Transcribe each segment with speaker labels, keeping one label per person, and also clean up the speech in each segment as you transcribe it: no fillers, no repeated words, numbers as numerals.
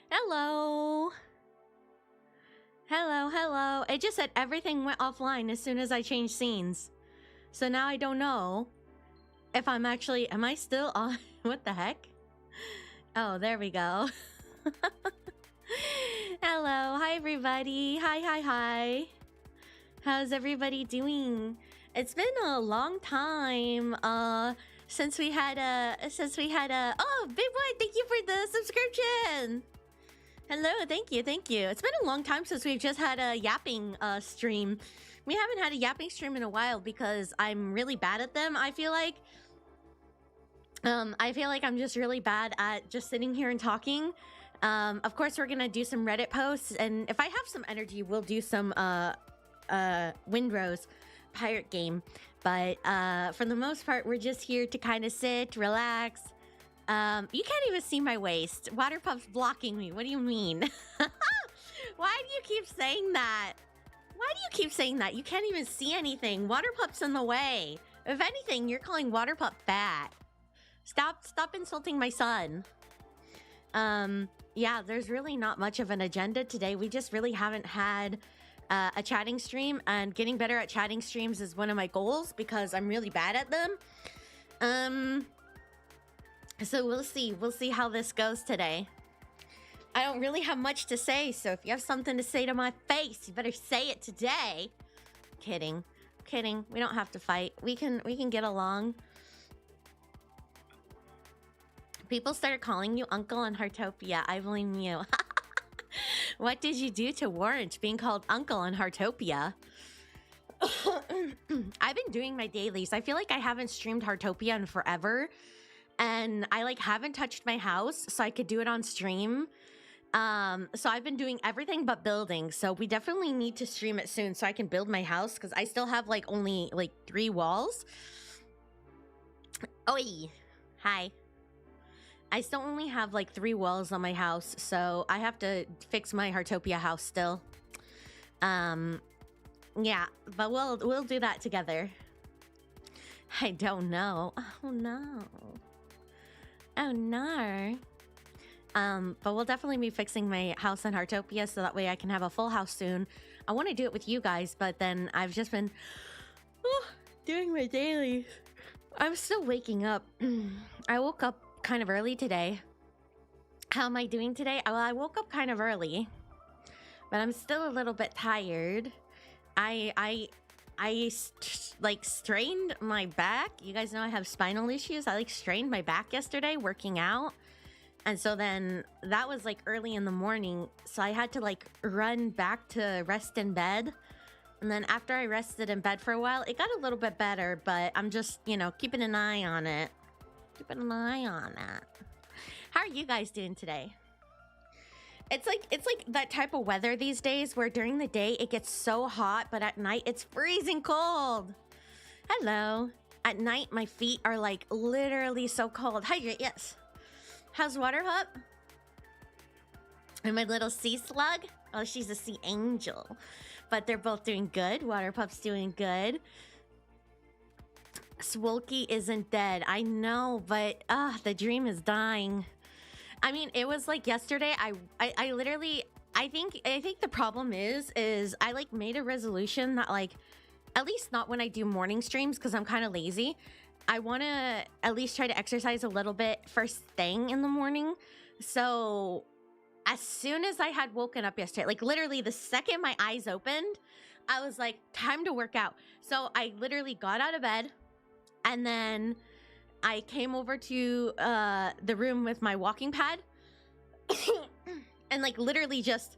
Speaker 1: Hello. Hello, hello. It just said everything went offline as soon as I changed scenes. So now I don't know if I'm actually... Am I still on? What the heck? Oh, there we go. Hello. Hi, everybody. Hi. How's everybody doing? It's been a long time since we had a... Oh, Big Boy, thank you for the subscription. Hello, thank you. It's been a long time since we've just had a yapping stream. We haven't had a yapping stream in a while because I'm really bad at them, I feel like. I'm just really bad at just sitting here and talking. Of course, we're gonna do some Reddit posts, and if I have some energy, we'll do some Windrose pirate game. But for the most part, we're just here to kind of sit, relax. You can't even see my waist. Water Pup's blocking me. What do you mean? Why do you keep saying that? You can't even see anything. Water Pup's in the way. If anything, you're calling Water Pup fat. Stop insulting my son. Yeah, there's really not much of an agenda today. We just really haven't had a chatting stream, and getting better at chatting streams is one of my goals because I'm really bad at them. So we'll see how this goes today. I don't really have much to say, so if you have something to say to my face, you better say it today. Kidding. We don't have to fight. We can get along. People started calling you Uncle in Heartopia. I blame you. What did you do to warrant being called Uncle in Heartopia? I've been doing my dailies. I feel like I haven't streamed Heartopia in forever. And I haven't touched my house, so I could do it on stream. So I've been doing everything but building. So we definitely need to stream it soon so I can build my house, because I still have only 3 walls. Oi, hi. I still only have 3 walls on my house, so I have to fix my Heartopia house still. Yeah, but we'll do that together. I don't know. Oh no. But we'll definitely be fixing my house in Heartopia so that way I can have a full house soon. I want to do it with you guys, but then I've just been doing my dailies. I'm still waking up. I woke up kind of early today. How am I doing today? Well, I woke up kind of early, but I'm still a little bit tired. I strained my back. You guys know I have spinal issues. I strained my back yesterday working out. And so then that was early in the morning. So I had to run back to rest in bed. And then after I rested in bed for a while, it got a little bit better, but I'm just, keeping an eye on it. How are you guys doing today? It's like that type of weather these days where during the day it gets so hot, but at night it's freezing cold. Hello. At night my feet are literally so cold. Hydrate, yes. How's Water Pup? And my little sea slug? Oh, she's a sea angel. But they're both doing good. Water Pup's doing good. Swolky isn't dead. I know, but the dream is dying. I mean, it was yesterday. I literally, I think the problem is I made a resolution that at least not when I do morning streams, because I'm kind of lazy. I want to at least try to exercise a little bit first thing in the morning. So as soon as I had woken up yesterday, literally the second my eyes opened, I was time to work out. So I literally got out of bed, and then I came over to the room with my walking pad and literally just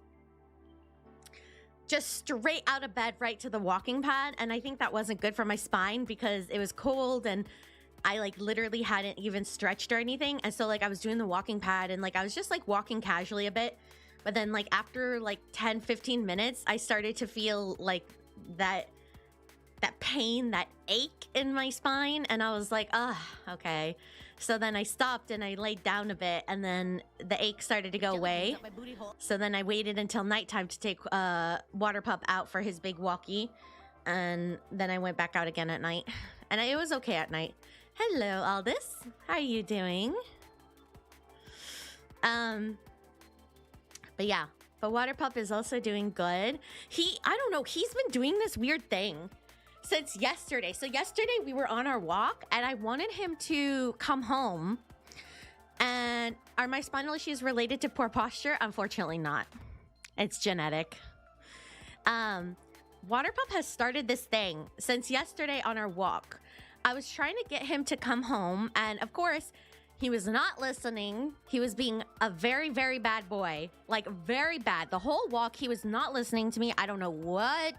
Speaker 1: straight out of bed right to the walking pad. And I think that wasn't good for my spine because it was cold and I literally hadn't even stretched or anything. And so I was doing the walking pad and I was just walking casually a bit. But then after 10-15 minutes, I started to feel that pain, that ache in my spine, and I was okay. So then I stopped and I laid down a bit, and then the ache started to go away. So then I waited until nighttime to take Water Pup out for his big walkie, and then I went back out again at night, and it was okay at night. Hello, Aldous. How are you doing? But yeah, but Water Pup is also doing good. I don't know, he's been doing this weird thing since yesterday. So yesterday we were on our walk and I wanted him to come home. And are my spinal issues related to poor posture? Unfortunately not. It's genetic. Water Pup has started this thing since yesterday on our walk. I was trying to get him to come home, and of course, he was not listening. He was being a very, very bad boy. Like, very bad. The whole walk, he was not listening to me. I don't know what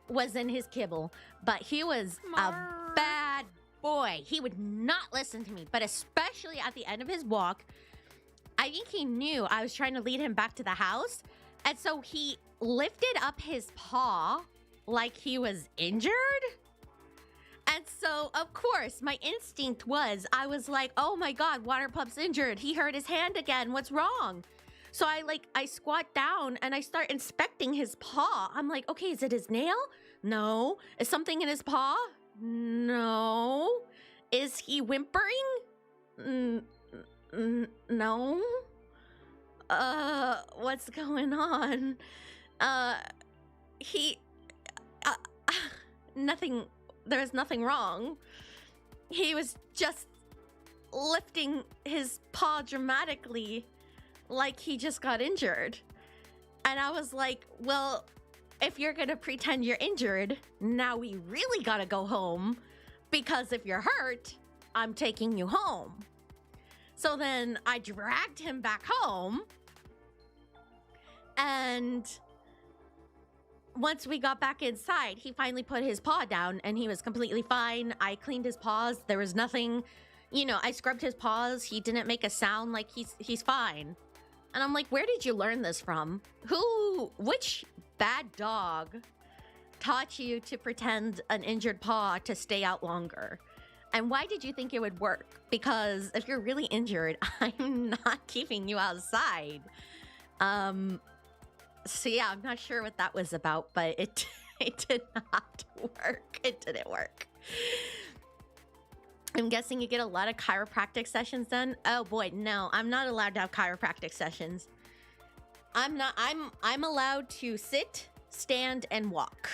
Speaker 1: was in his kibble, but he was a bad boy. He would not listen to me, but especially at the end of his walk, I think he knew I was trying to lead him back to the house, and so he lifted up his paw like he was injured. And so, of course, my instinct was, I was like, oh my God, Water Pup's injured. He hurt his hand again. What's wrong? So I squat down and I start inspecting his paw. I'm like, okay, is it his nail? No. Is something in his paw? No. Is he whimpering? No. What's going on? Nothing. There's nothing wrong. He was just lifting his paw dramatically like he just got injured. And I was like, well, if you're gonna pretend you're injured, now we really gotta go home, because if you're hurt, I'm taking you home. So then I dragged him back home, and once we got back inside, he finally put his paw down and he was completely fine. I cleaned his paws. There was nothing, I scrubbed his paws. He didn't make a sound. Like, he's fine. And I'm like, where did you learn this from? Which bad dog taught you to pretend an injured paw to stay out longer? And why did you think it would work? Because if you're really injured, I'm not keeping you outside. So yeah, I'm not sure what that was about, but it did not work. It didn't work. I'm guessing you get a lot of chiropractic sessions done. Oh boy, no, I'm not allowed to have chiropractic sessions. I'm allowed to sit, stand, and walk.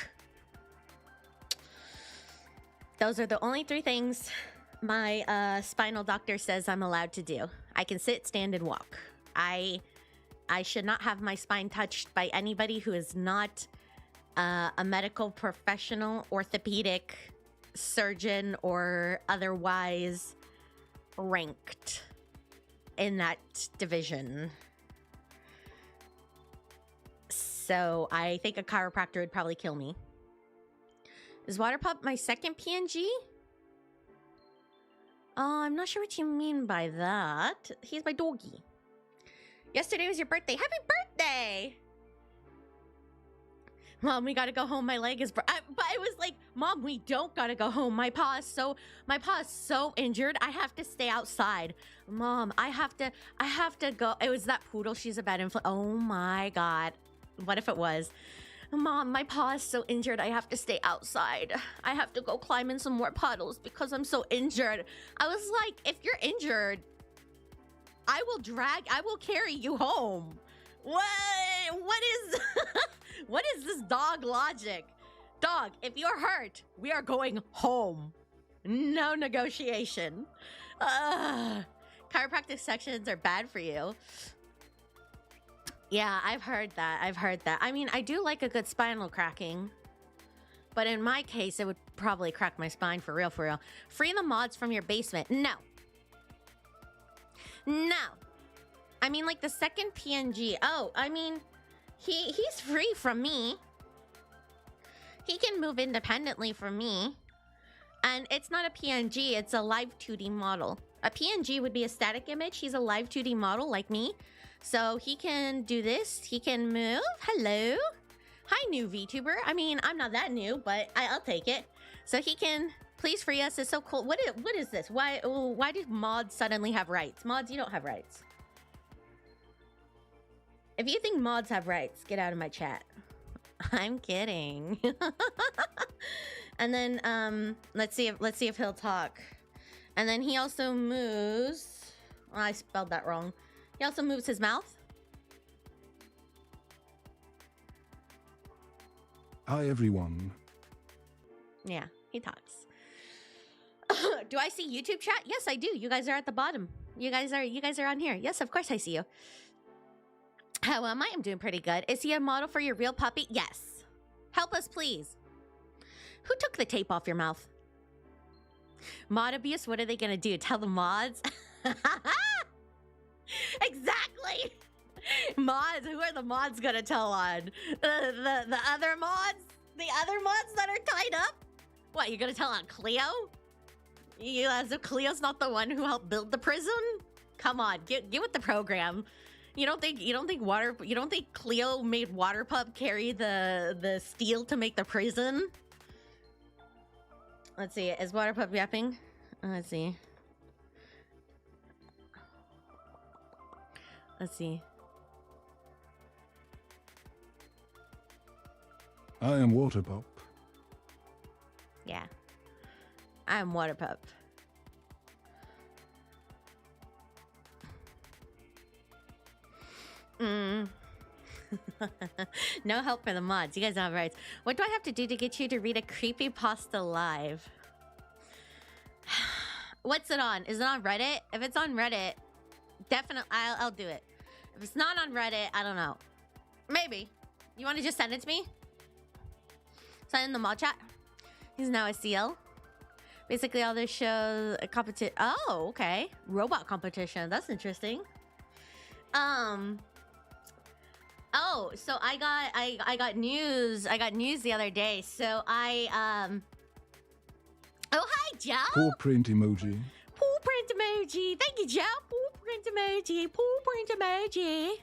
Speaker 1: Those are the only 3 things my spinal doctor says I'm allowed to do. I can sit, stand, and walk. I should not have my spine touched by anybody who is not a medical professional, orthopedic surgeon, or otherwise ranked in that division. So I think a chiropractor would probably kill me. Is Water Pup my second PNG? I'm not sure what you mean by that. He's my doggy. Yesterday was your birthday. Happy birthday! Mom, we gotta go home. My leg is... but it was like, Mom, we don't gotta go home. My paw is so injured. I have to stay outside. Mom, I have to go. It was that poodle. She's a bad influence. Oh my God. What if it was? Mom, my paw is so injured. I have to stay outside. I have to go climb in some more puddles because I'm so injured. I was like, if you're injured, I will carry you home. What is what is this dog logic? Dog, if you're hurt, we are going home. No negotiation. Chiropractic sections are bad for you. Yeah, I've heard that. I mean, I do like a good spinal cracking. But in my case, it would probably crack my spine for real, for real. Free the mods from your basement. No. No. I mean, like the second PNG. Oh, I mean, he's free from me. He can move independently from me. And it's not a PNG, it's a live 2D model. A PNG would be a static image. He's a live 2D model like me. So he can do this. He can move. Hello. Hi, new VTuber. I mean, I'm not that new, but I'll take it. So he can... Please free us. It's so cool. What is this? Why do mods suddenly have rights? Mods, you don't have rights. If you think mods have rights, get out of my chat. I'm kidding. And then let's see if he'll talk. And then he also moves. Oh, I spelled that wrong. He also moves his mouth.
Speaker 2: Hi, everyone.
Speaker 1: Yeah, he talks. Do I see YouTube chat? Yes, I do. You guys are at the bottom. You guys are on here. Yes, of course I see you. How am I? I'm doing pretty good. Is he a model for your real puppy? Yes. Help us, please. Who took the tape off your mouth? Mod abuse? What are they gonna do? Tell the mods? Exactly. Mods. Who are the mods gonna tell on? The other mods? The other mods that are tied up? What? You gonna tell on Cleo? You, as if Cleo's not the one who helped build the prison? Come on, get with the program. You don't think Cleo made Waterpup carry the steel to make the prison? Let's see. Is Waterpup yapping? Let's see. Let's see.
Speaker 2: I am Waterpup.
Speaker 1: Yeah. I'm Waterpup. No help for the mods. You guys don't have rights. What do I have to do to get you to read a creepypasta live? What's it on? Is it on Reddit? If it's on Reddit, definitely I'll do it. If it's not on Reddit, I don't know. Maybe. You want to just send it to me? Send it in the mod chat. He's now a CL. Basically, all this shows a competition. Oh, okay. Robot competition. That's interesting. Oh, so I got news. I got news the other day. So oh, hi, Joe.
Speaker 2: Paw print emoji.
Speaker 1: Paw print emoji. Thank you, Joe. Paw print emoji. Paw print emoji.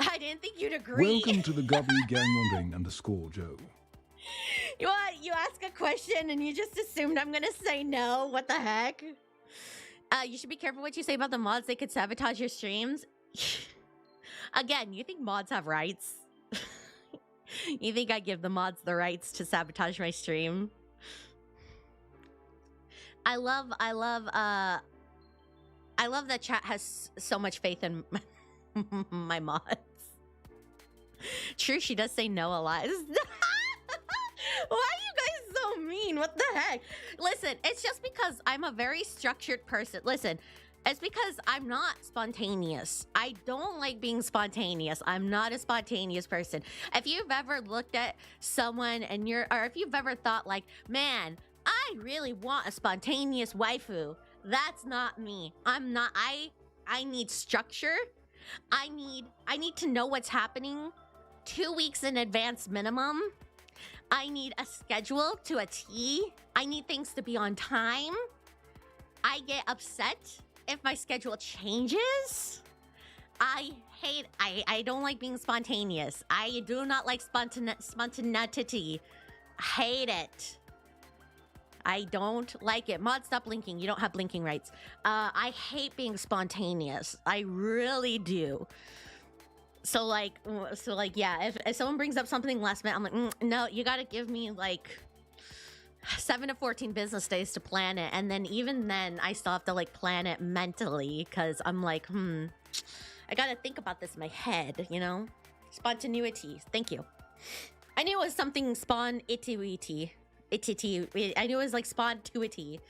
Speaker 1: I didn't think you'd agree.
Speaker 2: Welcome to the Gubby Gang Wandering _ Joe.
Speaker 1: You ask a question and you just assumed I'm gonna say no. What the heck? You should be careful what you say about the mods. They could sabotage your streams. Again, you think mods have rights? You think I give the mods the rights to sabotage my stream? I love that chat has so much faith in my mods. True, she does say no a lot. Why are you guys so mean? What the heck? Listen, it's just because I'm a very structured person. Listen, it's because I'm not spontaneous. I don't like being spontaneous. I'm not a spontaneous person. If you've ever looked at someone and or if you've ever thought like, man, I really want a spontaneous waifu, that's not me. I'm not. I need structure. I need to know what's happening 2 weeks in advance minimum. I need a schedule to a T. I need things to be on time. I get upset if my schedule changes. I don't like being spontaneous. I do not like spontaneity. Hate it. I don't like it. Mod, stop blinking. You don't have blinking rights. I hate being spontaneous. I really do. So like, yeah, if someone brings up something last minute, I'm like, no, you gotta give me like 7 to 14 business days to plan it. And then even then, I still have to like plan it mentally because I'm like, I gotta think about this in my head, you know? Spontaneity. Thank you. I knew it was something spawn-ity. I knew it was like spawn-tuity.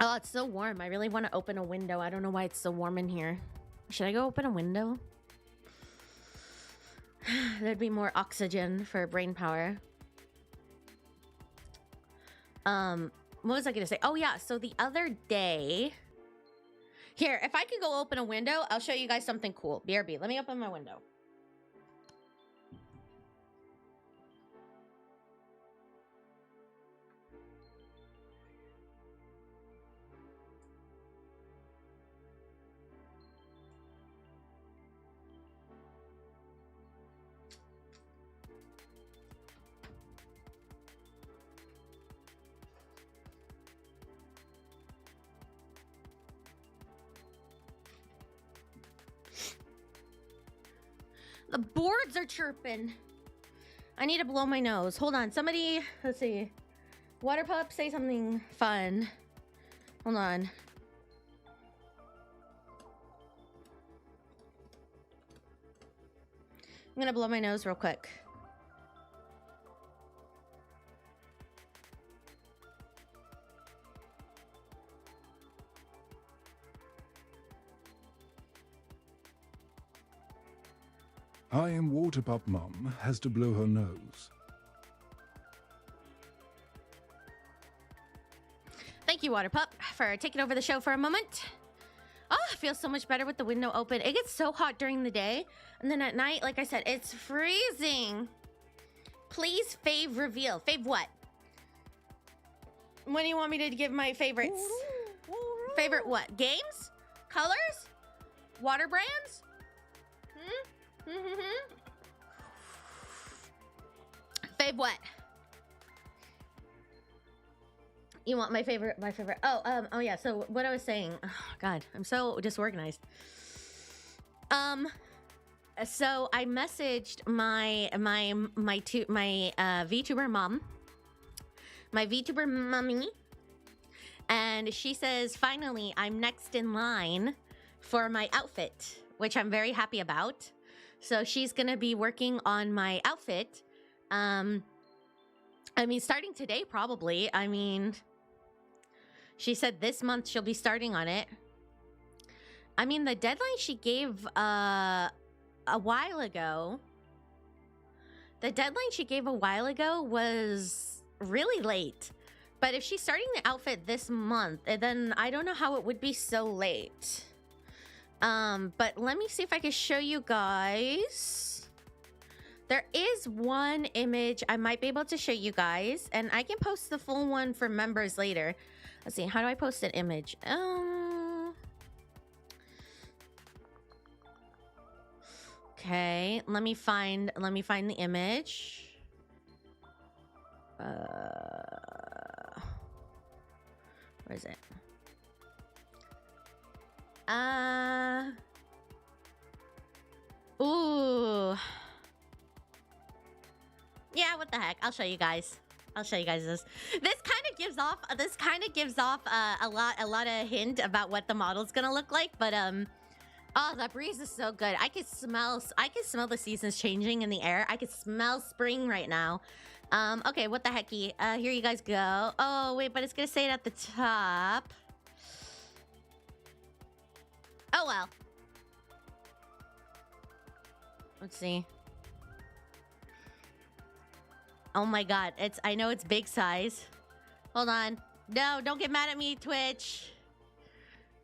Speaker 1: Oh, it's so warm. I really want to open a window. I don't know why it's so warm in here. Should I go open a window? There'd be more oxygen for brain power. What was I gonna say? Oh yeah, so the other day... Here, if I could go open a window, I'll show you guys something cool. BRB, let me open my window. The boards are chirping. I need to blow my nose. Hold on. Somebody, let's see. Waterpup, say something fun. Hold on. I'm gonna blow my nose real quick.
Speaker 2: I am Water Pup Mum has to blow her nose.
Speaker 1: Thank you, Water Pup, for taking over the show for a moment. Oh, I feel so much better with the window open. It gets so hot during the day, and then at night, like I said, it's freezing. Please fave reveal. Fave what? When do you want me to give my favorites? Favorite what? Games? Colors? Water brands? Fave what? You want my favorite? Oh yeah. So what I was saying. Oh, God, I'm so disorganized. So I messaged my VTuber mom, my VTuber mummy, and she says finally I'm next in line for my outfit, which I'm very happy about. So she's gonna be working on my outfit. I mean, starting today probably. I mean. She said this month she'll be starting on it. I mean, the deadline she gave a while ago. The deadline she gave a while ago was really late. But if she's starting the outfit this month, then I don't know how it would be so late. But let me see if I can show you guys. There is one image I might be able to show you guys, and I can post the full one for members later. Let's see, how do I post an image? Okay, let me find the image. Where is it? Ooh. Yeah, what the heck? I'll show you guys. This kind of gives off a lot of hint about what the model's gonna look like, but oh, that breeze is so good. I can smell the seasons changing in the air. I can smell spring right now. Okay, what the hecky? Here you guys go. Oh wait, but it's gonna say it at the top. Oh well. Let's see. Oh my god, I know it's big size. Hold on. No, don't get mad at me, Twitch.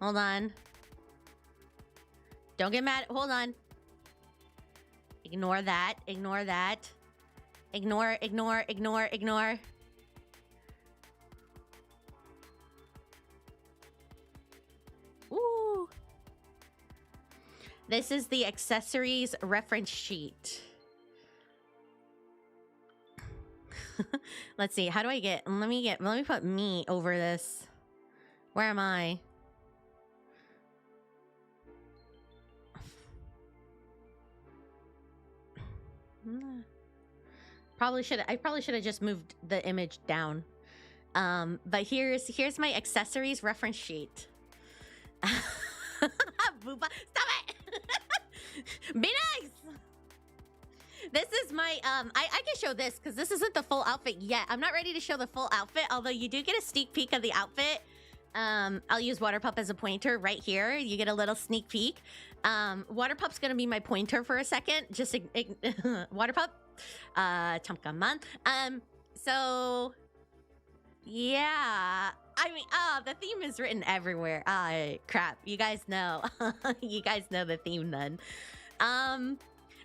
Speaker 1: Hold on. Don't get mad. Hold on. Ignore that. Ignore. Ooh. This is the accessories reference sheet. Let's see. How do I get? Let me put me over this. Where am I? I probably should have just moved the image down. But here's my accessories reference sheet. Booba, stop it! Be nice. This is my I can show this because this isn't the full outfit yet. I'm not ready to show the full outfit, although you do get a sneak peek of the outfit. I'll use Water Pup as a pointer right here. You get a little sneak peek. Water Pup's gonna be my pointer for a second. Just Water Pup. 잠깐만. So yeah. I mean, the theme is written everywhere. Crap. You guys know. You guys know the theme then.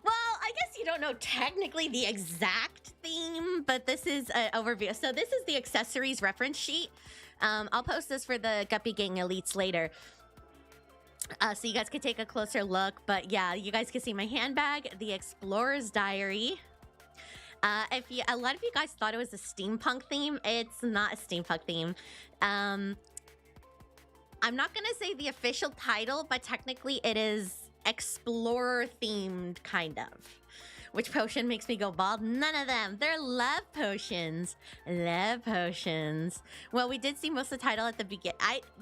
Speaker 1: Well, I guess you don't know technically the exact theme, but this is an overview. So this is the accessories reference sheet. I'll post this for the Guppy Gang Elites later. So you guys can take a closer look. But yeah, you guys can see my handbag, the Explorer's Diary. A lot of you guys thought it was a steampunk theme. It's not a steampunk theme. I'm not gonna say the official title, but technically it is explorer themed, kind of. Which potion makes me go bald? None of them. They're love potions. Love potions. Well, we did see most of the title at the beginning.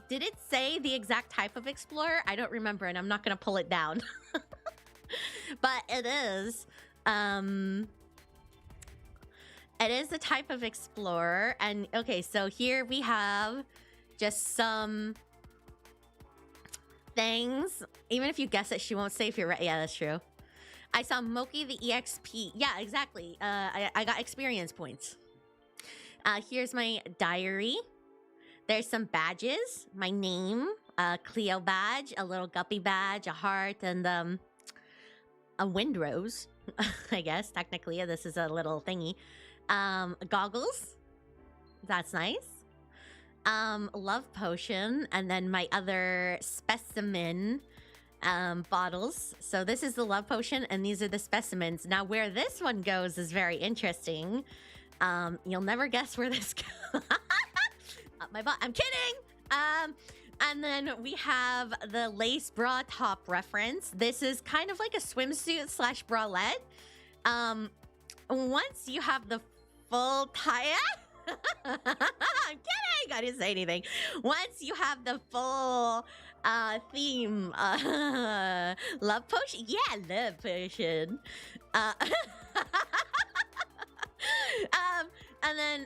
Speaker 1: Did it say the exact type of explorer? I don't remember, and I'm not gonna pull it down. But it is. It is a type of explorer. And okay, so here we have just some things. Even if you guess it, she won't say if you're right. Yeah, that's true. I saw Moki the EXP. Yeah, exactly. I got experience points. Here's my diary. There's some badges. My name, a Cleo badge, a little guppy badge, a heart, and a windrose. I guess technically this is a little thingy. Goggles. That's nice. Love potion, and then my other specimen bottles. So this is the love potion, and these are the specimens. Now, where this one goes is very interesting. You'll never guess where this goes. My butt. I'm kidding. And then we have the lace bra top reference. This is kind of like a swimsuit slash bralette. Once you have the full tie. I'm kidding. I didn't say anything. Once you have the full theme, love potion. Yeah, love potion.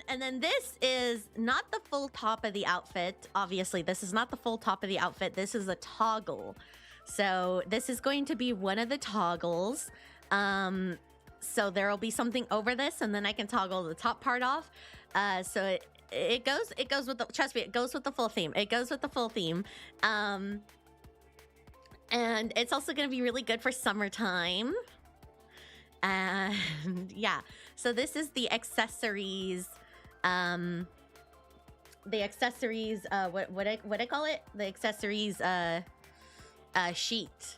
Speaker 1: And then this is not the full top of the outfit. Obviously, this is not the full top of the outfit. This is a toggle. So this is going to be one of the toggles. So there will be something over this, and then I can toggle the top part off. So it goes with the, trust me, it goes with the full theme. It goes with the full theme. And it's also going to be really good for summertime. And yeah, so this is the accessories. What I call it? The accessories sheet.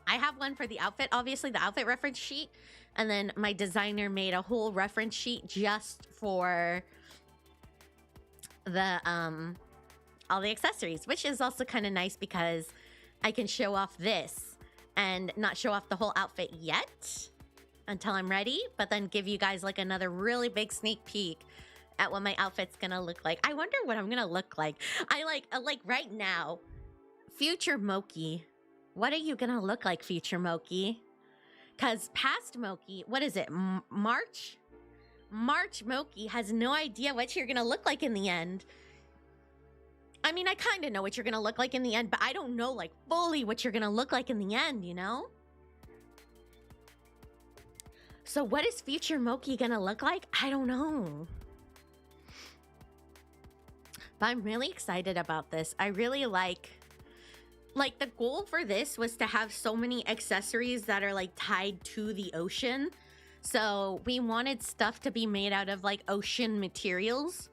Speaker 1: I have one for the outfit, obviously the outfit reference sheet, and then my designer made a whole reference sheet just for the all the accessories, which is also kind of nice because I can show off this and not show off the whole outfit yet until I'm ready, but then give you guys like another really big sneak peek at what my outfit's gonna look like. I wonder what I'm gonna look like. I like right now, future Moki. What are you gonna look like, future Moki? Because past Moki, what is it, March Moki has no idea what you're gonna look like in the end. I mean, I kind of know what you're gonna look like in the end, but I don't know like fully what you're gonna look like in the end, you know? So what is future Moki gonna look like? I don't know. But I'm really excited about this. I really like the goal for this was to have so many accessories that are like tied to the ocean. So we wanted stuff to be made out of like ocean materials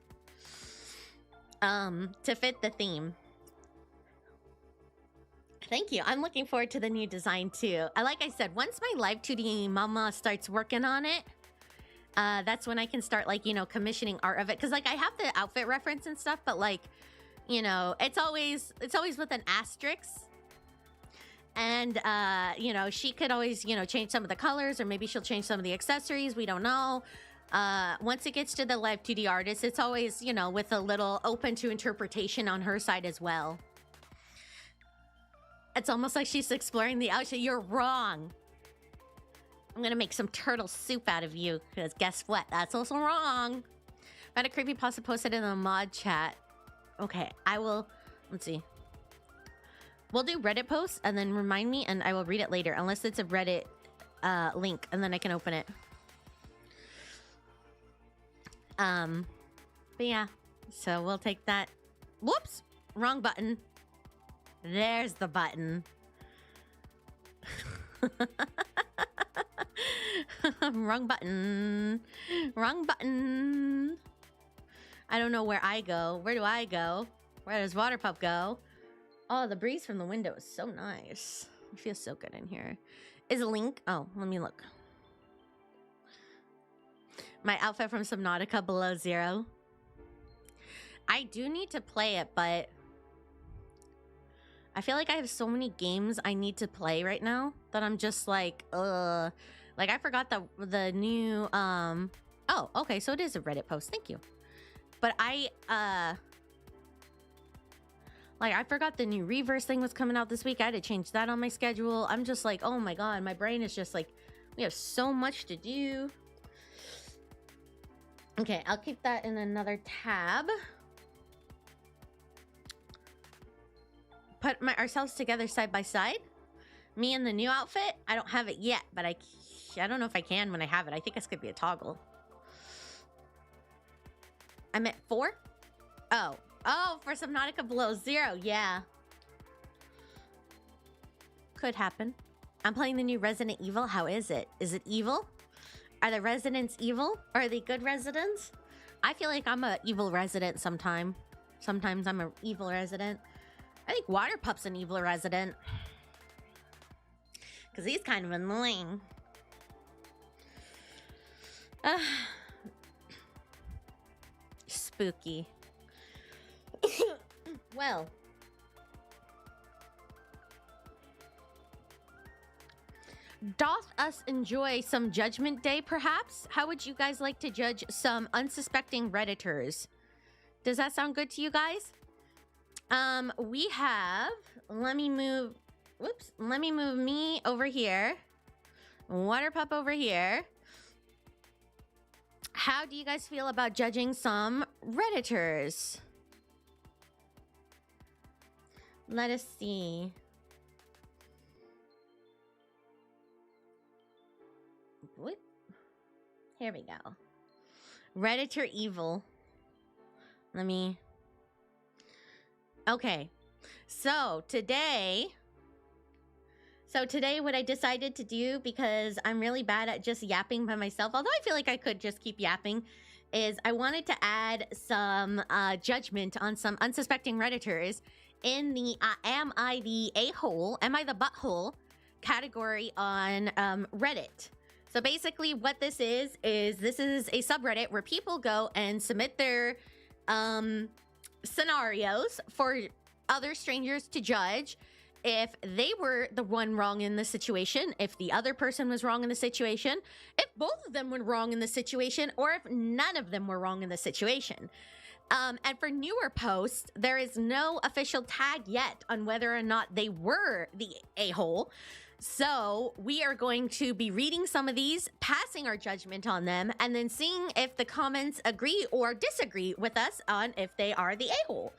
Speaker 1: to fit the theme. Thank you. I'm looking forward to the new design too. Like I said, once my live 2D mama starts working on it, that's when I can start like, you know, commissioning art of it. Cause like I have the outfit reference and stuff, but like, you know, it's always with an asterisk. And, you know, she could always, you know, change some of the colors, or maybe she'll change some of the accessories. We don't know. Once it gets to the live 2D artist, it's always, you know, with a little open to interpretation on her side as well. It's almost like she's exploring the ocean. You're wrong. I'm gonna make some turtle soup out of you, because guess what? That's also wrong. I had a creepypasta posted in the mod chat. Okay, I will, let's see. We'll do Reddit posts and then remind me, and I will read it later, unless it's a Reddit link, and then I can open it. But yeah, so we'll take that. Whoops, wrong button. There's the button. Wrong button. Wrong button. I don't know where I go. Where do I go? Where does Waterpup go? Oh, the breeze from the window is so nice. It feels so good in here. Is a link? Oh, let me look. My outfit from Subnautica Below Zero. I do need to play it, but I feel like I have so many games I need to play right now that I'm just like, like I forgot the new, oh, okay, so it is a Reddit post, thank you. But like I forgot the new Reverse thing was coming out this week. I had to change that on my schedule. I'm just like, oh my God, my brain is just like, we have so much to do. Okay, I'll keep that in another tab. Put ourselves together side by side. Me in the new outfit? I don't have it yet, but I don't know if I can when I have it. I think this could be a toggle. I'm at 4? Oh. Oh, for Subnautica below 0. Yeah. Could happen. I'm playing the new Resident Evil. How is it? Is it evil? Are the residents evil? Or are they good residents? I feel like I'm a evil resident sometime. Sometimes I'm an evil resident. I think Waterpup's an evil resident. Because he's kind of annoying. Spooky. Well. Doth us enjoy some Judgment Day, perhaps? How would you guys like to judge some unsuspecting Redditors? Does that sound good to you guys? We have... Let me move... Whoops. Let me move me over here. Waterpup over here. How do you guys feel about judging some Redditors? Let us see. Whoop. Here we go. Redditor evil. Let me... Okay. So today what I decided to do, because I'm really bad at just yapping by myself, although I feel like I could just keep yapping, is I wanted to add some judgment on some unsuspecting Redditors in the Am I the A-hole, Am I the Butthole category on Reddit. So basically what this is this is a subreddit where people go and submit their scenarios for other strangers to judge if they were the one wrong in the situation, if the other person was wrong in the situation, if both of them were wrong in the situation, or if none of them were wrong in the situation. And for newer posts, there is no official tag yet on whether or not they were the a-hole. So we are going to be reading some of these, passing our judgment on them, and then seeing if the comments agree or disagree with us on if they are the a-hole.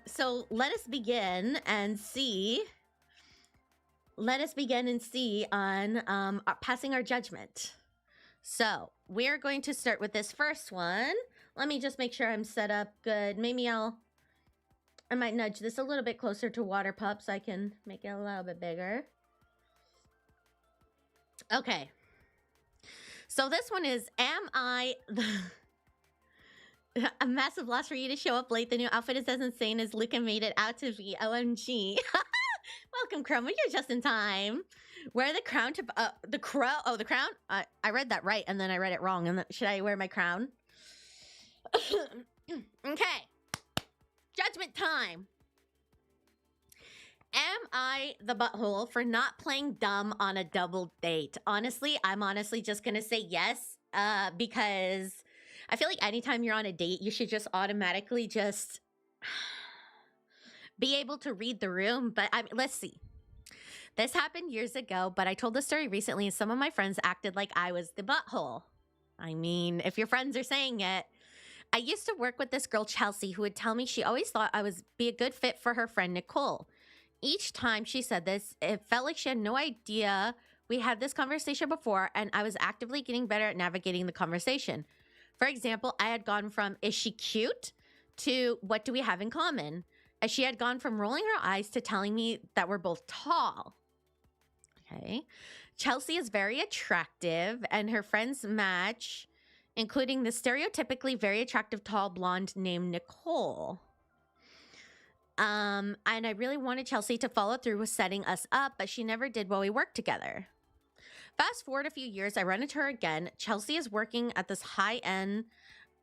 Speaker 1: So let us begin and see. Let us begin and see on passing our judgment. So we're going to start with this first one. Let me just make sure I'm set up good. Maybe I might nudge this a little bit closer to Waterpup so I can make it a little bit bigger. Okay. So this one is, am I a massive loss for you to show up late? The new outfit is as insane as Luca made it out to be. OMG. Welcome, Chroma. You're just in time. Wear the crown to... the crow... Oh, the crown? I read that right, and then I read it wrong. And should I wear my crown? Okay. Judgment time. Am I the butthole for not playing dumb on a double date? Honestly, I'm honestly just going to say yes, because I feel like anytime you're on a date, you should just automatically just be able to read the room. But let's see. This happened years ago, but I told the story recently and some of my friends acted like I was the butthole. I mean, if your friends are saying it. I used to work with this girl, Chelsea, who would tell me she always thought I was be a good fit for her friend, Nicole. Each time she said this, it felt like she had no idea we had this conversation before, and I was actively getting better at navigating the conversation. For example, I had gone from, is she cute, to what do we have in common? As she had gone from rolling her eyes to telling me that we're both tall. Okay. Chelsea is very attractive, and her friends match, including the stereotypically very attractive tall blonde named Nicole. And I really wanted Chelsea to follow through with setting us up, but she never did while we worked together. Fast forward a few years, I run into her again. Chelsea is working at this high-end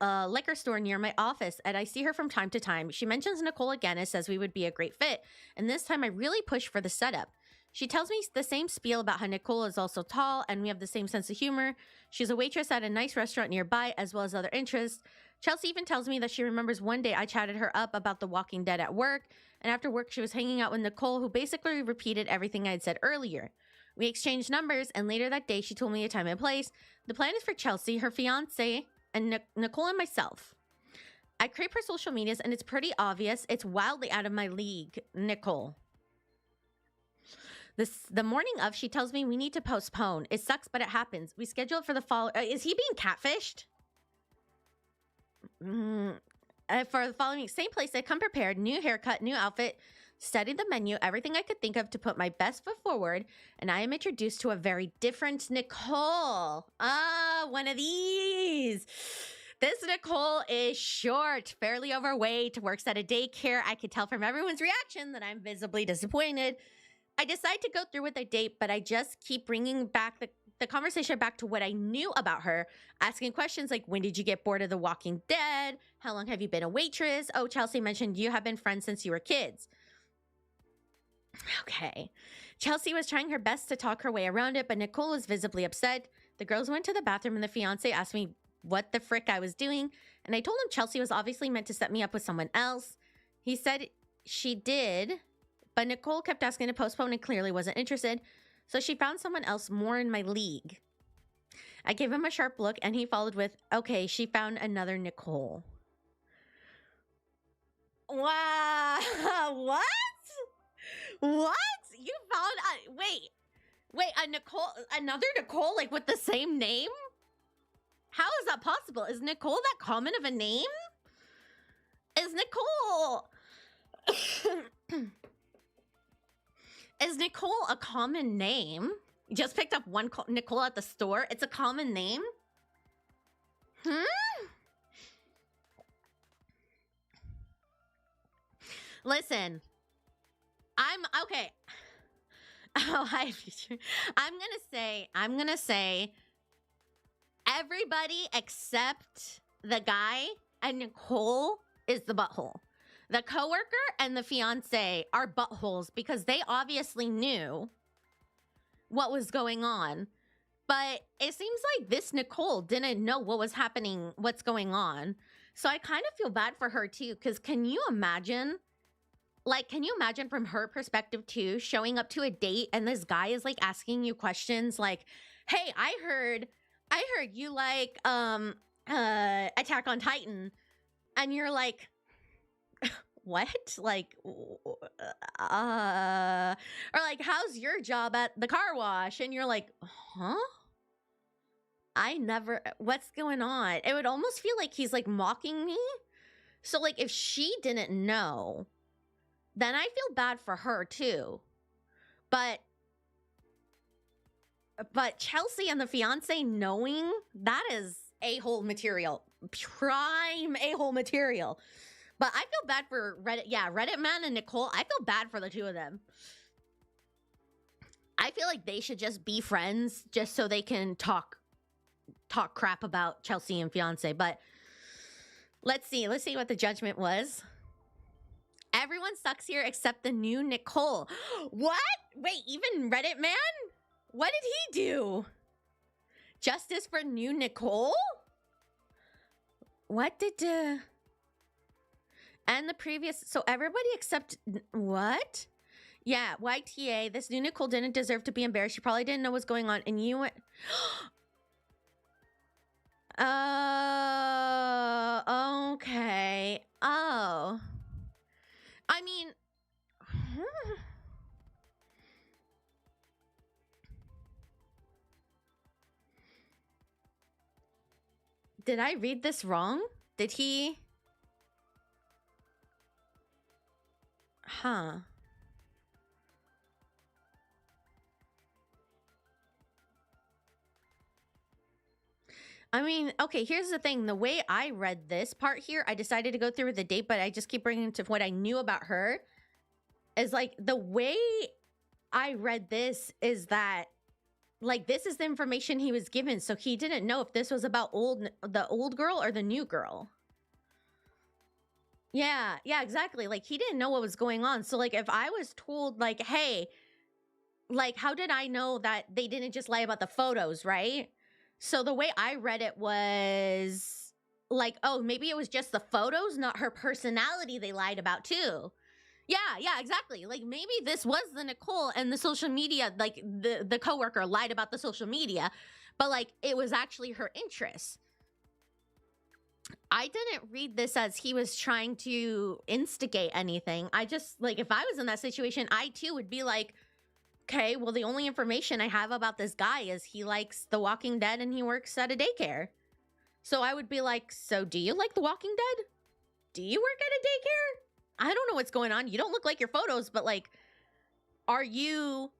Speaker 1: liquor store near my office, and I see her from time to time. She mentions Nicole again and says we would be a great fit, and this time I really push for the setup. She tells me the same spiel about how Nicole is also tall and we have the same sense of humor. She's a waitress at a nice restaurant nearby, as well as other interests. Chelsea even tells me that she remembers one day I chatted her up about The Walking Dead at work, and after work she was hanging out with Nicole, who basically repeated everything I had said earlier. We exchanged numbers, and later that day she told me a time and place. The plan is for Chelsea, her fiance, and Nicole and myself. I creep her social medias, and it's pretty obvious it's wildly out of my league, Nicole. The morning of, she tells me we need to postpone. It sucks, but it happens. We scheduled for the fall. Is he being catfished? For the following week, same place. I come prepared, new haircut, new outfit, studied the menu, everything I could think of to put my best foot forward, and I am introduced to a very different Nicole. One of these. This Nicole is short, fairly overweight, works at a daycare. I could tell from everyone's reaction that I'm visibly disappointed. I decide to go through with the date, but I just keep bringing back the conversation back to what I knew about her, asking questions like, when did you get bored of The Walking Dead? How long have you been a waitress? Oh, Chelsea mentioned you have been friends since you were kids. Okay. Chelsea was trying her best to talk her way around it, but Nicole was visibly upset. The girls went to the bathroom and the fiance asked me what the frick I was doing, and I told him Chelsea was obviously meant to set me up with someone else. He said she did, but Nicole kept asking to postpone and clearly wasn't interested, so she found someone else more in my league. I gave him a sharp look, and he followed with, okay, she found another Nicole. Wow. What? What? You found wait, a Nicole, another Nicole, like with the same name? How is that possible? Is Nicole that common of a name? Is Nicole is Nicole a common name? You just picked up one Nicole at the store. It's a common name? Listen, I'm okay. Oh, hi, future. I'm gonna say everybody except the guy and Nicole is the butthole. The coworker and the fiance are buttholes because they obviously knew what was going on. But it seems like this Nicole didn't know what was happening, what's going on. So I kind of feel bad for her too, because can you imagine? Like, can you imagine from her perspective too, showing up to a date and this guy is like asking you questions like, hey, I heard you like Attack on Titan, and you're like, what? Like, or like, how's your job at the car wash? And you're like, huh? What's going on? It would almost feel like he's like mocking me. So like, if she didn't know, then I feel bad for her too. But Chelsea and the fiance knowing, that is a-hole material. Prime a-hole material. But I feel bad for Reddit. Yeah, Reddit Man and Nicole, I feel bad for the two of them. I feel like they should just be friends just so they can talk crap about Chelsea and fiance. But let's see what the judgment was. Everyone sucks here except the new Nicole. What? Wait, even Reddit Man? What did he do? Justice for new Nicole? What did and the previous, so everybody except what? Yeah, YTA, this new Nicole didn't deserve to be embarrassed. She probably didn't know what's going on, and you went oh, okay. Oh. I mean, did I read this wrong? Did he? Huh. I mean, okay, here's the thing. The way I read this part here, I decided to go through with the date, but I just keep bringing to what I knew about her. Is like, the way I read this is that, like, this is the information he was given, so he didn't know if this was about the old girl or the new girl. Yeah, exactly. Like, he didn't know what was going on. So, like, if I was told, like, hey, like, how did I know that they didn't just lie about the photos, right? So the way I read it was like, oh, maybe it was just the photos, not her personality they lied about too. Yeah, exactly. Like, maybe this was the Nicole and the social media, like the coworker lied about the social media, but like it was actually her interests. I didn't read this as he was trying to instigate anything. I just, like, if I was in that situation, I too would be like, Okay, well, the only information I have about this guy is he likes The Walking Dead and he works at a daycare. So I would be like, so do you like The Walking Dead? Do you work at a daycare? I don't know what's going on. You don't look like your photos, but like, are you,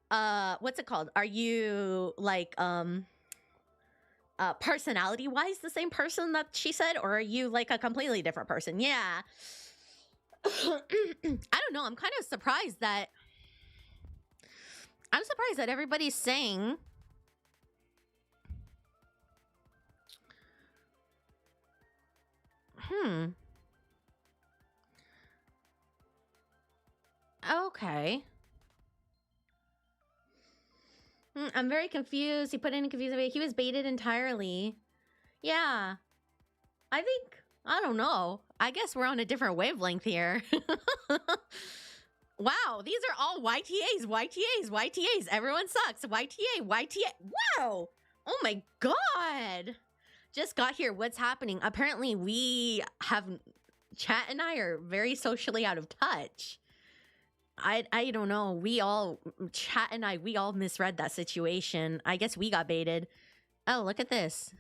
Speaker 1: what's it called? Are you like, personality wise the same person that she said, or are you like a completely different person? Yeah. I don't know. I'm kind of surprised that everybody's saying okay. I'm very confused. He put in a confusing way. He was baited entirely. Yeah. I don't know. I guess we're on a different wavelength here. Wow, these are all YTAs, YTAs, YTAs. Everyone sucks. YTA, YTA. Wow. Oh my God. Just got here. What's happening? Apparently, we have chat and I are very socially out of touch. I don't know. Chat and we all misread that situation. I guess we got baited. Oh, look at this.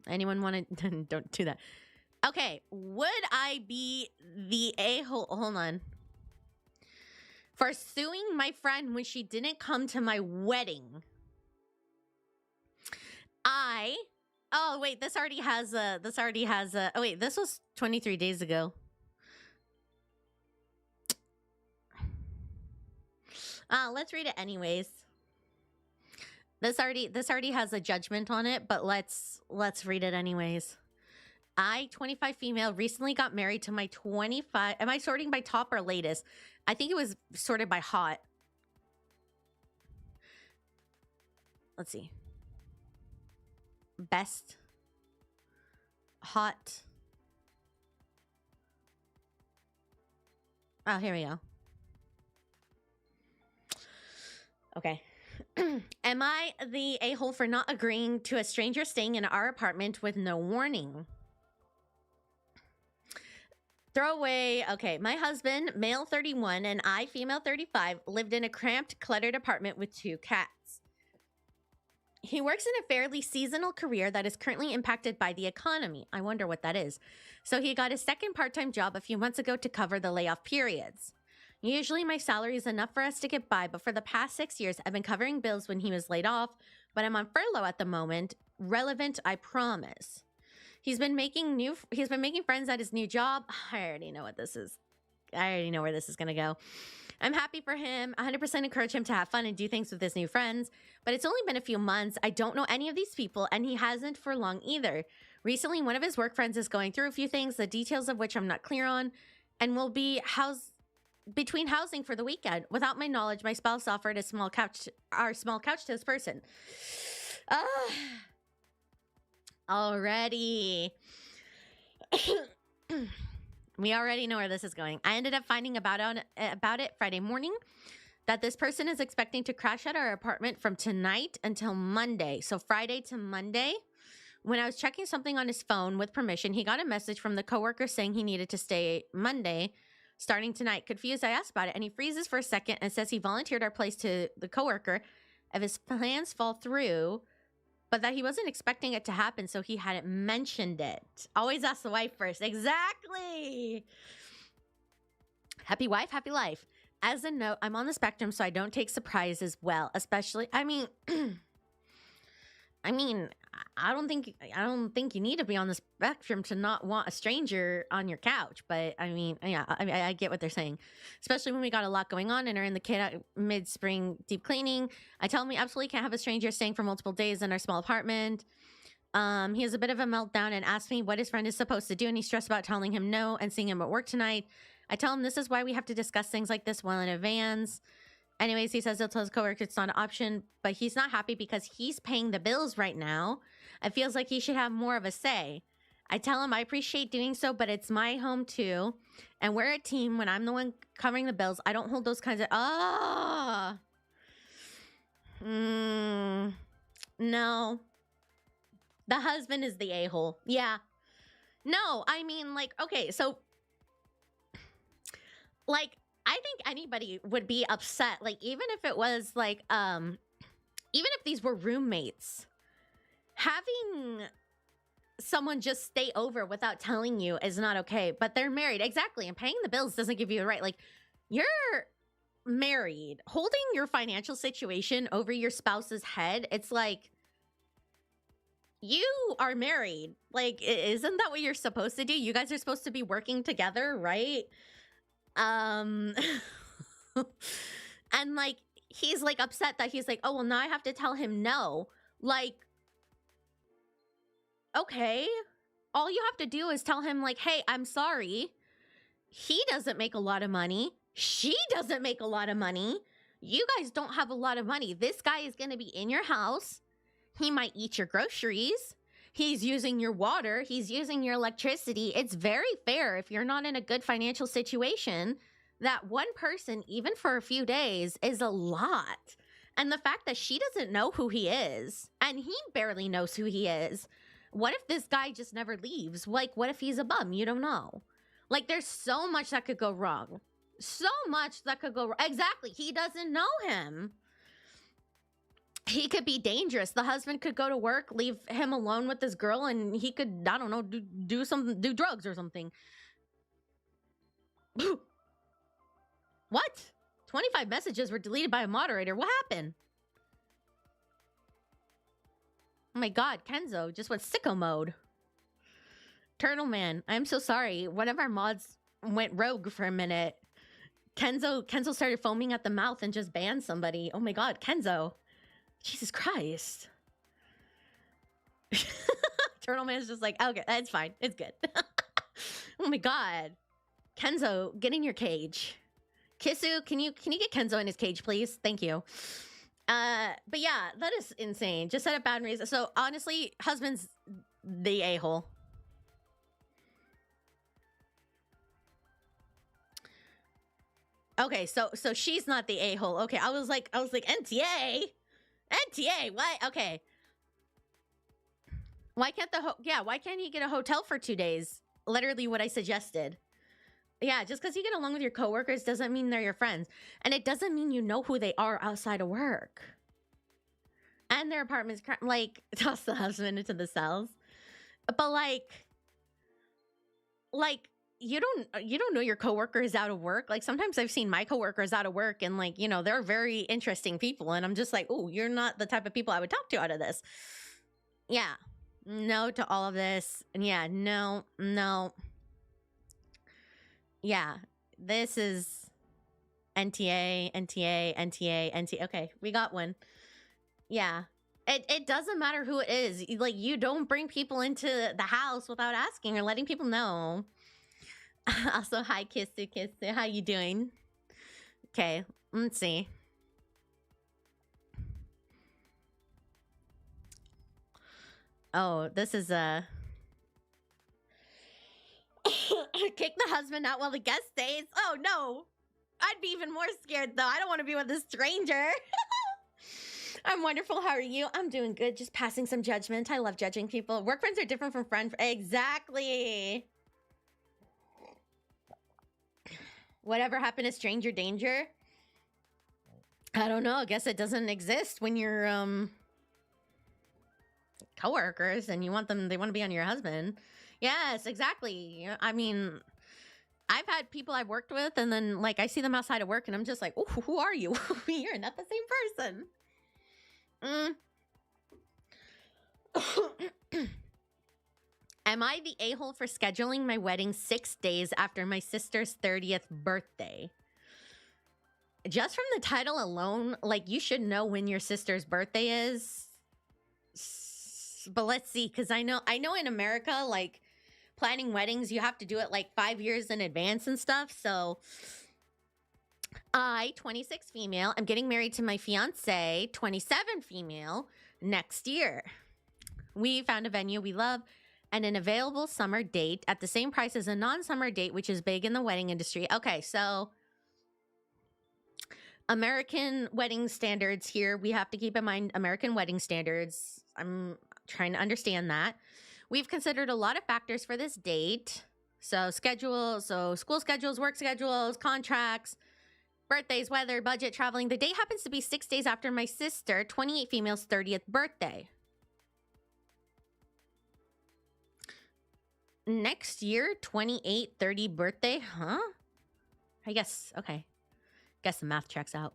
Speaker 1: Anyone want to? Don't do that. Okay, would I be the a-hole? Hold on. For suing my friend when she didn't come to my wedding. Oh wait, this already has oh wait, this was 23 days ago. Let's read it anyways. This already has a judgment on it, but let's read it anyways. I, 25 female, recently got married to my 25. Am I sorting by top or latest? I think it was sorted by hot. Let's see. Best. Hot. Oh, here we go. Okay. Am I the a-hole for not agreeing to a stranger staying in our apartment with no warning? Throw away. Okay, my husband, male 31, and I, female 35, lived in a cramped, cluttered apartment with 2 cats. He works in a fairly seasonal career that is currently impacted by the economy. I wonder what that is. So he got a second part-time job a few months ago to cover the layoff periods. Usually my salary is enough for us to get by, but for the past 6 years, I've been covering bills when he was laid off, but I'm on furlough at the moment. Relevant, I promise. He's been making friends at his new job. I already know what this is. I already know where this is going to go. I'm happy for him. 100% encourage him to have fun and do things with his new friends. But it's only been a few months. I don't know any of these people, and he hasn't for long either. Recently, one of his work friends is going through a few things, the details of which I'm not clear on, and will be between housing for the weekend. Without my knowledge, my spouse offered a small couch to this person. Already. We already know where this is going. I ended up finding about it Friday morning that this person is expecting to crash at our apartment from tonight until Monday. So Friday to Monday. When I was checking something on his phone with permission, he got a message from the coworker saying he needed to stay Monday, starting tonight. Confused, I asked about it, and he freezes for a second and says he volunteered our place to the coworker if his plans fall through, but that he wasn't expecting it to happen, so he hadn't mentioned it. Always ask the wife first. Exactly. Happy wife, happy life. As a note, I'm on the spectrum, so I don't take surprises well, especially, I mean, I don't think you need to be on the spectrum to not want a stranger on your couch. But I mean, yeah, I get what they're saying, especially when we got a lot going on and are in the mid-spring deep cleaning. I tell him we absolutely can't have a stranger staying for multiple days in our small apartment. He has a bit of a meltdown and asks me what his friend is supposed to do, and he's stressed about telling him no and seeing him at work tonight. I tell him this is why we have to discuss things like this well in advance. Anyways, he says he'll tell his coworker it's not an option, but he's not happy because he's paying the bills right now. It feels like he should have more of a say. I tell him I appreciate doing so, but it's my home too. And we're a team. When I'm the one covering the bills, I don't hold those kinds of... No. The husband is the a-hole. Yeah. No, I mean, like, okay, so... Like, I think anybody would be upset. Like, even if it was like, even if these were roommates, having someone just stay over without telling you is not okay. But they're married. Exactly. And paying the bills doesn't give you the right. Like, you're married. Holding your financial situation over your spouse's head, it's like, you are married. Like, isn't that what you're supposed to do? You guys are supposed to be working together, right? Um, and like, he's like upset that he's like, oh, well, now I have to tell him no. Like, okay, all you have to do is tell him, like, hey, I'm sorry. He doesn't make a lot of money. She doesn't make a lot of money. You guys don't have a lot of money. This guy is going to be in your house. He might eat your groceries. He's using your water. He's using your electricity. It's very fair if you're not in a good financial situation that one person, even for a few days, is a lot. And the fact that she doesn't know who he is and he barely knows who he is. What if this guy just never leaves? Like, what if he's a bum? You don't know. Like, there's so much that could go wrong. So much that could go wrong. Exactly. He doesn't know him. He could be dangerous. The husband could go to work, leave him alone with this girl, and he could, I don't know, do drugs or something. What? 25 messages were deleted by a moderator. What happened? Oh my god, Kenzo just went sicko mode. Turtle Man, I'm so sorry. One of our mods went rogue for a minute. Kenzo started foaming at the mouth and just banned somebody. Oh my god, Kenzo. Jesus Christ. Turtle Man's just like, okay, that's fine. It's good. Oh my god. Kenzo, get in your cage. Kisu, can you get Kenzo in his cage, please? Thank you. But yeah, that is insane. Just set up boundaries. So honestly, husband's the a-hole. Okay, so she's not the a-hole. Okay, I was like NTA, what? Okay. Why can't why can't he get a hotel for 2 days? Literally what I suggested. Yeah, just because you get along with your coworkers doesn't mean they're your friends. And it doesn't mean you know who they are outside of work. And their apartment's like, toss the husband into the cells. But like you don't know your coworkers out of work. Like, sometimes I've seen my coworkers out of work and, like, you know, they're very interesting people. And I'm just like, oh, you're not the type of people I would talk to out of this. Yeah. No to all of this. And yeah, no. Yeah. This is NTA. Okay, we got one. Yeah. It doesn't matter who it is. Like, you don't bring people into the house without asking or letting people know. Also, hi, Kissu. How you doing? Okay, let's see. Oh, this is a... Kick the husband out while the guest stays? Oh, no. I'd be even more scared, though. I don't want to be with a stranger. I'm wonderful. How are you? I'm doing good. Just passing some judgment. I love judging people. Work friends are different from friends. Exactly. Whatever happened to stranger danger? I don't know. I guess it doesn't exist when you're coworkers and they want to be on your husband. Yes, exactly. I mean, I've had people I've worked with and then, like, I see them outside of work and I'm just like, oh, who are you? You're not the same person. Am I the a-hole for scheduling my wedding 6 days after my sister's 30th birthday? Just from the title alone, like, you should know when your sister's birthday is. But let's see, because I know in America, like, planning weddings, you have to do it like 5 years in advance and stuff. So I, 26 female, I'm getting married to my fiance, 27 female, next year. We found a venue we love and an available summer date at the same price as a non-summer date, which is big in the wedding industry. Okay, so American wedding standards here. We have to keep in mind American wedding standards. I'm trying to understand that. We've considered a lot of factors for this date. So school schedules, work schedules, contracts, Birthdays, weather, budget, traveling. The date happens to be 6 days after my sister, 28 female's 30th birthday. Next year, 28, 30 birthday? Huh? I guess, okay. Guess the math checks out.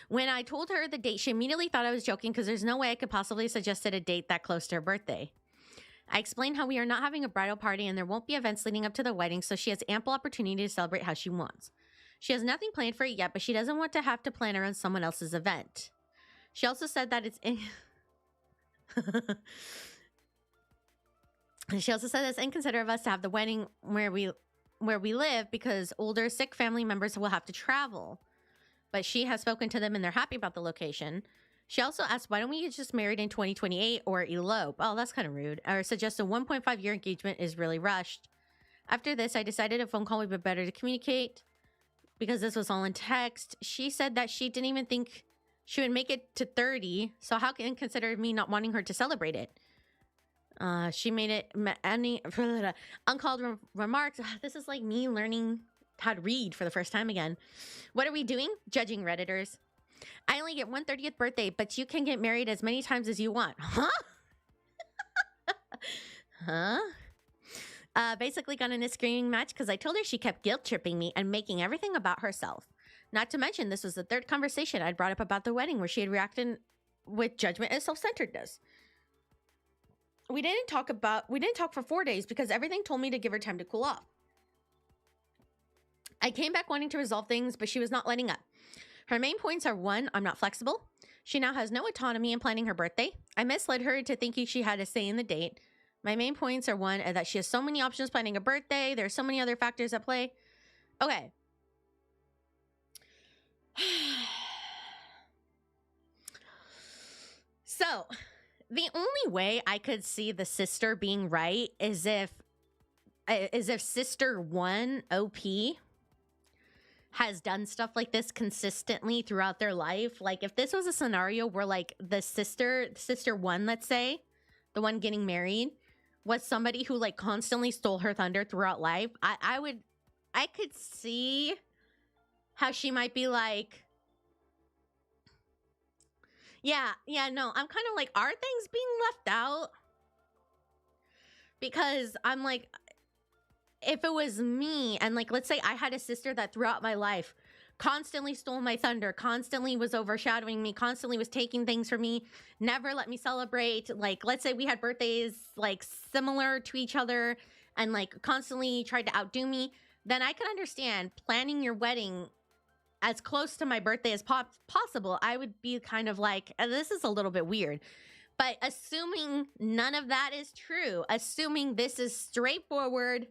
Speaker 1: When I told her the date, she immediately thought I was joking because there's no way I could possibly have suggested a date that close to her birthday. I explained how we are not having a bridal party and there won't be events leading up to the wedding, so she has ample opportunity to celebrate how she wants. She has nothing planned for it yet, but she doesn't want to have to plan around someone else's event. She also said that it's She also said it's inconsiderate of us to have the wedding where we live because older sick family members will have to travel. But she has spoken to them and they're happy about the location. She also asked, why don't we get just married in 2028 or elope? Oh, that's kind of rude. Or suggest a 1.5-year engagement is really rushed. After this, I decided a phone call would be better to communicate because this was all in text. She said that she didn't even think she would make it to 30. So how can consider me not wanting her to celebrate it? She made it any uncalled remarks. This is like me learning how to read for the first time again. What are we doing? Judging Redditors. I only get one 30th birthday, but you can get married as many times as you want. Huh? Huh? Basically got in a screaming match because I told her she kept guilt-tripping me and making everything about herself. Not to mention, this was the third conversation I'd brought up about the wedding where she had reacted with judgment and self-centeredness. We didn't talk for 4 days because everything told me to give her time to cool off. I came back wanting to resolve things, but she was not letting up. Her main points are: 1, I'm not flexible. She now has no autonomy in planning her birthday. I misled her into thinking she had a say in the date. My main points are: 1, that she has so many options planning a birthday. There are so many other factors at play. Okay. So, the only way I could see the sister being right is if sister 1, OP, has done stuff like this consistently throughout their life. Like if this was a scenario where like the sister 1, let's say, the one getting married, was somebody who like constantly stole her thunder throughout life, I could see how she might be like, yeah, no, I'm kind of like, are things being left out? Because I'm like, if it was me and like, let's say I had a sister that throughout my life constantly stole my thunder, constantly was overshadowing me, constantly was taking things from me, never let me celebrate. Like, let's say we had birthdays like similar to each other and like constantly tried to outdo me, then I can understand planning your wedding as close to my birthday as possible. I would be kind of like, this is a little bit weird. But assuming none of that is true, assuming this is straightforward,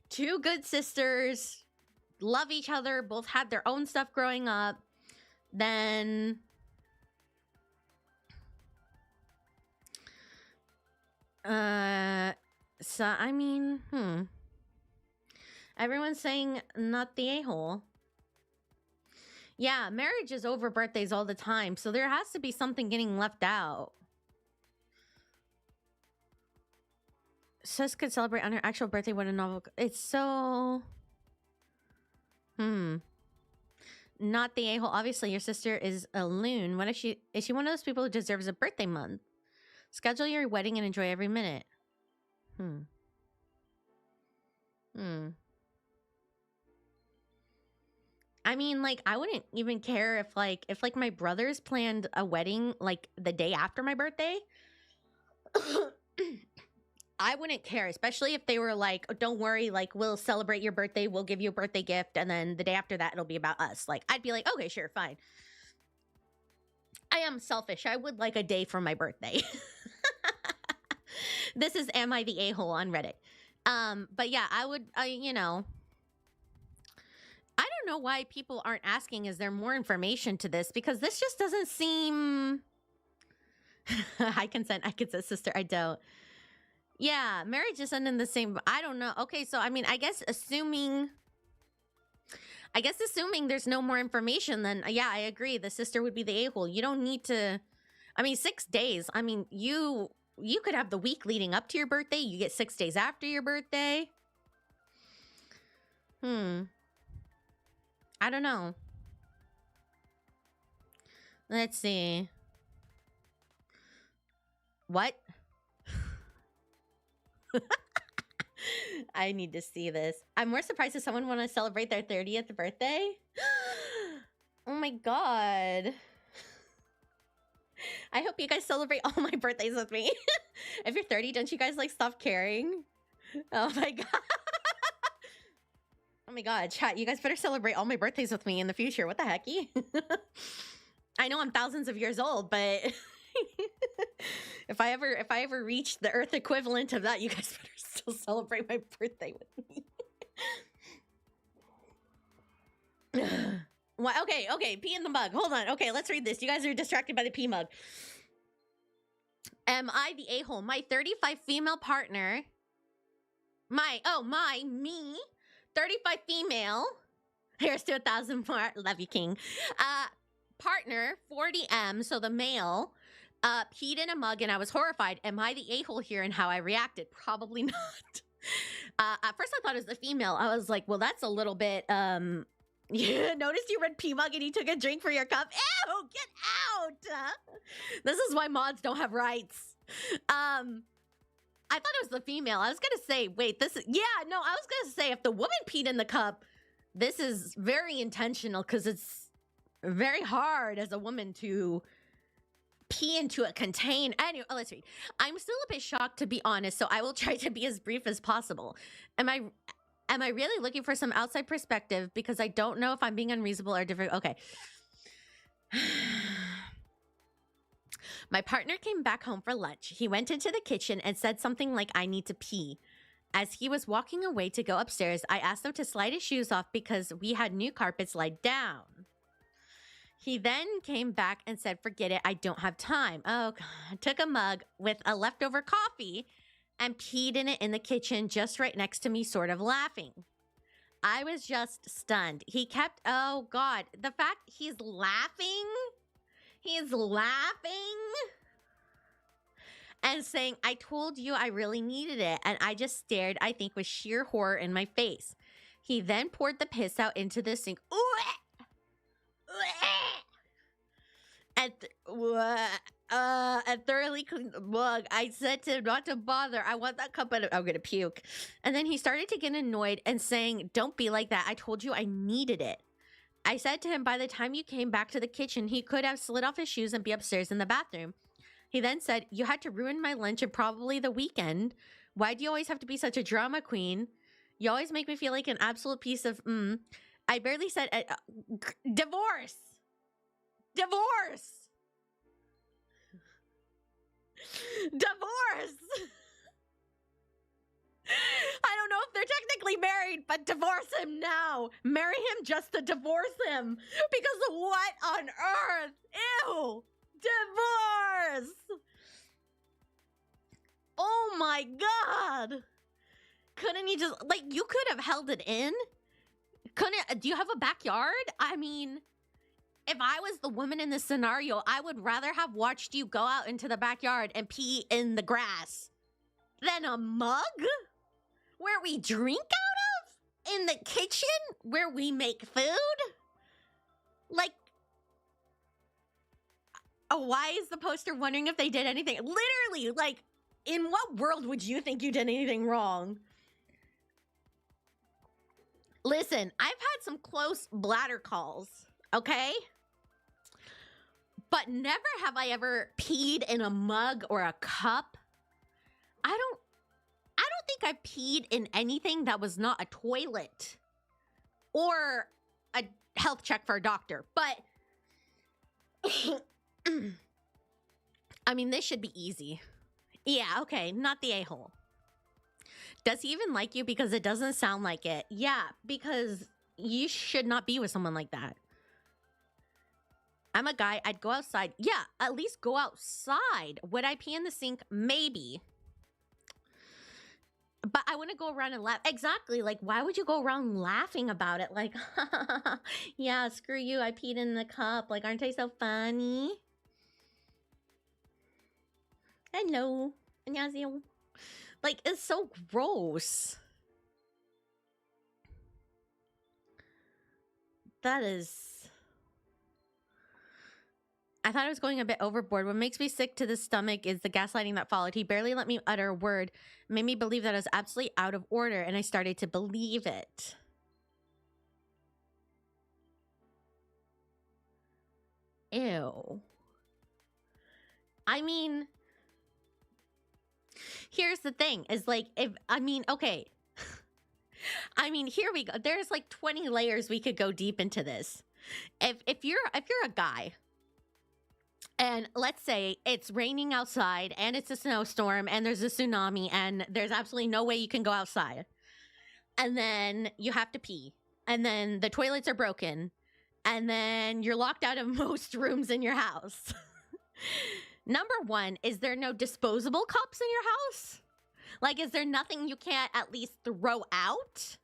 Speaker 1: 2 good sisters, love each other, both had their own stuff growing up, then so I mean, everyone's saying not the a-hole. Yeah, marriage is over birthdays all the time, so there has to be something getting left out. Sis could celebrate on her actual birthday when a novel... It's so... Not the a-hole. Obviously, your sister is a loon. What if she... Is she one of those people who deserves a birthday month? Schedule your wedding and enjoy every minute. I mean, like, I wouldn't even care if my brothers planned a wedding, like, the day after my birthday. I wouldn't care, especially if they were like, oh, don't worry, like, we'll celebrate your birthday, we'll give you a birthday gift, and then the day after that, it'll be about us. Like, I'd be like, okay, sure, fine. I am selfish. I would like a day for my birthday. This is Am I the A-hole on Reddit. But yeah, I would, you know... I don't know why people aren't asking, is there more information to this? Because this just doesn't seem... I consent, sister, I don't. Yeah, marriage isn't in the same... I don't know. Okay, so, I mean, I guess assuming there's no more information, then, yeah, I agree. The sister would be the a-hole. You don't need to... I mean, 6 days. I mean, you could have the week leading up to your birthday. You get 6 days after your birthday. I don't know. Let's see. What? I need to see this. I'm more surprised if someone want to celebrate their 30th birthday. Oh my god. I hope you guys celebrate all my birthdays with me. If you're 30, don't you guys like stop caring? Oh my god. Oh my god, chat, you guys better celebrate all my birthdays with me in the future. What the hecky? I know I'm thousands of years old, but if I ever reach the Earth equivalent of that, you guys better still celebrate my birthday with me. What? Okay, pee in the mug. Hold on. Okay, let's read this. You guys are distracted by the pee mug. Am I the a-hole? My 35 female partner. Me. 35 female. Here's to 1,000 more. Love you, King. Partner, 40M, so the male, peed in a mug and I was horrified. Am I the a-hole here and how I reacted? Probably not. At first I thought it was the female. I was like, well, that's a little bit, yeah, noticed you read pee mug and you took a drink for your cup. Ew, get out! This is why mods don't have rights. I thought it was the female. I was gonna say, wait, I was gonna say if the woman peed in the cup, this is very intentional because it's very hard as a woman to pee into a container. Anyway, let's read. I'm still a bit shocked, to be honest, so I will try to be as brief as possible. Am I really looking for some outside perspective because I don't know if I'm being unreasonable or different? Okay. My partner came back home for lunch. He went into the kitchen and said something like, I need to pee. As he was walking away to go upstairs, I asked him to slide his shoes off because we had new carpets laid down. He then came back and said, forget it, I don't have time. Oh, God. Took a mug with a leftover coffee and peed in it in the kitchen just right next to me, sort of laughing. I was just stunned. He kept, oh, God, the fact he's laughing and saying, I told you I really needed it. And I just stared, I think, with sheer horror in my face. He then poured the piss out into the sink. And thoroughly cleaned the mug. I said to him not to bother. I want that cup, but I'm gonna puke. And then he started to get annoyed and saying, don't be like that. I told you I needed it. I said to him, by the time you came back to the kitchen, he could have slid off his shoes and be upstairs in the bathroom. He then said, you had to ruin my lunch and probably the weekend. Why do you always have to be such a drama queen? You always make me feel like an absolute piece of, I barely said, divorce. Divorce. Divorce. I don't know if they're technically married, but divorce him now. Marry him just to divorce him. Because what on earth? Ew. Divorce. Oh my God. Couldn't you just, like, you could have held it in? Do you have a backyard? I mean, if I was the woman in this scenario, I would rather have watched you go out into the backyard and pee in the grass than a mug where we drink out of? In the kitchen where we make food? Like, why is the poster wondering if they did anything? Literally, like, in what world would you think you did anything wrong? Listen, I've had some close bladder calls, okay? But never have I ever peed in a mug or a cup. I don't think I peed in anything that was not a toilet or a health check for a doctor. But I mean, this should be easy. Yeah, okay, not the a-hole. Does he even like you? Because it doesn't sound like it. Yeah, because you should not be with someone like that. I'm a guy, I'd go outside. Yeah, at least go outside. Would I pee in the sink? Maybe. But I wouldn't go around and laugh. Exactly, like, why would you go around laughing about it? Like, yeah, screw you, I peed in the cup. Like, aren't I so funny? Hello. 안녕하세요. Like, it's so gross. That is... I thought I was going a bit overboard. What makes me sick to the stomach is the gaslighting that followed. He barely let me utter a word, made me believe that I was absolutely out of order, and I started to believe it. Ew. I mean, here's the thing, is like, okay. I mean, here we go. There's like 20 layers we could go deep into this. If you're a guy, and let's say it's raining outside and it's a snowstorm and there's a tsunami and there's absolutely no way you can go outside, and then you have to pee, and then the toilets are broken, and then you're locked out of most rooms in your house. Number one, is there no disposable cups in your house? Like, is there nothing you can't at least throw out?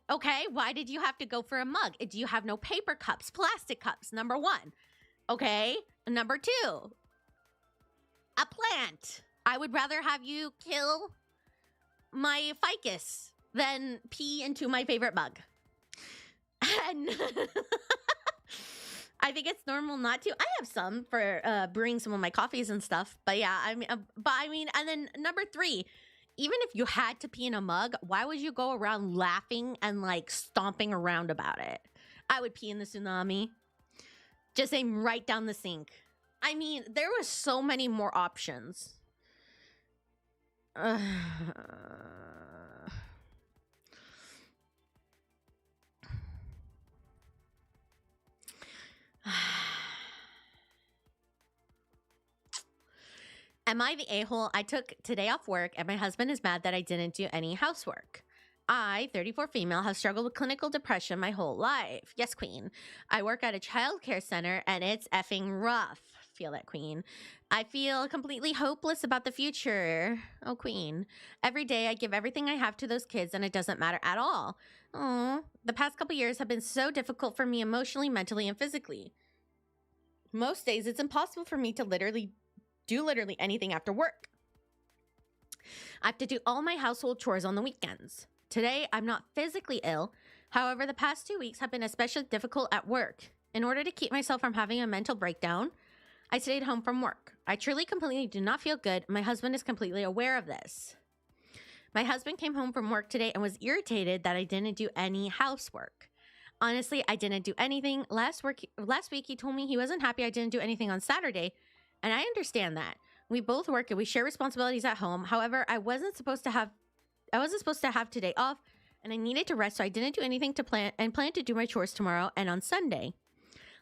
Speaker 1: Okay, why did you have to go for a mug? Do you have no paper cups, plastic cups? Number one. Okay, number two, a plant. I would rather have you kill my ficus than pee into my favorite mug. And I think it's normal not to. I have some for brewing some of my coffees and stuff. But yeah, I mean, and then number three, even if you had to pee in a mug, why would you go around laughing and like stomping around about it? I would pee in the tsunami. Just aim right down the sink. I mean, there were so many more options. Am I the a-hole? I took today off work and my husband is mad that I didn't do any housework. I, 34 female, have struggled with clinical depression my whole life. Yes, queen. I work at a childcare center and it's effing rough. Feel that, queen. I feel completely hopeless about the future. Oh, queen. Every day I give everything I have to those kids and it doesn't matter at all. Oh, the past couple years have been so difficult for me emotionally, mentally, and physically. Most days it's impossible for me to do anything after work. I have to do all my household chores on the weekends. Today, I'm not physically ill. However, the past 2 weeks have been especially difficult at work. In order to keep myself from having a mental breakdown, I stayed home from work. I truly, completely do not feel good. My husband is completely aware of this. My husband came home from work today and was irritated that I didn't do any housework. Honestly, I didn't do anything. Last week, he told me he wasn't happy I didn't do anything on Saturday, and I understand that. We both work and we share responsibilities at home. However, I wasn't supposed to have today off, and I needed to rest, so I didn't do anything to plan to do my chores tomorrow and on Sunday.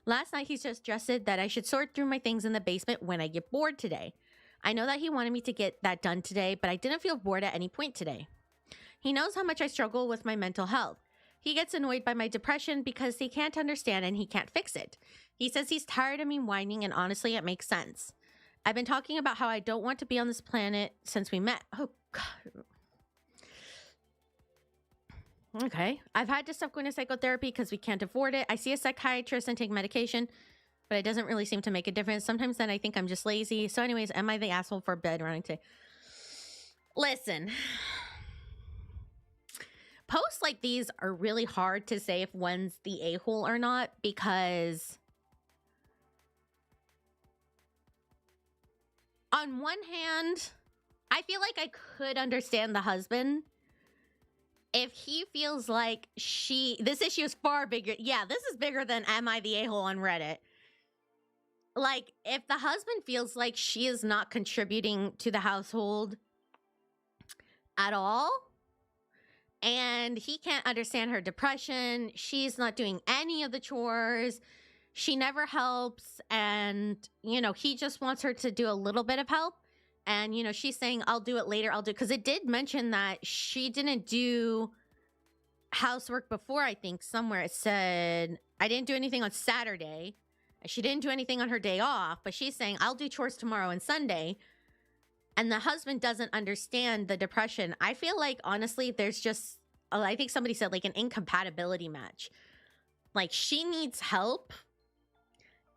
Speaker 1: Last night, he suggested that I should sort through my things in the basement when I get bored today. I know that he wanted me to get that done today, but I didn't feel bored at any point today. He knows how much I struggle with my mental health. He gets annoyed by my depression because he can't understand and he can't fix it. He says he's tired of me whining, and honestly, it makes sense. I've been talking about how I don't want to be on this planet since we met. Oh, God. Okay. I've had to stop going to psychotherapy because we can't afford it. I see a psychiatrist and take medication, but it doesn't really seem to make a difference. Sometimes then I think I'm just lazy. So anyways, am I the asshole for bed running today? Listen. Posts like these are really hard to say if one's the a-hole or not, because on one hand, I feel like I could understand the husband if he feels like this issue is far bigger. Yeah, this is bigger than am I the a-hole on Reddit. Like, if the husband feels like she is not contributing to the household at all, and he can't understand her depression, she's not doing any of the chores, she never helps, and, he just wants her to do a little bit of help. And, she's saying, I'll do it later, because it did mention that she didn't do housework before, I think, somewhere. It said, I didn't do anything on Saturday. She didn't do anything on her day off, but she's saying, I'll do chores tomorrow and Sunday. And the husband doesn't understand the depression. I feel like, honestly, there's just, I think somebody said, like, an incompatibility match. Like, she needs help.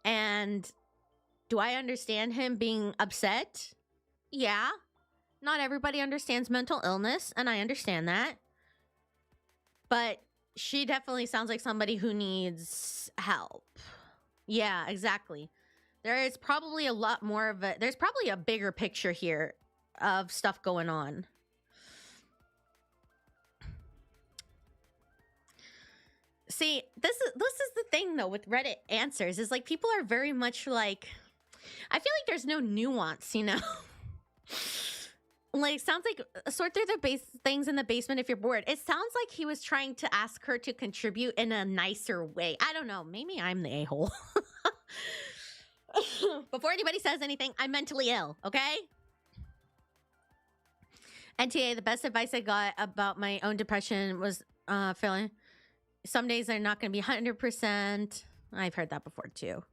Speaker 1: And do I understand him being upset? Yeah, not everybody understands mental illness, and I understand that. But She definitely sounds like somebody who needs help. Yeah, exactly. There is probably a lot more of it. There's probably a bigger picture here of stuff going on. See, this is the thing though with Reddit answers is like people are very much like I feel like there's no nuance, you know. Like sounds like sort through the base things in the basement if you're bored. It sounds like he was trying to ask her to contribute in a nicer way. I don't know. Maybe I'm the a-hole. Before anybody says anything, I'm mentally ill, okay? NTA, the best advice I got about my own depression was feeling some days are not going to be 100%. I've heard that before too.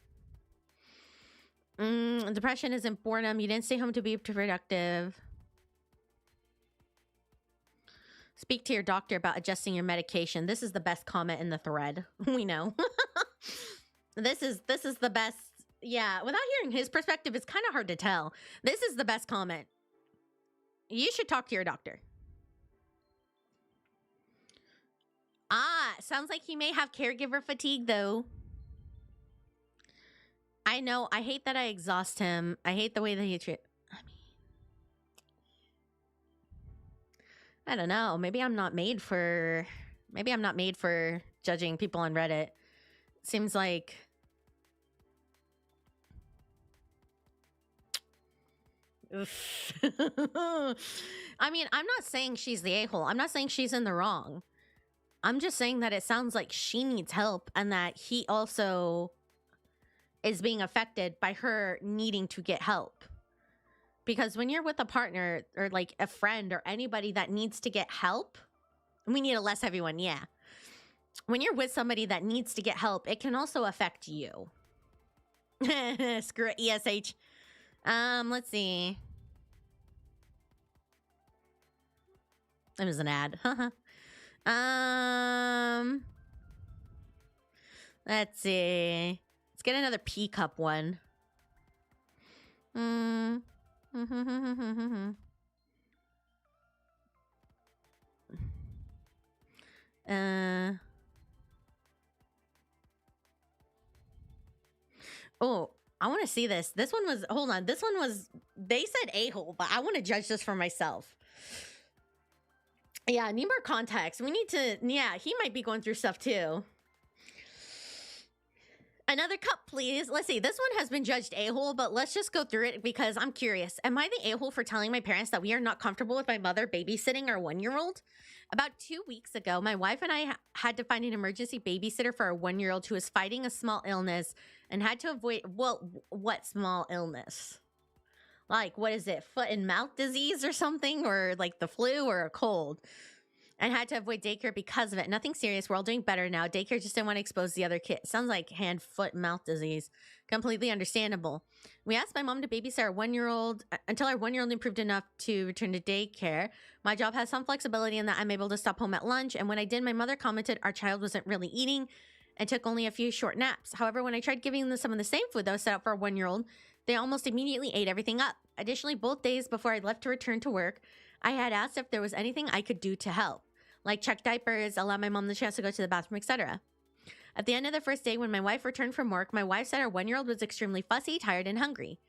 Speaker 1: Depression isn't boredom. You didn't stay home to be productive. Speak to your doctor about adjusting your medication. This is the best comment in the thread. We know. This is the best. Yeah, without hearing his perspective, it's kind of hard to tell. This is the best comment. You should talk to your doctor. Sounds like he may have caregiver fatigue, though. I know. I hate that I exhaust him. I hate the way that he treat. I don't know. Maybe I'm not made for judging people on Reddit. Seems like I mean, I'm not saying she's the a-hole. I'm not saying she's in the wrong. I'm just saying that it sounds like she needs help and that he also is being affected by her needing to get help. Because when you're with a partner or like a friend or anybody that needs to get help, we need a less heavy one, yeah. When you're with somebody that needs to get help, it can also affect you. Screw it, ESH. Let's see. It was an ad. Let's see. Let's get another P cup one. Oh, I want to see this. This one was, hold on. This one was, they said a-hole, but I want to judge this for myself. Yeah, need more context. We need to, yeah, he might be going through stuff too. Another cup, please. Let's see. This one has been judged a-hole, but let's just go through it because I'm curious. Am I the a-hole for telling my parents that we are not comfortable with my mother babysitting our 1-year-old? About 2 weeks ago, my wife and I had to find an emergency babysitter for our 1-year-old who was fighting a small illness and had to avoid, well, what small illness? Like, what is it? Foot and mouth disease or something? Or like the flu or a cold? And had to avoid daycare because of it. Nothing serious. We're all doing better now. Daycare just didn't want to expose the other kid. Sounds like hand, foot, mouth disease. Completely understandable. We asked my mom to babysit our 1-year-old until our 1-year-old improved enough to return to daycare. My job has some flexibility in that I'm able to stop home at lunch. And when I did, my mother commented our child wasn't really eating and took only a few short naps. However, when I tried giving them some of the same food that was set up for a 1-year-old, they almost immediately ate everything up. Additionally, both days before I left to return to work, I had asked if there was anything I could do to help, like check diapers, allow my mom the chance to go to the bathroom, etc. At the end of the first day, when my wife returned from work, my wife said our 1-year-old was extremely fussy, tired, and hungry.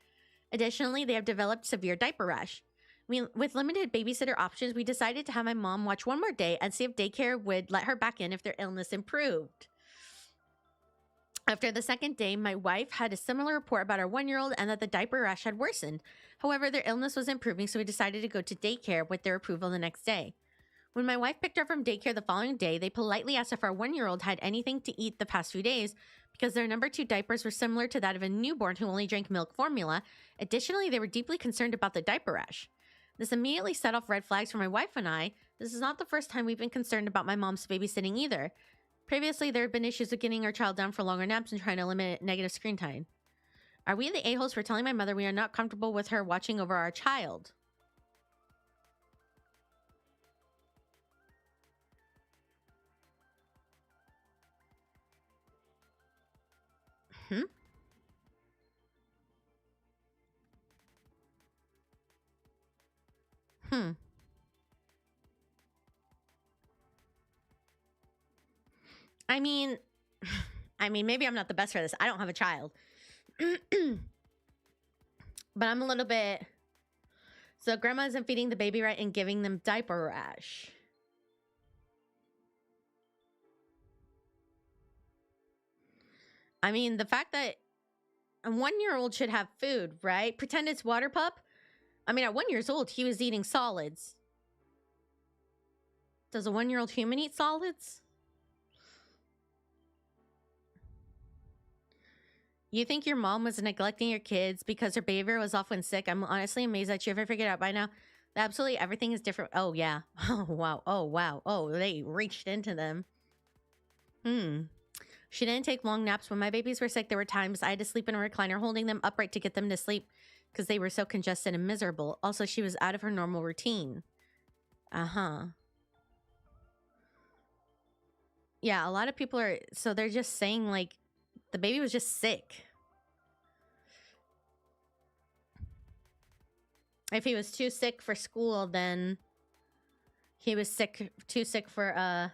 Speaker 1: Additionally, they have developed severe diaper rash. With limited babysitter options, we decided to have my mom watch one more day and see if daycare would let her back in if their illness improved. After the second day, my wife had a similar report about our 1-year-old and that the diaper rash had worsened. However, their illness was improving, so we decided to go to daycare with their approval the next day. When my wife picked her up from daycare the following day, they politely asked if our 1-year-old had anything to eat the past few days because their number 2 diapers were similar to that of a newborn who only drank milk formula. Additionally, they were deeply concerned about the diaper rash. This immediately set off red flags for my wife and I. This is not the first time we've been concerned about my mom's babysitting either. Previously, there had been issues with getting our child down for longer naps and trying to limit negative screen time. Are we the a-holes for telling my mother we are not comfortable with her watching over our child? Hmm? Hmm. I mean, maybe I'm not the best for this. I don't have a child. But I'm a little bit... So grandma isn't feeding the baby right and giving them diaper rash. I mean, the fact that a 1-year-old should have food, right? Pretend it's water pup. I mean, at 1 year old, he was eating solids. Does a 1-year-old human eat solids? You think your mom was neglecting your kids because her behavior was often sick? I'm honestly amazed that you ever figured out by now that absolutely everything is different. Oh, yeah. Oh, wow. Oh, wow. Oh, they reached into them. She didn't take long naps. When my babies were sick, there were times I had to sleep in a recliner holding them upright to get them to sleep because they were so congested and miserable. Also, she was out of her normal routine. Uh-huh. Yeah, a lot of people are... So they're just saying, like, the baby was just sick. If he was too sick for school, then he was too sick for,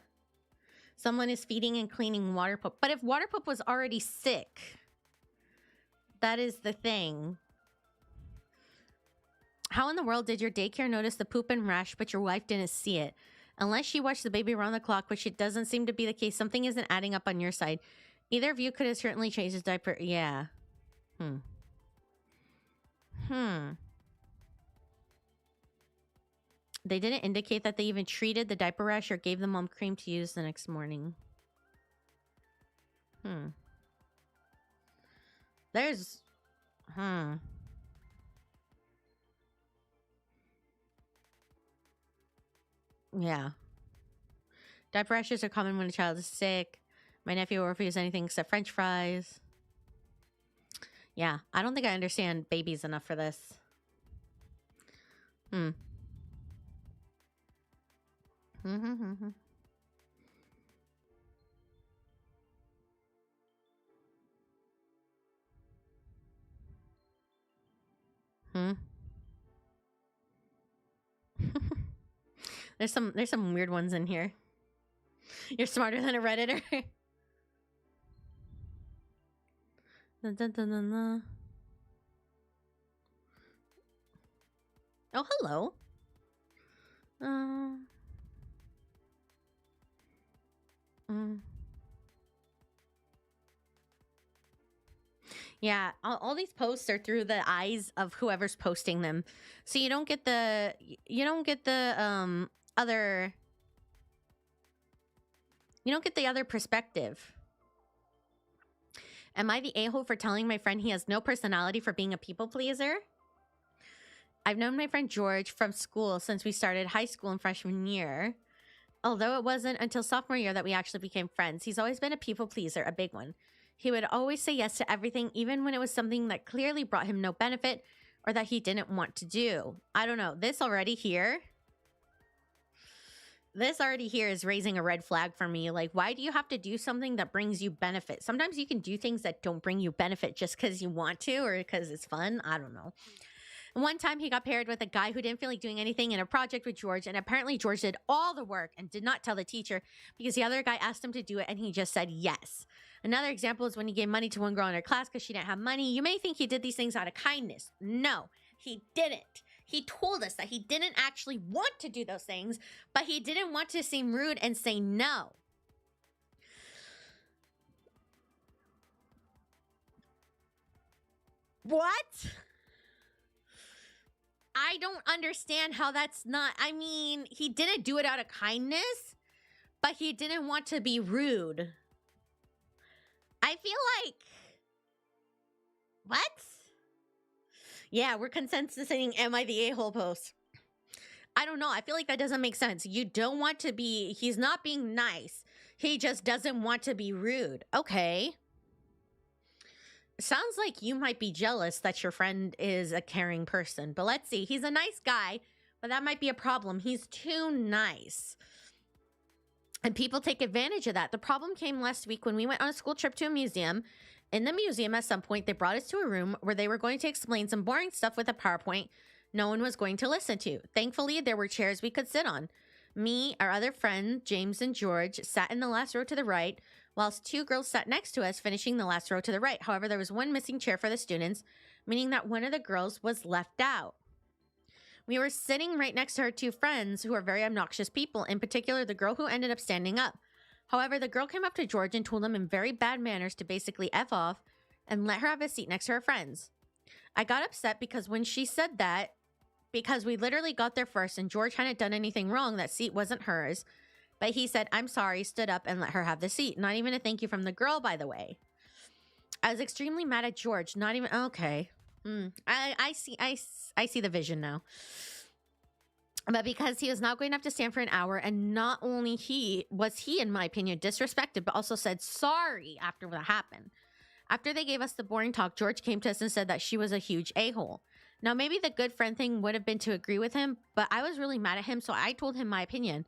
Speaker 1: someone is feeding and cleaning water pup. But if water pup was already sick, that is the thing. How in the world did your daycare notice the poop and rash, but your wife didn't see it? Unless she watched the baby around the clock, which it doesn't seem to be the case, something isn't adding up on your side. Either of you could have certainly changed his diaper. Yeah. They didn't indicate that they even treated the diaper rash or gave the mom cream to use the next morning. There's... Yeah. Diaper rashes are common when a child is sick. My nephew will refuse anything except French fries. Yeah, I don't think I understand babies enough for this. There's some weird ones in here. You're smarter than a Redditor. Oh, hello. Yeah, all these posts are through the eyes of whoever's posting them. So you don't get the other... You don't get the other perspective. Am I the a-hole for telling my friend he has no personality for being a people pleaser? I've known my friend George from school since we started high school in freshman year. Although it wasn't until sophomore year that we actually became friends. He's always been a people pleaser, a big one. He would always say yes to everything, even when it was something that clearly brought him no benefit or that he didn't want to do. I don't know. This already here is raising a red flag for me. Like, why do you have to do something that brings you benefit? Sometimes you can do things that don't bring you benefit just because you want to or because it's fun. I don't know. One time he got paired with a guy who didn't feel like doing anything in a project with George, and apparently George did all the work and did not tell the teacher because the other guy asked him to do it and he just said yes. Another example is when he gave money to one girl in her class because she didn't have money. You may think he did these things out of kindness. No, he didn't. He told us that he didn't actually want to do those things, but he didn't want to seem rude and say no. What? I don't understand how that's not... I mean, he didn't do it out of kindness, but he didn't want to be rude. I feel like... What? Yeah, we're consensusing am I the a-hole post. I don't know. I feel like that doesn't make sense. You don't want to be... He's not being nice. He just doesn't want to be rude. Okay. Sounds like you might be jealous that your friend is a caring person. But let's see. He's a nice guy, but that might be a problem. He's too nice. And people take advantage of that. The problem came last week when we went on a school trip to a museum. In the museum, at some point, they brought us to a room where they were going to explain some boring stuff with a PowerPoint no one was going to listen to. Thankfully, there were chairs we could sit on. Me, our other friend, James and George, sat in the last row to the right, whilst 2 girls sat next to us, finishing the last row to the right. However, there was one missing chair for the students, meaning that one of the girls was left out. We were sitting right next to her 2 friends who are very obnoxious people, in particular the girl who ended up standing up. However, the girl came up to George and told him in very bad manners to basically F off and let her have a seat next to her friends. I got upset because when she said that, because we literally got there first and George hadn't done anything wrong, that seat wasn't hers. But he said, I'm sorry, stood up and let her have the seat. Not even a thank you from the girl, by the way. I was extremely mad at George. Not even, okay. I see the vision now. But because he was not going to have to stand for an hour, and not only was he, in my opinion, disrespected, but also said sorry after what happened. After they gave us the boring talk, George came to us and said that she was a huge a-hole. Now, maybe the good friend thing would have been to agree with him, but I was really mad at him, so I told him my opinion.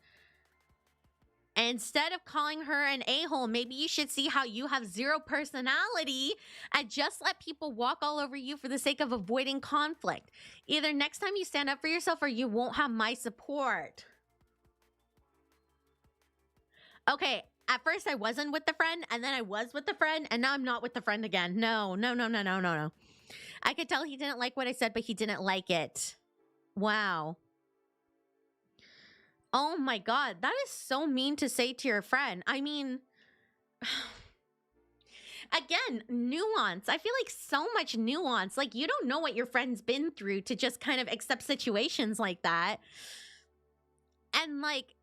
Speaker 1: Instead of calling her an a-hole, maybe you should see how you have 0 personality and just let people walk all over you for the sake of avoiding conflict. Either next time you stand up for yourself or you won't have my support. Okay, at first I wasn't with the friend, and then I was with the friend, and now I'm not with the friend again. No. I could tell he didn't like what I said, but he didn't like it. Wow. Oh my God, that is so mean to say to your friend. I mean, again, nuance. I feel like so much nuance. Like, you don't know what your friend's been through to just kind of accept situations like that. And like,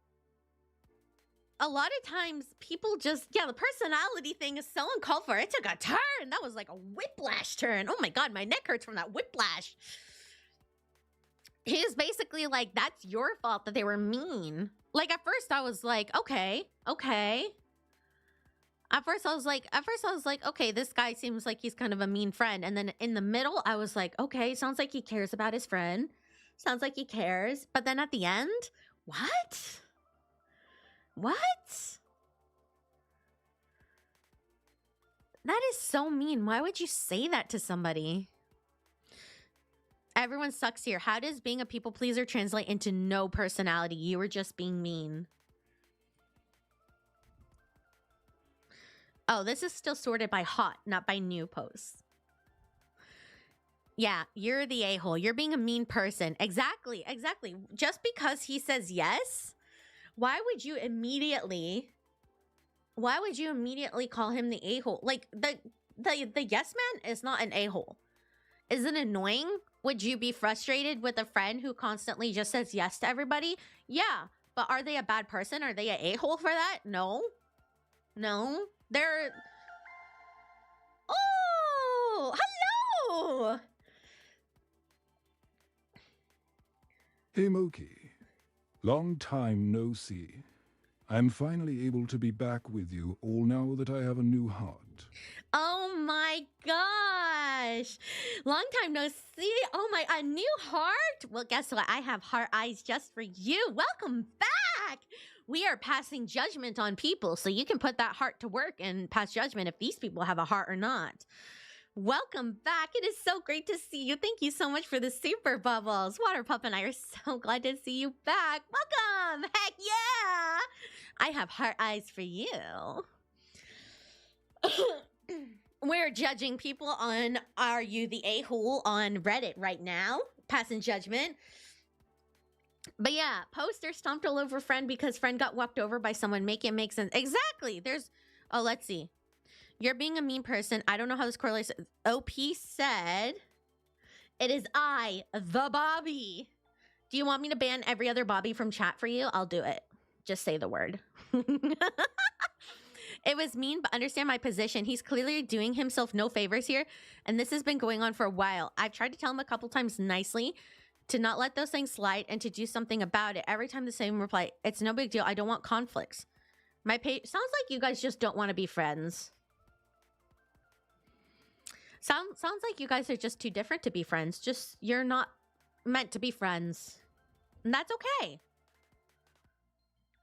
Speaker 1: a lot of times people just, the personality thing is so uncalled for. It took a turn. That was like a whiplash turn. Oh my God, my neck hurts from that whiplash. He was basically like, that's your fault that they were mean. Like, at first I was like, okay. At first I was like, okay, this guy seems like he's kind of a mean friend. And then in the middle, I was like, okay, sounds like he cares about his friend. Sounds like he cares. But then at the end, what? That is so mean. Why would you say that to somebody? Everyone sucks here. How does being a people pleaser translate into no personality? You were just being mean. Oh, this is still sorted by hot, not by new posts. Yeah, you're the a-hole. You're being a mean person. Exactly. Just because he says yes, why would you immediately call him the a-hole? Like, the yes man is not an a-hole. Is it annoying? Would you be frustrated with a friend who constantly just says yes to everybody? Yeah, but are they a bad person? Are they an a-hole for that? No. They're... Oh, hello!
Speaker 2: Hey, Moki. Long time no see. I'm finally able to be back with you, all now that I have a new heart.
Speaker 1: Oh my gosh. Long time no see. Oh my, a new heart? Well, guess what? I have heart eyes just for you. Welcome back. We are passing judgment on people, so you can put that heart to work and pass judgment if these people have a heart or not. Welcome back. It is so great to see you. Thank you so much for the super bubbles. Water Pup and I are so glad to see you back. Welcome. Heck yeah. I have heart eyes for you. We're judging people on Are You the A-Hole on Reddit right now. Passing judgment. But yeah, poster stomped all over friend because friend got walked over by someone. Make it make sense. Exactly. Oh, let's see. You're being a mean person. I don't know how this correlates. OP said, it is I, the Bobby. Do you want me to ban every other Bobby from chat for you? I'll do it. Just say the word. It was mean, but understand my position. He's clearly doing himself no favors here, and this has been going on for a while. I've tried to tell him a couple times nicely to not let those things slide and to do something about it. Every time the same reply, it's no big deal. I don't want conflicts. My page sounds like you guys just don't want to be friends. Sounds like you guys are just too different to be friends. Just, you're not meant to be friends. And that's okay.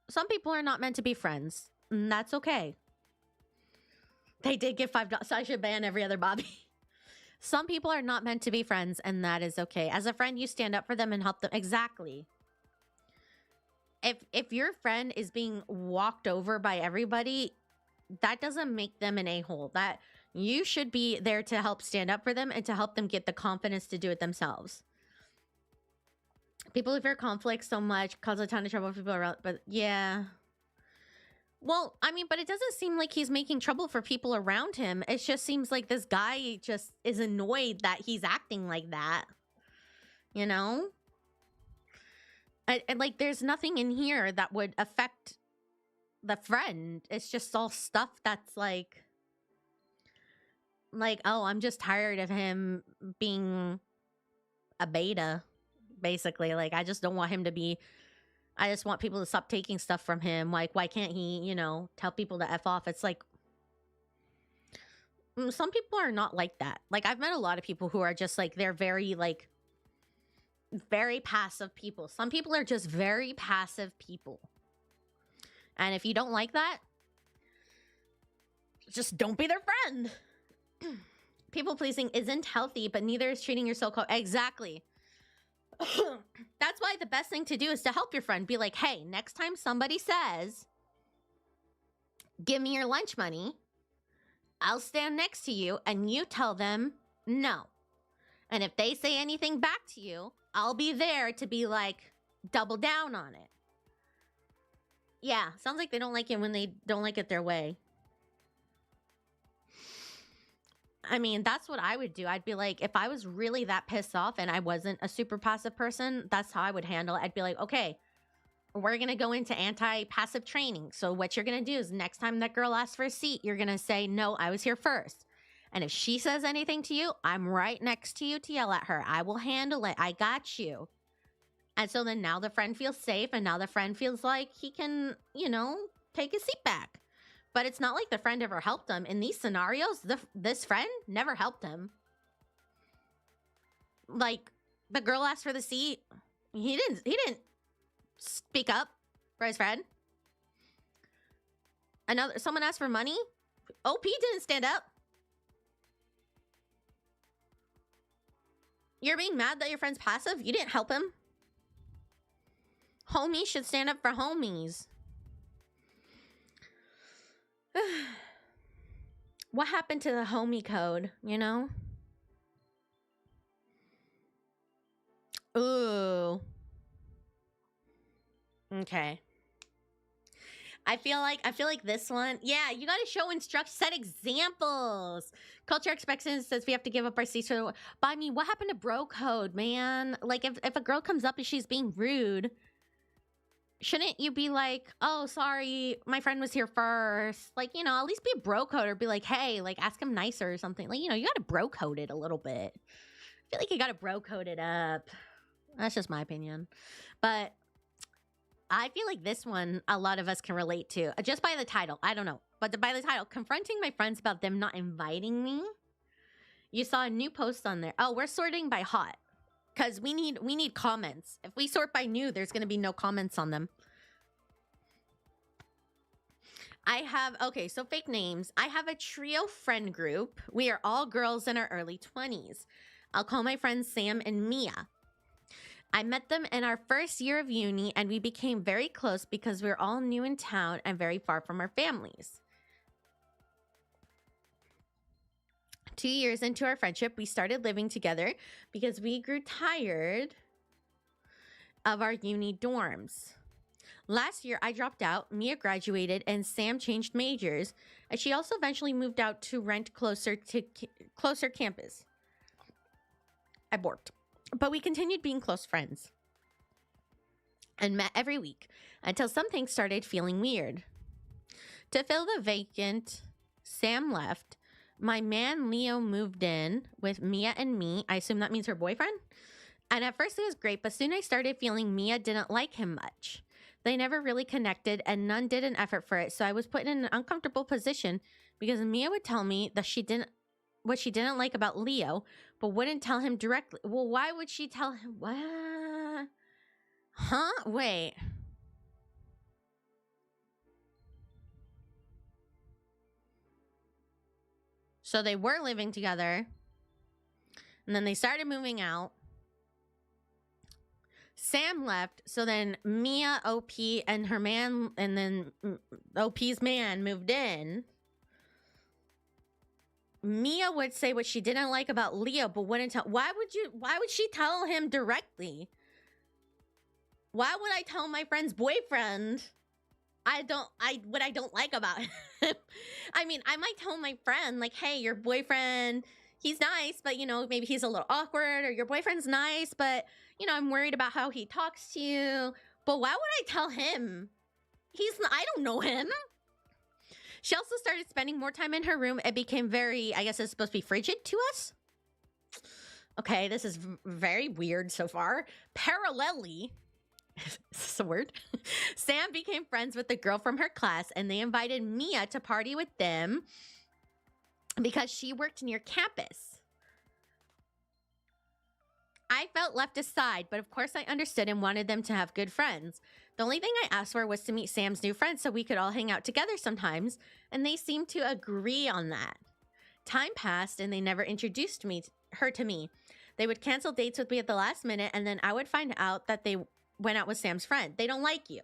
Speaker 1: Some people are not meant to be friends. And that's okay. They did give $5, so I should ban every other Bobby. Some people are not meant to be friends, and that is okay. As a friend, you stand up for them and help them. Exactly. If your friend is being walked over by everybody, that doesn't make them an a-hole. That you should be there to help stand up for them and to help them get the confidence to do it themselves. People who fear conflict so much cause a ton of trouble for people around, but yeah. Well, I mean, but it doesn't seem like he's making trouble for people around him. It just seems like this guy just is annoyed that he's acting like that. You know? And like, there's nothing in here that would affect the friend. It's just all stuff that's like, oh, I'm just tired of him being a beta, basically. Like, I just don't want him to be, I just want people to stop taking stuff from him. Like, why can't he, you know, tell people to F off? It's like, some people are not like that. Like, I've met a lot of people who are just like, they're very, like, very passive people. Some people are just very passive people. And if you don't like that, just don't be their friend. People pleasing isn't healthy, but neither is treating your so-called... Exactly. That's why the best thing to do is to help your friend. Be like, hey, next time somebody says, give me your lunch money, I'll stand next to you and you tell them no. And if they say anything back to you, I'll be there to be like, double down on it. Yeah, sounds like they don't like it when they don't like it their way. I mean, that's what I would do. I'd be like, if I was really that pissed off and I wasn't a super passive person, that's how I would handle it. I'd be like, okay, we're going to go into anti-passive training. So what you're going to do is next time that girl asks for a seat, you're going to say, no, I was here first. And if she says anything to you, I'm right next to you to yell at her. I will handle it. I got you. And so then now the friend feels safe, and now the friend feels like he can, you know, take his seat back. But it's not like the friend ever helped him. In these scenarios, this friend never helped him. Like, the girl asked for the seat. He didn't speak up for his friend. Someone asked for money. OP didn't stand up. You're being mad that your friend's passive? You didn't help him. Homies should stand up for homies. What happened to the homie code, you know? Ooh. Okay. I feel like this one, yeah, you gotta show set examples. Culture expectancy says we have to give up our seats for the, but I mean, what happened to bro code, man? Like, if a girl comes up and she's being rude, shouldn't you be like, oh, sorry, my friend was here first? Like, you know, at least be a bro code, or be like, hey, like, ask him nicer or something. Like, you know, you gotta bro code it a little bit. I feel like you gotta bro code it up. That's just my opinion. But I feel like this one, a lot of us can relate to. Just by the title. I don't know. But by the title, confronting my friends about them not inviting me. You saw a new post on there. Oh, we're sorting by hot. Because we need comments. If we sort by new, there's going to be no comments on them. Okay, so fake names. I have a trio friend group. We are all girls in our early 20s. I'll call my friends Sam and Mia. I met them in our first year of uni, and we became very close because we were all new in town and very far from our families. 2 years into our friendship, we started living together because we grew tired of our uni dorms. Last year, I dropped out, Mia graduated, and Sam changed majors, and she also eventually moved out to rent closer campus. I borked. But we continued being close friends and met every week until something started feeling weird. To fill the vacant, Sam left. My man Leo moved in with Mia and me. I assume that means her boyfriend. And at first it was great, but soon I started feeling Mia didn't like him much. They never really connected and none did an effort for it. So I was put in an uncomfortable position because Mia would tell me that what she didn't like about Leo, but wouldn't tell him directly. Well, why would she tell him? What? Huh? Wait. So they were living together, and then they started moving out. Sam left, so then Mia, OP, and her man, and then OP's man moved in. Mia would say what she didn't like about Leo, but wouldn't tell. Why would she tell him directly? Why would I tell my friend's boyfriend what I don't like about him? I mean, I might tell my friend, like, hey, your boyfriend, he's nice, but, you know, maybe he's a little awkward, or your boyfriend's nice, but, you know, I'm worried about how he talks to you. But why would I tell him? I don't know him. She also started spending more time in her room. It became very, I guess it's supposed to be frigid to us. Okay, this is very weird so far. Parallelly, is this a word? Sam became friends with the girl from her class, and they invited Mia to party with them because she worked near campus. I felt left aside, but of course I understood and wanted them to have good friends. The only thing I asked for was to meet Sam's new friends so we could all hang out together sometimes, and they seemed to agree on that. Time passed, and they never introduced her to me. They would cancel dates with me at the last minute, and then I would find out that they went out with Sam's friend. They don't like you.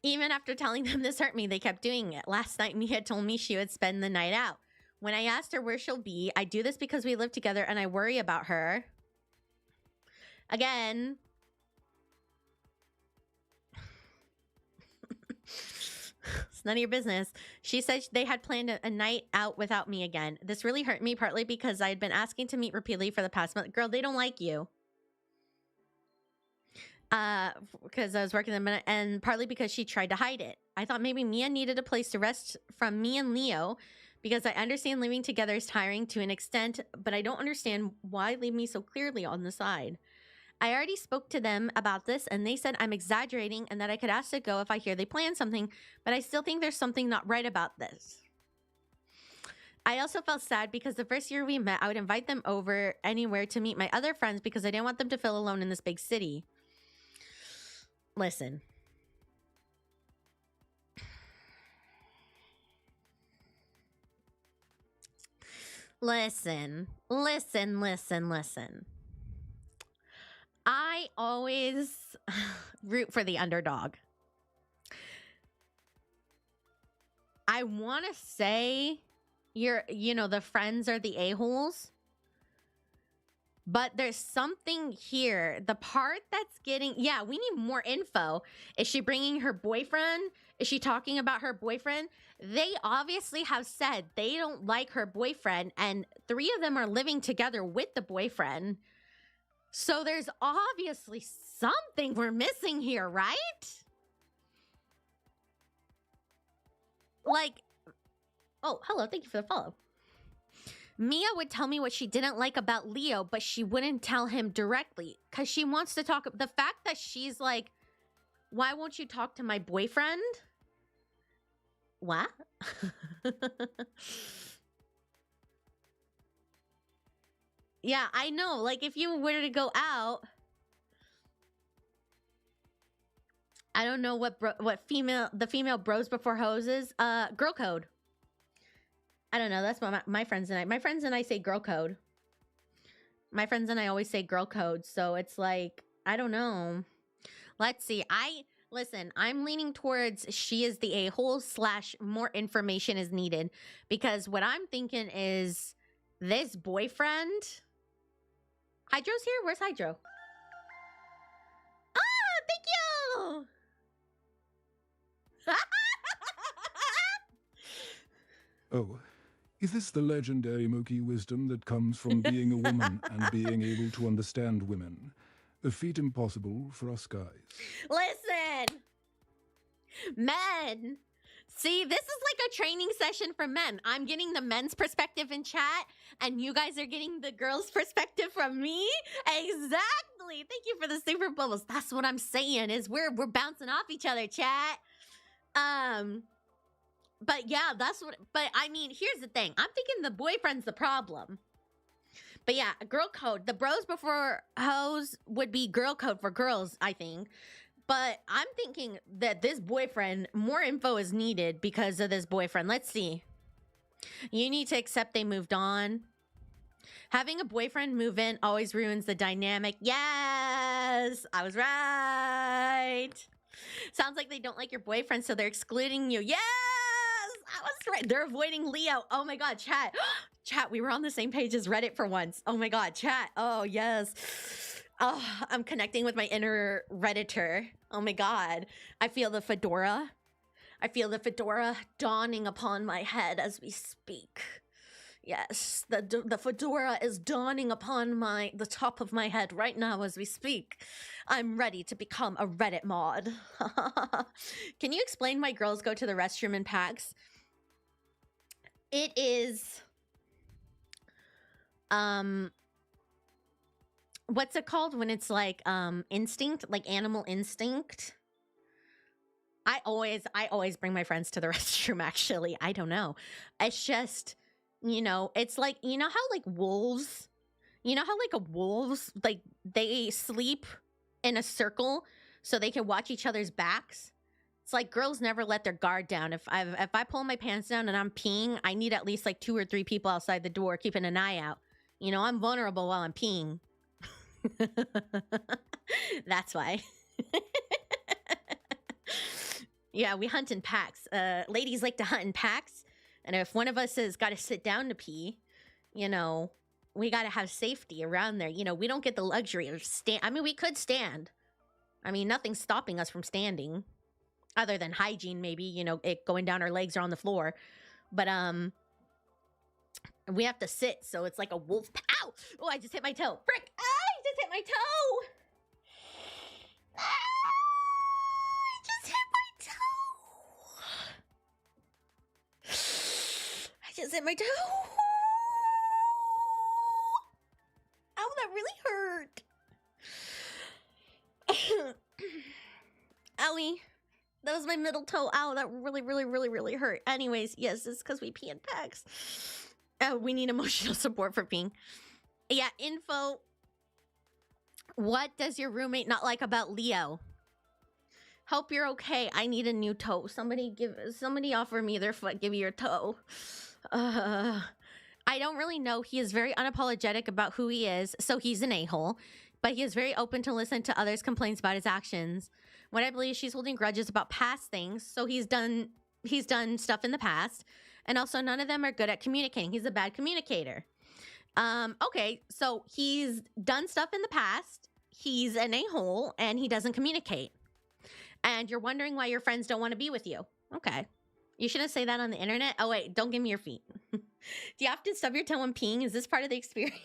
Speaker 1: Even after telling them this hurt me, they kept doing it. Last night, Mia told me she would spend the night out. When I asked her where she'll be, I do this because we live together and I worry about her. Again. It's none of your business. She said they had planned a night out without me again. This really hurt me, partly because I had been asking to meet repeatedly for the past month. Girl, they don't like you. Because I was working them, and partly because she tried to hide it. I thought maybe Mia needed a place to rest from me and Leo, because I understand living together is tiring to an extent, but I don't understand why leave me so clearly on the side. I already spoke to them about this, and they said I'm exaggerating and that I could ask to go if I hear they plan something, but I still think there's something not right about this. I also felt sad because the first year we met, I would invite them over anywhere to meet my other friends because I didn't want them to feel alone in this big city. Listen. Listen. I always root for the underdog. I want to say the friends are the a-holes. But there's something here. The part that's getting... Yeah, we need more info. Is she bringing her boyfriend? Is she talking about her boyfriend? They obviously have said they don't like her boyfriend, and 3 of them are living together with the boyfriend. So there's obviously something we're missing here, right? Like... Oh, hello. Thank you for the follow. Mia would tell me what she didn't like about Leo, but she wouldn't tell him directly because she wants to talk. The fact that she's like, why won't you talk to my boyfriend? What? Yeah, I know. Like, if you were to go out, I don't know what the female bros before hoes is. Girl code. I don't know. That's what my friends and I... My friends and I say girl code. My friends and I always say girl code. So it's like, I don't know. Let's see. Listen, I'm leaning towards she is the a-hole / more information is needed. Because what I'm thinking is this boyfriend... Hydro's here? Where's Hydro? Ah, thank you!
Speaker 2: Oh, is this the legendary Moki wisdom that comes from being a woman and being able to understand women? A feat impossible for us guys.
Speaker 1: Listen! Men! See, this is like a training session for men. I'm getting the men's perspective in chat, and you guys are getting the girls' perspective from me? Exactly! Thank you for the super bubbles. That's what I'm saying, is we're bouncing off each other, chat. But yeah, but I mean, here's the thing. I'm thinking the boyfriend's the problem. But yeah, girl code. The bros before hoes would be girl code for girls, I think. But I'm thinking that this boyfriend, more info is needed because of this boyfriend. Let's see. You need to accept they moved on. Having a boyfriend move in always ruins the dynamic. Yes, I was right. Sounds like they don't like your boyfriend, so they're excluding you. Yes! I was right. They're avoiding Leo. Oh my god, chat. Chat, we were on the same page as Reddit for once. Oh my god, chat. Oh yes. Oh, I'm connecting with my inner Redditor. Oh my god. I feel the fedora. I feel the fedora dawning upon my head as we speak. Yes, the fedora is dawning upon the top of my head right now as we speak. I'm ready to become a Reddit mod. Can you explain why girls go to the restroom in packs? It is what's it called when it's like instinct, like animal instinct? I always bring my friends to the restroom actually. I don't know. It's just, it's like, how like wolves, like a wolves, like they sleep in a circle so they can watch each other's backs. It's like girls never let their guard down. If I pull my pants down and I'm peeing, I need at least like 2 or 3 people outside the door keeping an eye out. I'm vulnerable while I'm peeing. That's why. Yeah, we hunt in packs. Ladies like to hunt in packs. And if one of us has got to sit down to pee, we got to have safety around there. We don't get the luxury of stand. I mean, we could stand. I mean, nothing's stopping us from standing other than hygiene, maybe, it going down our legs or on the floor. But, we have to sit. So it's like a wolf. Ow! Oh, I just hit my toe. Frick! Ah, I just hit my toe. Ah, I just hit my toe. I just hit my toe. Ow, that really hurt. Owie. That was my middle toe. Ow, that really, really, really, really hurt. Anyways, yes, it's because we pee in packs. We need emotional support for peeing. Yeah, info. What does your roommate not like about Leo? Hope you're okay. I need a new toe. Somebody offer me their foot. Give me your toe. I don't really know. He is very unapologetic about who he is, so he's an a-hole. But he is very open to listen to others' complaints about his actions. What I believe, she's holding grudges about past things. So he's done stuff in the past. And also none of them are good at communicating. He's a bad communicator. Okay, so he's done stuff in the past. He's an a-hole and he doesn't communicate. And you're wondering why your friends don't want to be with you. Okay. You shouldn't say that on the internet. Oh wait, don't give me your feet. Do you often stub your toe when peeing? Is this part of the experience?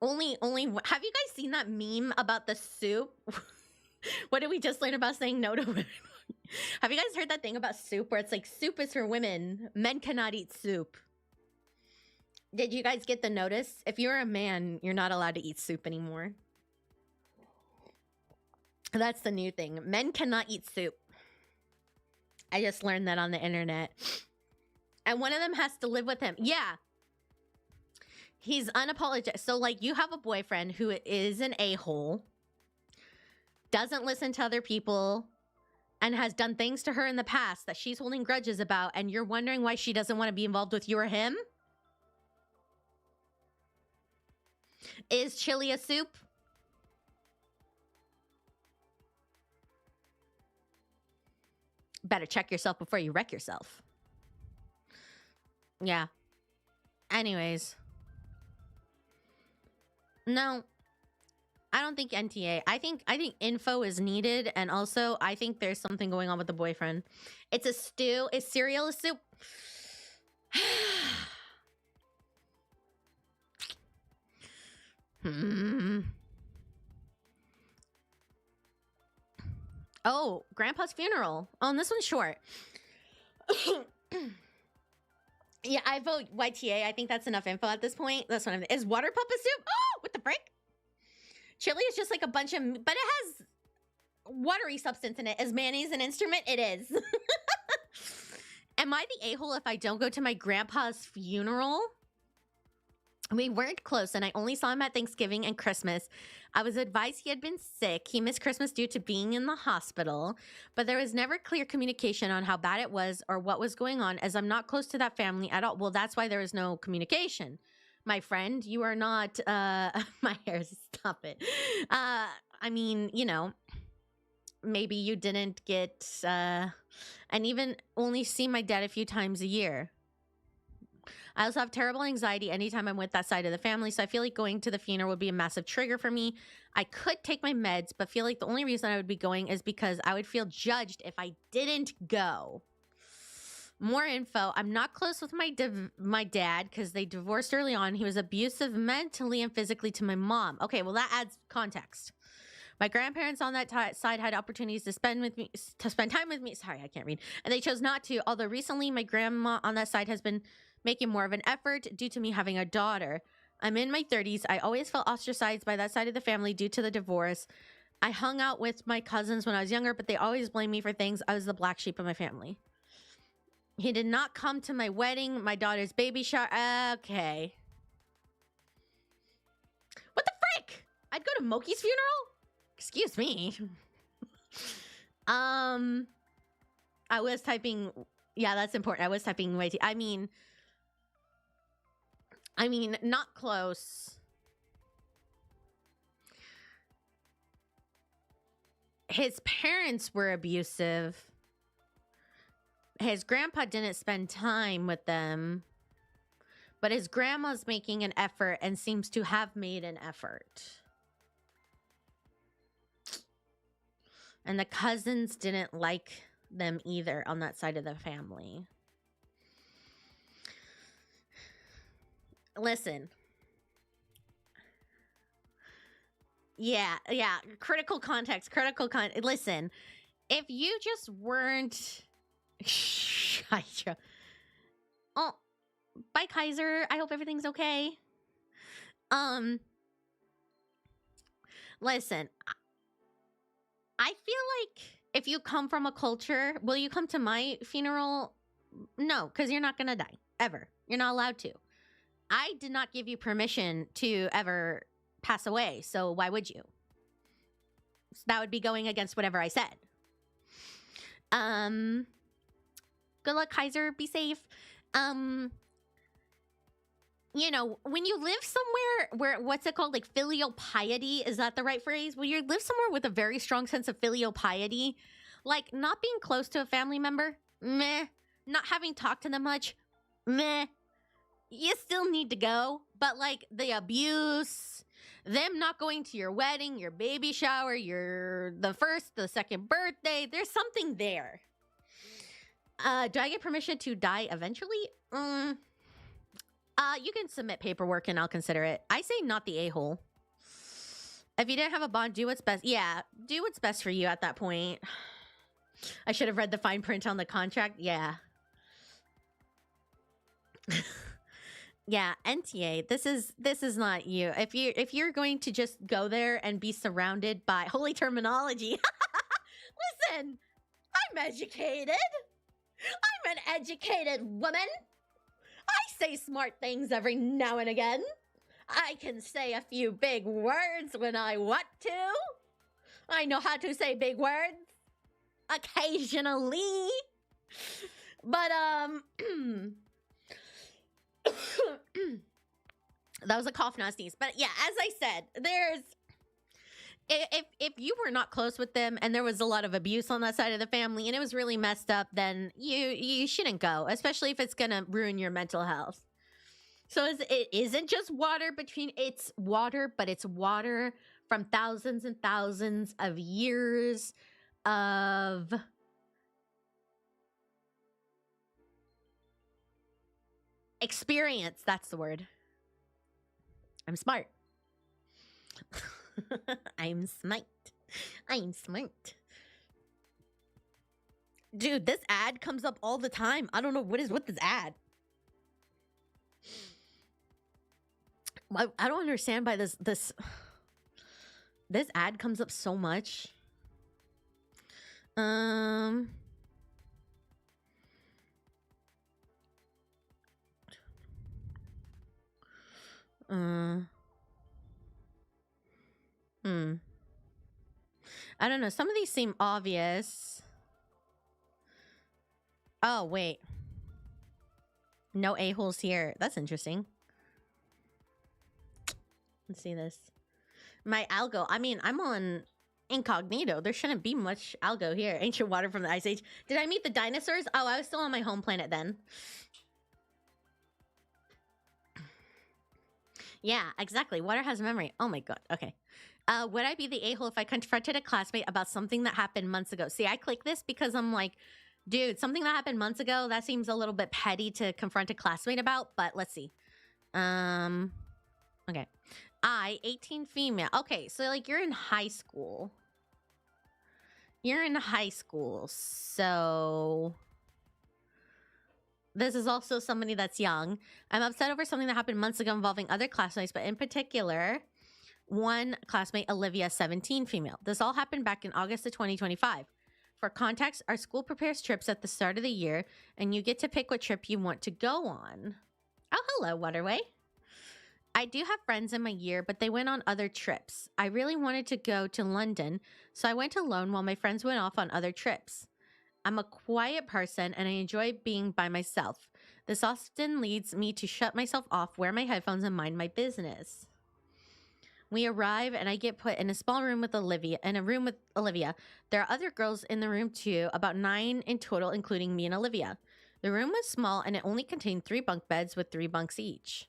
Speaker 1: Only, have you guys seen that meme about the soup? What did we just learn about saying no to women? Have you guys heard that thing about soup where it's like soup is for women, men cannot eat soup? Did you guys get the notice? If you're a man, you're not allowed to eat soup anymore. That's the new thing. Men cannot eat soup. I just learned that on the internet. And one of them has to live with him. Yeah. He's unapologetic. So like you have a boyfriend who is an a-hole, doesn't listen to other people, and has done things to her in the past that she's holding grudges about, and you're wondering why she doesn't want to be involved with you or him? Is chili a soup? Better check yourself before you wreck yourself. Yeah. Anyways. No. I don't think NTA. I think info is needed, and also I think there's something going on with the boyfriend. It's a stew. Is cereal a soup? Oh, Grandpa's funeral. Oh, and this one's short. Yeah, I vote YTA. I think that's enough info at this point. That's what I'm. Is water papa soup? Oh, what the frick? Chili is just like a bunch of, but it has watery substance in it. Is mayonnaise an instrument? It is. Am I the a-hole if I don't go to my grandpa's funeral? We weren't close, and I only saw him at Thanksgiving and Christmas. I was advised he had been sick. He missed Christmas due to being in the hospital, but there was never clear communication on how bad it was or what was going on, as I'm not close to that family at all. Well, that's why there was no communication. My friend, you are not, my hair, stop it. I mean, you know, maybe you didn't get, and even only see my dad a few times a year. I also have terrible anxiety anytime I'm with that side of the family, so I feel like going to the funeral would be a massive trigger for me. I could take my meds, but feel like the only reason I would be going is because I would feel judged if I didn't go. More info. I'm not close with my dad because they divorced early on. He was abusive mentally and physically to my mom. Okay, well, that adds context. My grandparents on that side had opportunities to spend time with me. Sorry, I can't read. And they chose not to. Although recently, my grandma on that side has been making more of an effort due to me having a daughter. I'm in my 30s. I always felt ostracized by that side of the family due to the divorce. I hung out with my cousins when I was younger, but they always blamed me for things. I was the black sheep of my family. He did not come to my wedding, my daughter's baby shower. Okay. What the frick? I'd go to Moki's funeral? Excuse me. I was typing. Yeah, that's important. I was typing way too. I mean, not close. His parents were abusive. His grandpa didn't spend time with them, but his grandma's making an effort and seems to have made an effort. And the cousins didn't like them either on that side of the family. Listen. Yeah. Critical context. Listen, if you just weren't... Oh, bye, Kaiser. I hope everything's okay. Listen, I feel like if you come from a culture, will you come to my funeral? No, because you're not gonna die ever. You're not allowed to. I did not give you permission to ever pass away, so why would you? So that would be going against whatever I said. Good luck, Kaiser. Be safe. You know, when you live somewhere where, what's it called? Like filial piety. Is that the right phrase? When you live somewhere with a very strong sense of filial piety, like not being close to a family member, meh. Not having talked to them much, meh. You still need to go. But like the abuse, them not going to your wedding, your baby shower, the second birthday, there's something there. Do I get permission to die eventually? You can submit paperwork and I'll consider it. I say not the a-hole. If you didn't have a bond, do what's best. Yeah, do what's best for you at that point. I should have read the fine print on the contract. Yeah. Yeah, NTA. This is not you. If you're going to just go there and be surrounded by holy terminology. Listen, I'm educated. I'm an educated woman. I say smart things every now and again. I can say a few big words when I want to. I know how to say big words. Occasionally. But, that was a cough, not sneeze. But yeah, as I said, if you were not close with them and there was a lot of abuse on that side of the family and it was really messed up, then you shouldn't go, especially if it's gonna ruin your mental health. So it isn't just water it's water, but it's water from thousands and thousands of years of experience. That's the word. I'm smart. I'm smart. Dude, this ad comes up all the time. I don't know what is with this ad. I don't understand why this ad comes up so much. I don't know. Some of these seem obvious. Oh, wait. No a-holes here. That's interesting. Let's see this. My algo. I mean, I'm on Incognito. There shouldn't be much algo here. Ancient water from the Ice Age. Did I meet the dinosaurs? Oh, I was still on my home planet then. Yeah, exactly. Water has memory. Oh my god. Okay. Would I be the a-hole if I confronted a classmate about something that happened months ago? See, I click this because I'm like, dude, something that happened months ago, that seems a little bit petty to confront a classmate about, but let's see. Okay. 18 female. Okay, so like you're in high school. You're in high school, so this is also somebody that's young. I'm upset over something that happened months ago involving other classmates, but in particular, one classmate, Olivia, 17, female. This all happened back in August of 2025. For context, our school prepares trips at the start of the year, and you get to pick what trip you want to go on. Oh, hello, Waterway. I do have friends in my year, but they went on other trips. I really wanted to go to London, so I went alone while my friends went off on other trips. I'm a quiet person and I enjoy being by myself. This often leads me to shut myself off, wear my headphones, and mind my business. We arrive and I get put in a small room with Olivia. There are other girls in the room too, about 9 in total, including me and Olivia. The room was small and it only contained 3 bunk beds with 3 bunks each.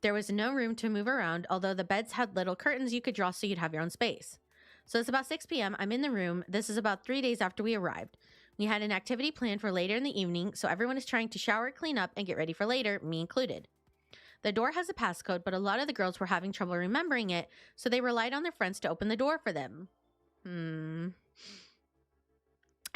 Speaker 1: There was no room to move around, although the beds had little curtains you could draw so you'd have your own space. So it's about 6 p.m. I'm in the room. This is about 3 days after we arrived. We had an activity planned for later in the evening, so everyone is trying to shower, clean up, and get ready for later, me included. The door has a passcode, but a lot of the girls were having trouble remembering it, so they relied on their friends to open the door for them.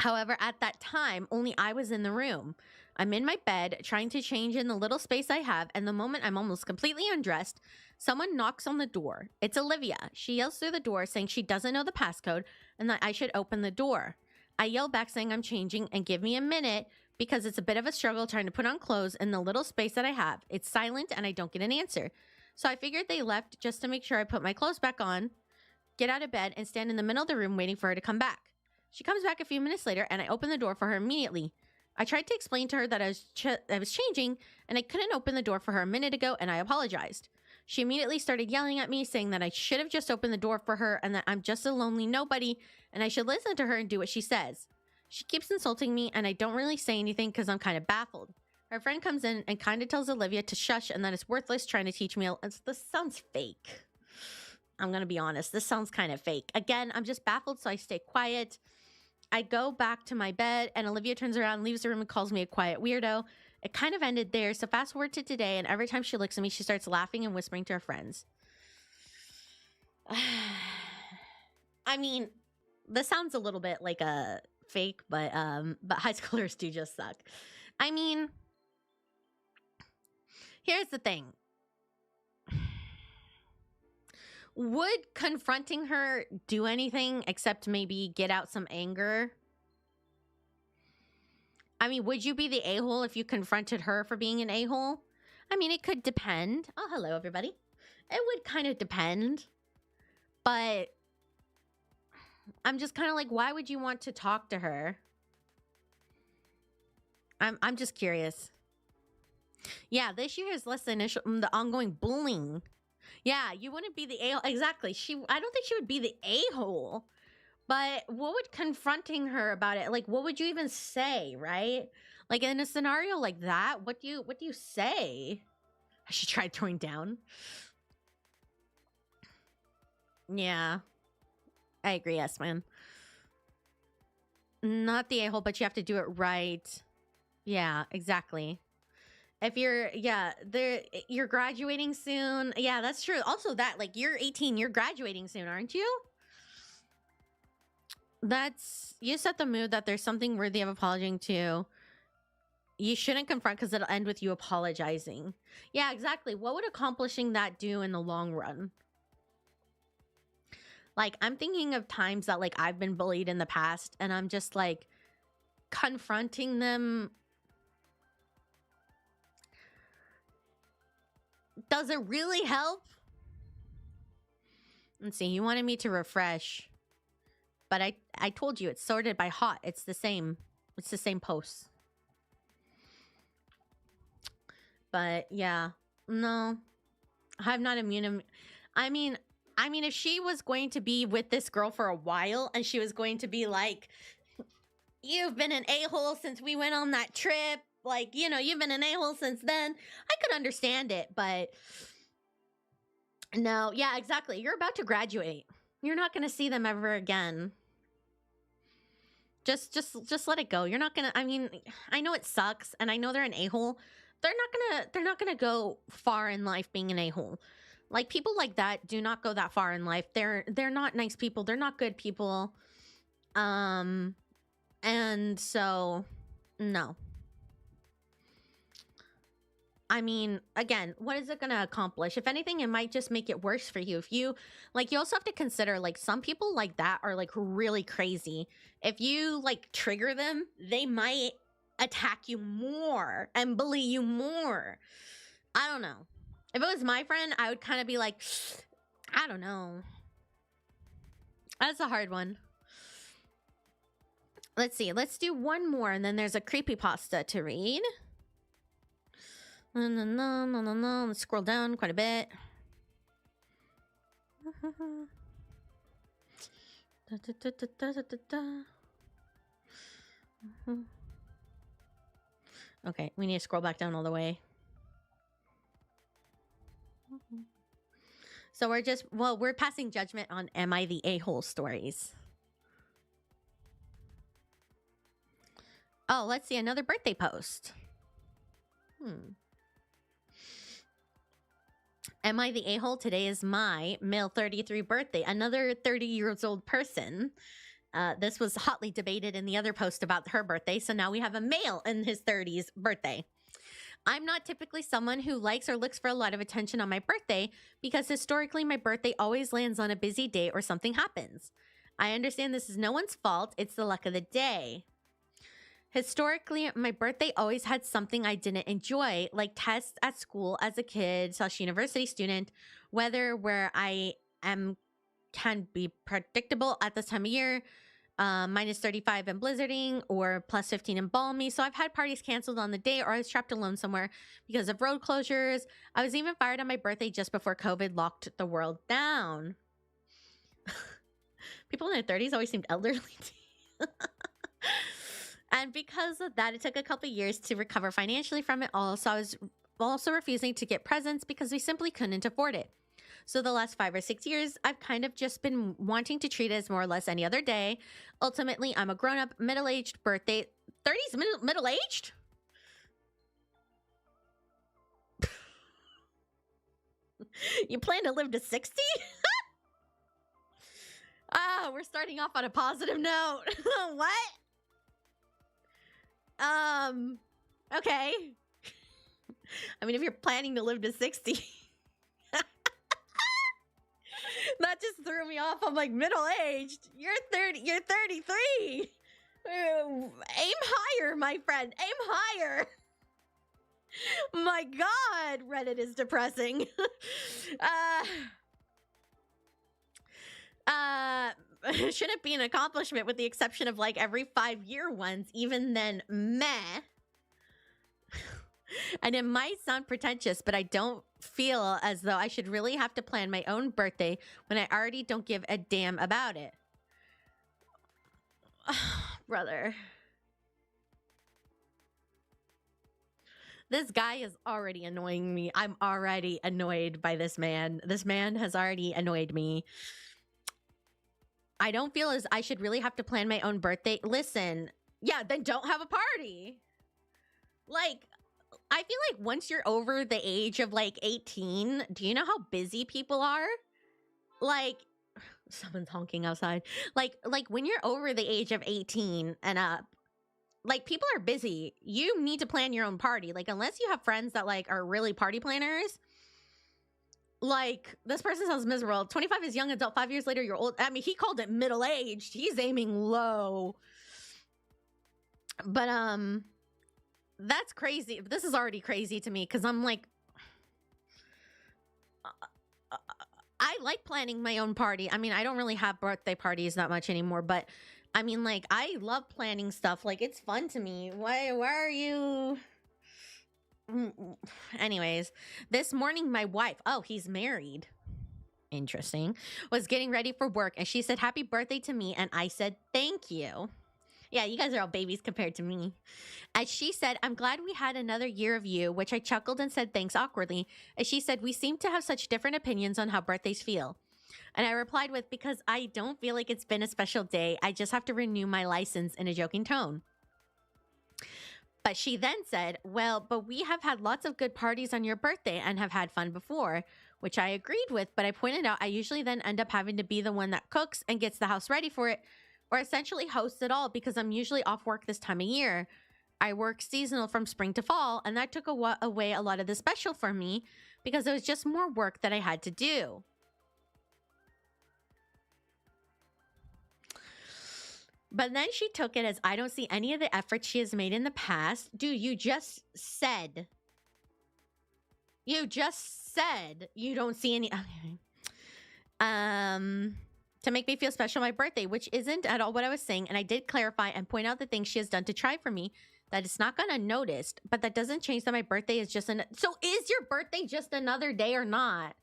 Speaker 1: However, at that time, only I was in the room. I'm in my bed, trying to change in the little space I have, and the moment I'm almost completely undressed, someone knocks on the door. It's Olivia. She yells through the door, saying she doesn't know the passcode and that I should open the door. I yell back saying I'm changing and give me a minute because it's a bit of a struggle trying to put on clothes in the little space that I have. It's silent and I don't get an answer. So I figured they left just to make sure I put my clothes back on, get out of bed, and stand in the middle of the room waiting for her to come back. She comes back a few minutes later and I open the door for her immediately. I tried to explain to her that I was changing and I couldn't open the door for her a minute ago, and I apologized. She immediately started yelling at me, saying that I should have just opened the door for her and that I'm just a lonely nobody and I should listen to her and do what she says. She keeps insulting me and I don't really say anything because I'm kind of baffled. Her friend comes in and kind of tells Olivia to shush and that it's worthless trying to teach me. This sounds fake. I'm going to be honest. This sounds kind of fake. Again, I'm just baffled, so I stay quiet. I go back to my bed and Olivia turns around, leaves the room, and calls me a quiet weirdo. It kind of ended there. So fast forward to today, and every time she looks at me, she starts laughing and whispering to her friends. I mean, this sounds a little bit like a fake, but high schoolers do just suck. I mean, here's the thing. Would confronting her do anything except maybe get out some anger? I mean, would you be the a-hole if you confronted her for being an a-hole? I mean, it could depend. Oh, hello, everybody. It would kind of depend. But I'm just kind of like, why would you want to talk to her? I'm just curious. Yeah, the issue here is less than the ongoing bullying. Yeah, you wouldn't be the a-hole. Exactly. I don't think she would be the a-hole. But what would confronting her about it, like, what would you even say, right? Like, in a scenario like that, what do you say? I should try throwing down. Yeah. I agree, yes, man. Not the a-hole, but you have to do it right. Yeah, exactly. If you're graduating soon. Yeah, that's true. Also that, like, you're 18, you're graduating soon, aren't you? You set the mood that there's something worthy of apologizing to. You shouldn't confront because it'll end with you apologizing. Yeah, exactly. What would accomplishing that do in the long run? Like, I'm thinking of times that, like, I've been bullied in the past and I'm just like confronting them. Does it really help? Let's see. You wanted me to refresh. But I told you it's sorted by hot. It's the same. It's the same post. But yeah, no, I'm not immune. I mean, I mean, if she was going to be with this girl for a while and she was going to be like, you've been an a-hole since we went on that trip, like, you know, you've been an a-hole since then, I could understand it. But no, yeah, exactly. You're about to graduate. You're not going to see them ever again. Just let it go. You're not gonna. I mean, I know it sucks, and I know they're an a-hole. They're not gonna go far in life being an a-hole. Like, people like that do not go that far in life. They're not nice people. They're not good people. And so no. I mean, again, what is it going to accomplish? If anything, it might just make it worse for you. If you, like, you also have to consider, like, some people like that are, like, really crazy. If you, like, trigger them, they might attack you more and bully you more. I don't know. If it was my friend, I would kind of be like, I don't know. That's a hard one. Let's see. Let's do one more, and then there's a creepypasta to read. No. Let's scroll down quite a bit. Okay, we need to scroll back down all the way. So we're passing judgment on Am I the A-hole stories. Oh, let's see, another birthday post. Am I the a-hole? Today is my male 33 birthday. Another 30 years old person. This was hotly debated in the other post about her birthday. So now we have a male in his 30s birthday. I'm not typically someone who likes or looks for a lot of attention on my birthday because historically my birthday always lands on a busy day or something happens. I understand this is no one's fault. It's the luck of the day. Historically, my birthday always had something I didn't enjoy, like tests at school as a kid/university student, weather where I am can be predictable at this time of year, minus 35 and blizzarding, or plus 15 and balmy. So I've had parties canceled on the day, or I was trapped alone somewhere because of road closures. I was even fired on my birthday just before COVID locked the world down. People in their 30s always seemed elderly to me. And because of that, it took a couple years to recover financially from it all. So I was also refusing to get presents because we simply couldn't afford it. So the last 5 or 6 years, I've kind of just been wanting to treat it as more or less any other day. Ultimately, I'm a grown-up, middle-aged birthday. 30s middle-aged? You plan to live to 60? We're starting off on a positive note. What? Okay. I mean, if you're planning to live to 60, that just threw me off. I'm like, middle-aged. You're 30, you're 33. Aim higher, my friend. Aim higher. My God, Reddit is depressing. Shouldn't be an accomplishment with the exception of like every 5-year ones. Even then, meh. And it might sound pretentious, but I don't feel as though I should really have to plan my own birthday when I already don't give a damn about it. Brother. This guy is already annoying me. I'm already annoyed by this man. This man has already annoyed me. I don't feel as I should really have to plan my own birthday. Listen, yeah, then don't have a party. Like, I feel like once you're over the age of like 18, do you know how busy people are? Like, someone's honking outside. Like when you're over the age of 18 and up, like, people are busy. You need to plan your own party. Like, unless you have friends that like are really party planners. Like, this person sounds miserable. 25 is young adult. 5 years later, you're old. I mean, he called it middle-aged. He's aiming low. But, that's crazy. This is already crazy to me because I'm like, I like planning my own party. I mean, I don't really have birthday parties that much anymore, but I mean, like, I love planning stuff. Like, it's fun to me. Why are you... Anyways, this morning, my wife... Oh, he's married. interesting, was getting ready for work, and she said happy birthday to me, and I said thank you. Yeah, you guys are all babies compared to me. And she said, I'm glad we had another year of you, which I chuckled and said thanks awkwardly. And she said, we seem to have such different opinions on how birthdays feel. And I replied with, because I don't feel like it's been a special day. I just have to renew my license, in a joking tone. But she then said, well, but we have had lots of good parties on your birthday and have had fun before, which I agreed with. But I pointed out I usually then end up having to be the one that cooks and gets the house ready for it, or essentially hosts it all, because I'm usually off work this time of year. I work seasonal from spring to fall, and that took away a lot of the special for me, because it was just more work that I had to do. But then she took it as, I don't see any of the effort she has made in the past. Dude, you just said you don't see any. Okay. To make me feel special on my birthday, which isn't at all what I was saying. And I did clarify and point out the things she has done to try for me, that it's not gone unnoticed, but that doesn't change that my birthday is just so is your birthday just another day or not?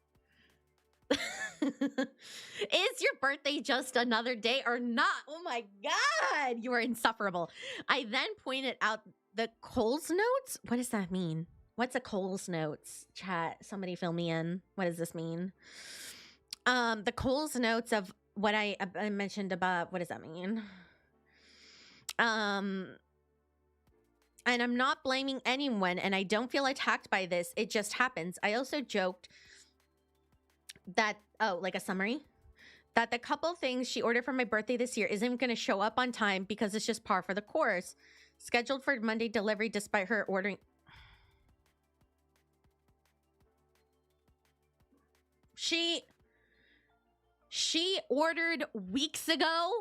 Speaker 1: Is your birthday just another day or not? Oh my God, you are insufferable. I then pointed out the Coles notes. What does that mean? What's a Coles notes? Chat, somebody fill me in. What does this mean? The Coles notes of what I mentioned about, what does that mean? And I'm not blaming anyone, and I don't feel attacked by this. It just happens. I also joked that, like a summary, that the couple things she ordered for my birthday this year isn't going to show up on time because it's just par for the course. Scheduled for Monday delivery despite her ordering. She ordered weeks ago,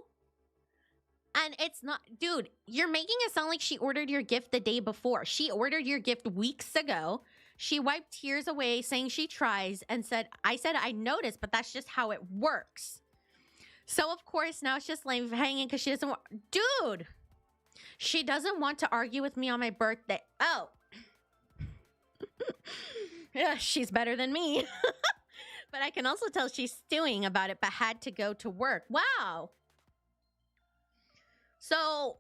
Speaker 1: and it's not, dude, you're making it sound like she ordered your gift the day before. She ordered your gift weeks ago. She wiped tears away, saying she tries, and said, I noticed, but that's just how it works. So, of course, now it's just lame hanging because she doesn't want... Dude! She doesn't want to argue with me on my birthday. Oh. Yeah, she's better than me. But I can also tell she's stewing about it, but had to go to work. Wow. So,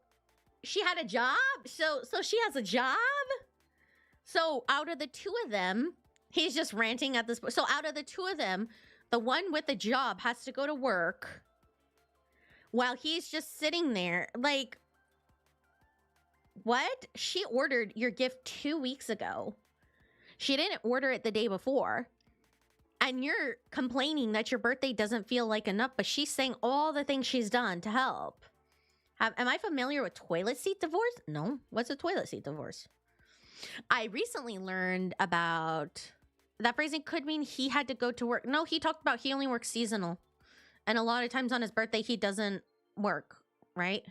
Speaker 1: she had a job? So she has a job? So out of the two of them, he's just ranting at this. So out of the two of them, the one with the job has to go to work while he's just sitting there. Like, what? She ordered your gift 2 weeks ago. She didn't order it the day before. And you're complaining that your birthday doesn't feel like enough, but she's saying all the things she's done to help. Am I familiar with toilet seat divorce? No. What's a toilet seat divorce? I recently learned about that phrasing could mean he had to go to work. No, he talked about he only works seasonal. And a lot of times on his birthday, he doesn't work, right?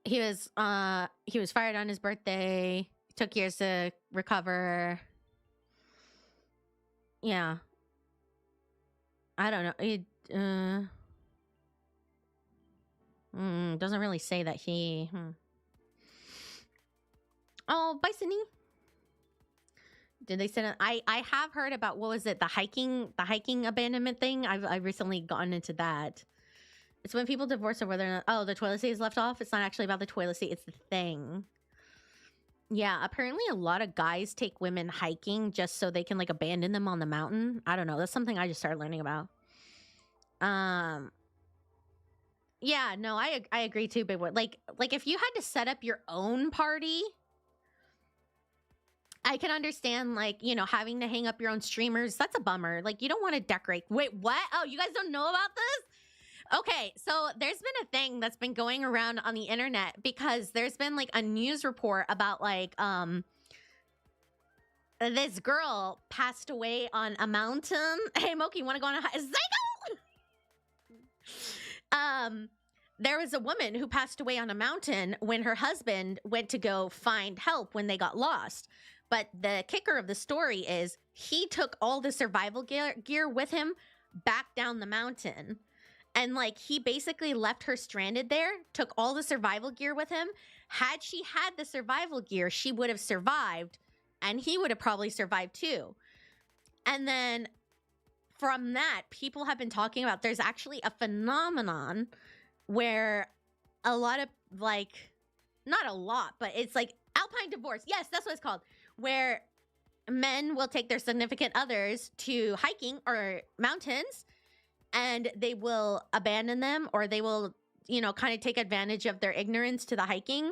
Speaker 1: He was fired on his birthday. Took years to recover. Yeah. I don't know. It doesn't really say that he... Oh, bye, Sydney. Did they send it? I have heard about, what was it? The hiking abandonment thing. I've recently gotten into that. It's when people divorce or whether or not, oh, the toilet seat is left off. It's not actually about the toilet seat. It's the thing. Yeah, apparently a lot of guys take women hiking just so they can like abandon them on the mountain. I don't know. That's something I just started learning about. Yeah, no, I agree too, but what, like if you had to set up your own party, I can understand, like, you know, having to hang up your own streamers. That's a bummer. Like, you don't want to decorate. Wait, what? Oh, you guys don't know about this? Okay, so there's been a thing that's been going around on the internet because there's been like a news report about like this girl passed away on a mountain. Hey, Moki, want to go on a hike? Psycho! There was a woman who passed away on a mountain when her husband went to go find help when they got lost. But the kicker of the story is he took all the survival gear with him back down the mountain. And like he basically left her stranded there, took all the survival gear with him. Had she had the survival gear, she would have survived. and he would have probably survived too. And then from that, people have been talking about there's actually a phenomenon where a lot of, like, not a lot, but it's like alpine divorce. Yes, that's what it's called. Where men will take their significant others to hiking or mountains, and they will abandon them, or they will, you know, kind of take advantage of their ignorance to the hiking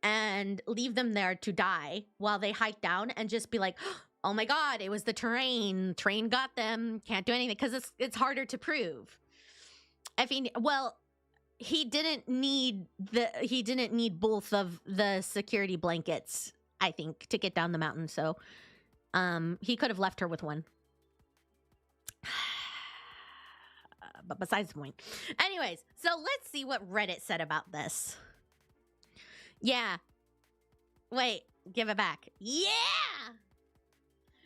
Speaker 1: and leave them there to die while they hike down, and just be like, oh my God, it was the terrain. Terrain got them. Can't do anything, because it's harder to prove. I mean, well, he didn't need both of the security blankets, I think, to get down the mountain. So he could have left her with one. But besides the point. Anyways, so let's see what Reddit said about this. Yeah. Wait, give it back. Yeah!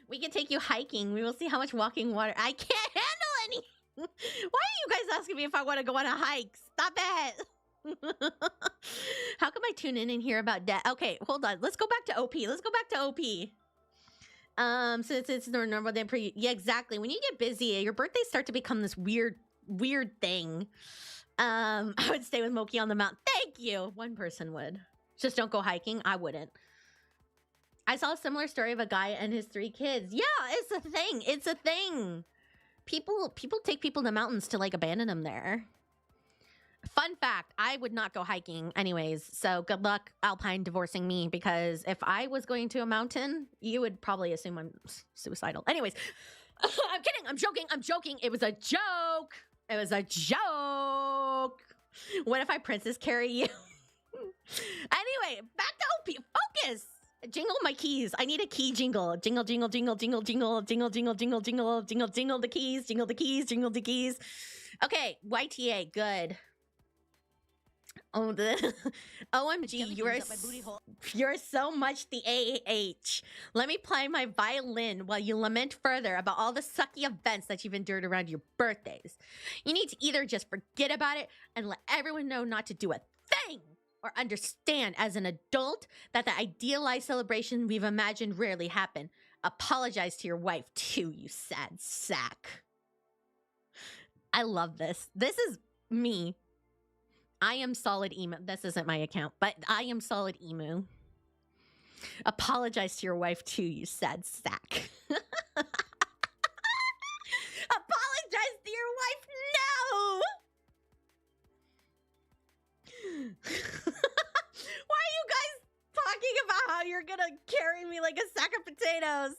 Speaker 1: We can take you hiking. We will see how much walking water. I can't handle any. Why are you guys asking me if I want to go on a hike? Stop it. How come I tune in and hear about death? Okay, hold on. Let's go back to OP. Since it's normal than yeah, exactly. When you get busy, your birthdays start to become this weird thing. I would stay with Moki on the mountain. Thank you. One person would. Just don't go hiking. I wouldn't. I saw a similar story of a guy and his 3 kids. Yeah, it's a thing. It's a thing. People take people to mountains to, like, abandon them there. Fun fact, I would not go hiking anyways. So good luck alpine divorcing me, because if I was going to a mountain, you would probably assume I'm suicidal. Anyways, I'm kidding. I'm joking. It was a joke. What if I princess carry you? Anyway, back to OP. Focus. Jingle my keys. I need a key jingle. Jingle, jingle, jingle, jingle, jingle, jingle, jingle, jingle, jingle, jingle, jingle the keys, jingle the keys, jingle the keys. Okay, YTA, good. Oh, the OMG, you're so much the AAH. Let me play my violin while you lament further about all the sucky events that you've endured around your birthdays. You need to either just forget about it and let everyone know not to do a thing, or understand as an adult that the idealized celebration we've imagined rarely happen. Apologize to your wife too, you sad sack. I love this. This is me. I am solid emu. This isn't my account, but I am solid emu. Apologize to your wife too, you sad sack. Apologize to your wife now. Why are you guys talking about how you're gonna carry me like a sack of potatoes?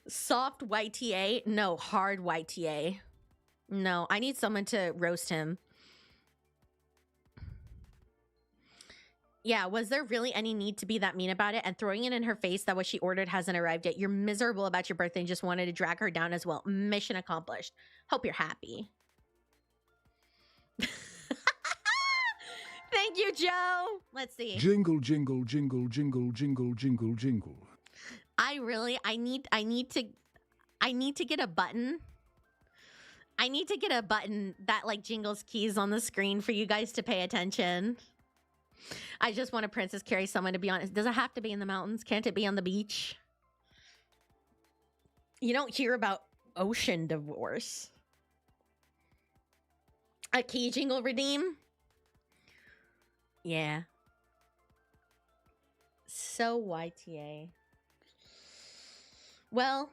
Speaker 1: Soft YTA? No, hard YTA. No, I need someone to roast him. Yeah, was there really any need to be that mean about it? And throwing it in her face that what she ordered hasn't arrived yet. You're miserable about your birthday and just wanted to drag her down as well. Mission accomplished. Hope you're happy. Thank you, Joe. Let's see.
Speaker 2: Jingle, jingle, jingle, jingle, jingle, jingle, jingle.
Speaker 1: I need to get a button. I need to get a button that, like, jingles keys on the screen for you guys to pay attention. I just want a princess carry someone, to be honest. Does it have to be in the mountains? Can't it be on the beach? You don't hear about ocean divorce. A key jingle redeem? Yeah. So YTA. Well,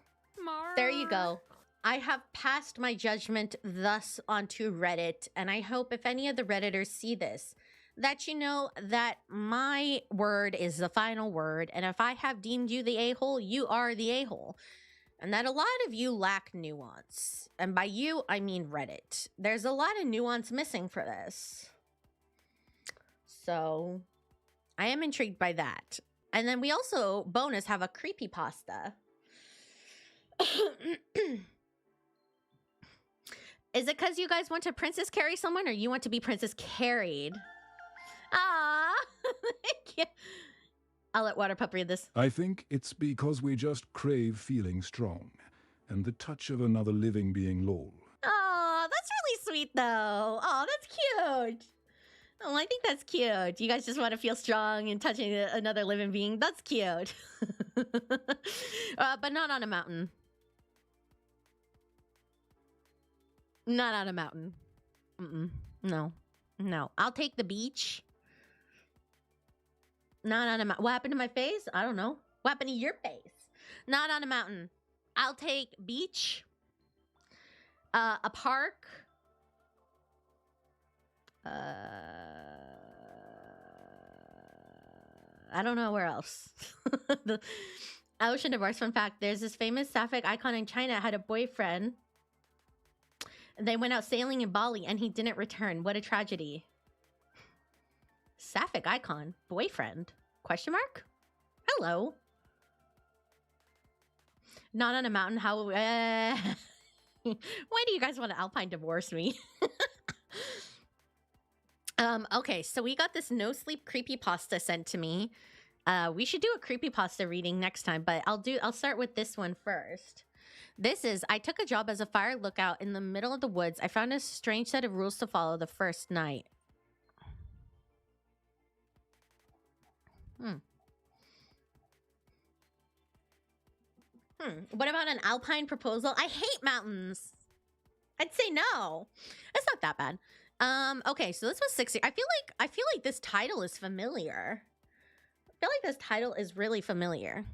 Speaker 1: there you go. I have passed my judgment thus onto Reddit, and I hope if any of the Redditors see this, that you know that my word is the final word, and if I have deemed you the a-hole, you are the a-hole. And that a lot of you lack nuance. And by you, I mean Reddit. There's a lot of nuance missing for this. So, I am intrigued by that. And then we also, bonus, have a creepypasta. Is it because you guys want to princess carry someone, or you want to be princess carried? Ah, thank you. I'll let Waterpup read this.
Speaker 2: I think it's because we just crave feeling strong, and the touch of another living being lol.
Speaker 1: Oh, that's really sweet, though. Oh, that's cute. Oh, I think that's cute. You guys just want to feel strong and touching another living being. That's cute. But not on a mountain. Not on a mountain. No. No. I'll take the beach. Not on a mountain. What happened to my face? I don't know. What happened to your face? Not on a mountain. I'll take beach. A park. I don't know where else. The ocean divorce. Fun fact: there's this famous sapphic icon in China had a boyfriend. They went out sailing in Bali, and he didn't return. What a tragedy! Sapphic icon boyfriend? Question mark? Hello. Not on a mountain. How? Why do you guys want to alpine divorce me? Okay, so we got this no sleep creepypasta sent to me. We should do a creepypasta reading next time, but I'll start with this one first. This is, I took a job as a fire lookout in the middle of the woods. I found a strange set of rules to follow the first night. What about an alpine proposal? I hate mountains. I'd say no. It's not that bad. Okay, so this was 60. I feel like this title is familiar. I feel like this title is really familiar.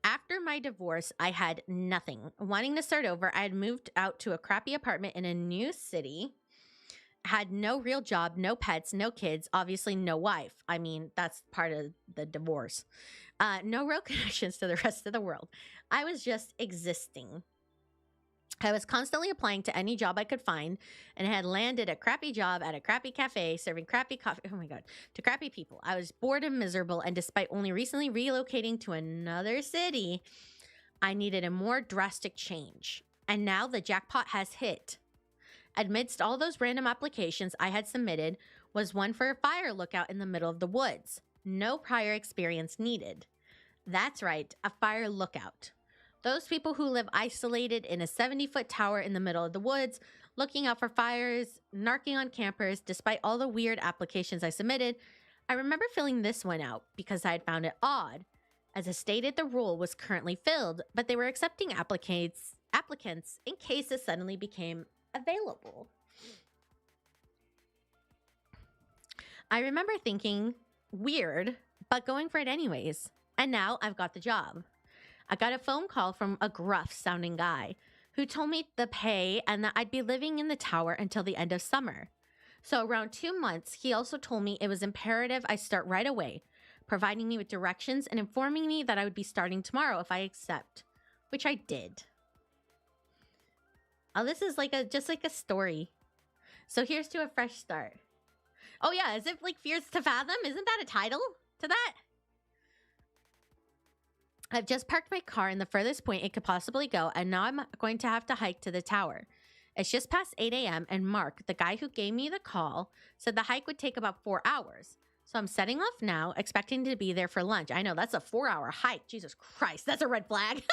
Speaker 1: After my divorce, I had nothing. Wanting to start over, I had moved out to a crappy apartment in a new city. Had no real job, no pets, no kids, obviously no wife. I mean, that's part of the divorce. No real connections to the rest of the world. I was just existing. I was constantly applying to any job I could find and had landed a crappy job at a crappy cafe serving crappy coffee. Oh my God, to crappy people. I was bored and miserable, and despite only recently relocating to another city, I needed a more drastic change. And now the jackpot has hit. Amidst all those random applications I had submitted was one for a fire lookout in the middle of the woods. No prior experience needed. That's right, a fire lookout. Those people who live isolated in a 70-foot tower in the middle of the woods, looking out for fires, narking on campers, despite all the weird applications I submitted. I remember filling this one out because I had found it odd. As I stated, the role was currently filled, but they were accepting applicants in case it suddenly became available. I remember thinking, weird, but going for it anyways. And now I've got the job. I got a phone call from a gruff-sounding guy who told me the pay and that I'd be living in the tower until the end of summer. So around 2 months, he also told me it was imperative I start right away, providing me with directions and informing me that I would be starting tomorrow if I accept, which I did. Oh, this is just like a story. So here's to a fresh start. Oh yeah, is it like Fears to Fathom? Isn't that a title to that? I've just parked my car in the furthest point it could possibly go, and now I'm going to have to hike to the tower. It's just past 8 a.m., and Mark, the guy who gave me the call, said the hike would take about 4 hours. So I'm setting off now, expecting to be there for lunch. I know, that's a 4-hour hike. Jesus Christ, that's a red flag.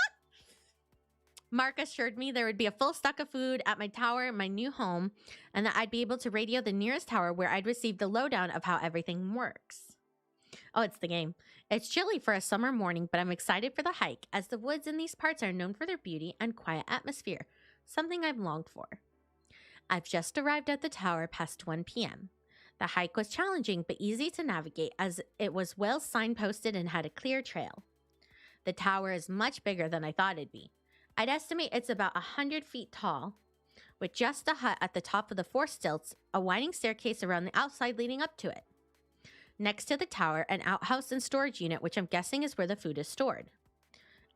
Speaker 1: Mark assured me there would be a full stock of food at my tower, my new home, and that I'd be able to radio the nearest tower where I'd receive the lowdown of how everything works. Oh, it's the game. It's chilly for a summer morning, but I'm excited for the hike, as the woods in these parts are known for their beauty and quiet atmosphere, something I've longed for. I've just arrived at the tower past 1 p.m. The hike was challenging but easy to navigate, as it was well signposted and had a clear trail. The tower is much bigger than I thought it'd be. I'd estimate it's about 100 feet tall, with just a hut at the top of the 4 stilts, a winding staircase around the outside leading up to it. Next to the tower, an outhouse and storage unit, which I'm guessing is where the food is stored.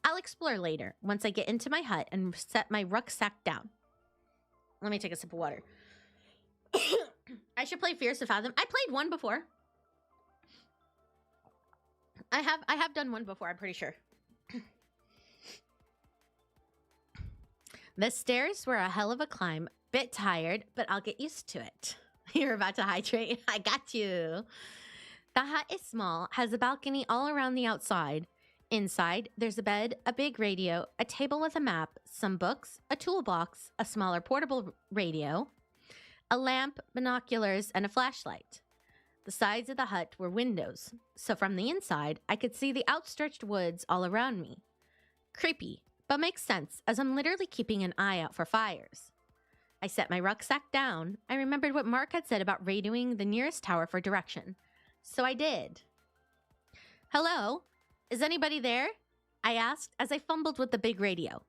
Speaker 1: I'll explore later, once I get into my hut and set my rucksack down. Let me take a sip of water. I should play Fears to Fathom. I played one before. I have done one before, I'm pretty sure. The stairs were a hell of a climb. Bit tired, but I'll get used to it. You're about to hydrate. I got you. The hut is small, has a balcony all around the outside. Inside, there's a bed, a big radio, a table with a map, some books, a toolbox, a smaller portable radio, a lamp, binoculars, and a flashlight. The sides of the hut were windows, so from the inside, I could see the outstretched woods all around me. Creepy, but makes sense as I'm literally keeping an eye out for fires. I set my rucksack down. I remembered what Mark had said about radioing the nearest tower for direction. So I did. Hello? Is anybody there? I asked as I fumbled with the big radio.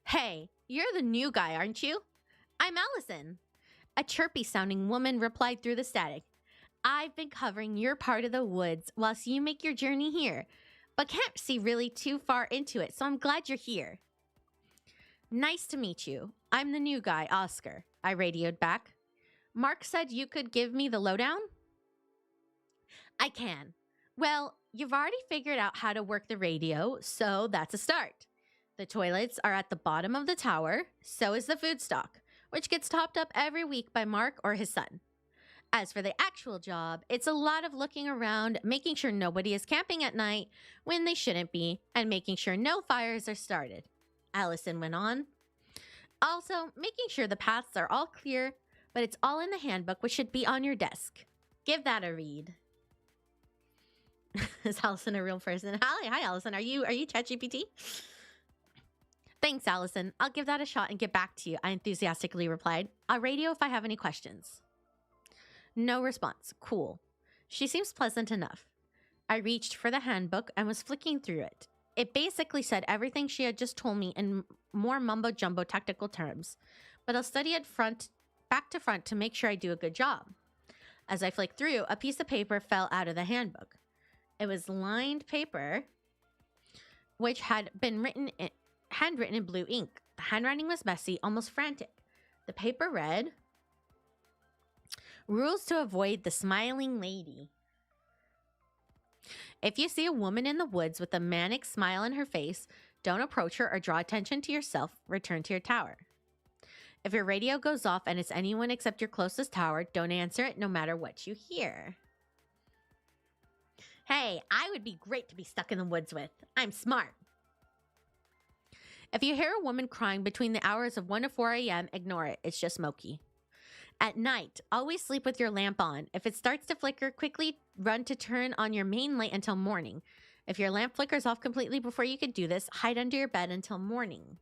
Speaker 1: Hey, you're the new guy, aren't you? I'm Allison. A chirpy sounding woman replied through the static. I've been covering your part of the woods whilst you make your journey here, but can't see really too far into it, so I'm glad you're here. Nice to meet you. I'm the new guy, Oscar, I radioed back. Mark said you could give me the lowdown? I can. Well, you've already figured out how to work the radio, so that's a start. The toilets are at the bottom of the tower, so is the food stock, which gets topped up every week by Mark or his son. As for the actual job, it's a lot of looking around, making sure nobody is camping at night when they shouldn't be, and making sure no fires are started. Allison went on. Also, making sure the paths are all clear, but it's all in the handbook, which should be on your desk. Give that a read. Is Allison a real person? Hi, Allison. Are you ChatGPT? Thanks, Allison. I'll give that a shot and get back to you, I enthusiastically replied. I'll radio if I have any questions. No response. Cool. She seems pleasant enough. I reached for the handbook and was flicking through it. It basically said everything she had just told me in more mumbo-jumbo technical terms, but I'll study it back to front to make sure I do a good job. As I flicked through, a piece of paper fell out of the handbook. It was lined paper, which had been handwritten in blue ink. The handwriting was messy, almost frantic. The paper read, Rules to avoid the smiling lady. If you see a woman in the woods with a manic smile on her face, don't approach her or draw attention to yourself. Return to your tower. If your radio goes off and it's anyone except your closest tower, don't answer it no matter what you hear. Hey, I would be great to be stuck in the woods with. I'm smart. If you hear a woman crying between the hours of 1 to 4 a.m., ignore it. It's just Moki. At night, always sleep with your lamp on. If it starts to flicker, quickly run to turn on your main light until morning. If your lamp flickers off completely before you could do this, hide under your bed until morning.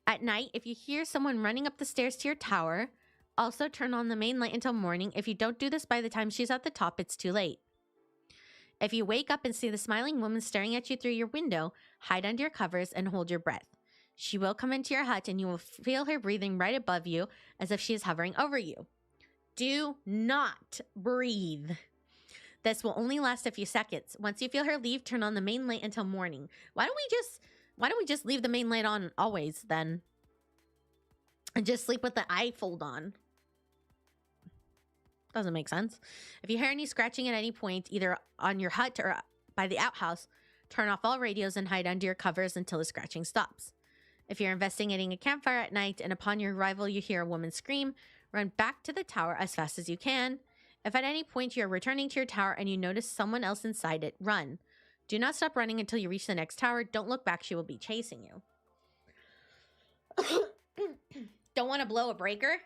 Speaker 1: At night, if you hear someone running up the stairs to your tower, also turn on the main light until morning. If you don't do this by the time she's at the top, it's too late. If you wake up and see the smiling woman staring at you through your window, hide under your covers and hold your breath. She will come into your hut and you will feel her breathing right above you as if she is hovering over you. Do not breathe. This will only last a few seconds. Once you feel her leave, turn on the main light until morning. Why don't we just leave the main light on always then? And just sleep with the eye fold on. Doesn't make sense. If you hear any scratching at any point, either on your hut or by the outhouse, turn off all radios and hide under your covers until the scratching stops. If you're investigating a campfire at night and upon your arrival you hear a woman scream, run back to the tower as fast as you can. If at any point you're returning to your tower and you notice someone else inside it, run. Do not stop running until you reach the next tower. Don't look back, she will be chasing you. Don't want to blow a breaker?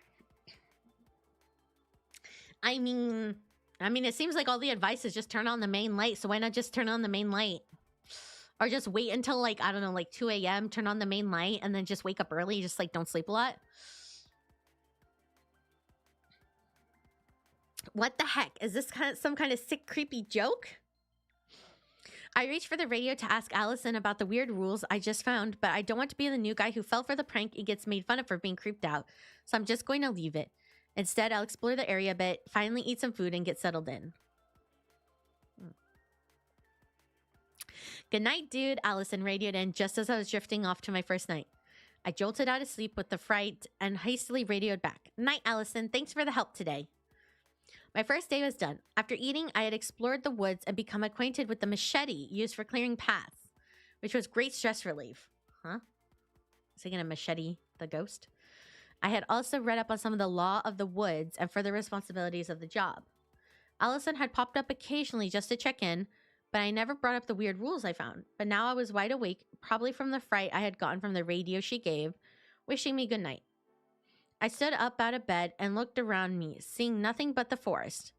Speaker 1: I mean, it seems like all the advice is just turn on the main light, so why not just turn on the main light? Or just wait until, like, I don't know, like 2 a.m., turn on the main light, and then just wake up early, just, like, don't sleep a lot. What the heck? Is this some kind of sick, creepy joke? I reached for the radio to ask Allison about the weird rules I just found, but I don't want to be the new guy who fell for the prank and gets made fun of for being creeped out, so I'm just going to leave it. Instead, I'll explore the area a bit, finally eat some food, and get settled in. Good night, dude, Allison radioed in just as I was drifting off to my first night. I jolted out of sleep with the fright and hastily radioed back. Night, Allison. Thanks for the help today. My first day was done. After eating, I had explored the woods and become acquainted with the machete used for clearing paths, which was great stress relief. Huh? Is he gonna machete the ghost? I had also read up on some of the law of the woods and further responsibilities of the job. Allison had popped up occasionally just to check in, but I never brought up the weird rules I found. But now I was wide awake, probably from the fright I had gotten from the radio she gave, wishing me good night. I stood up out of bed and looked around me, seeing nothing but the forest.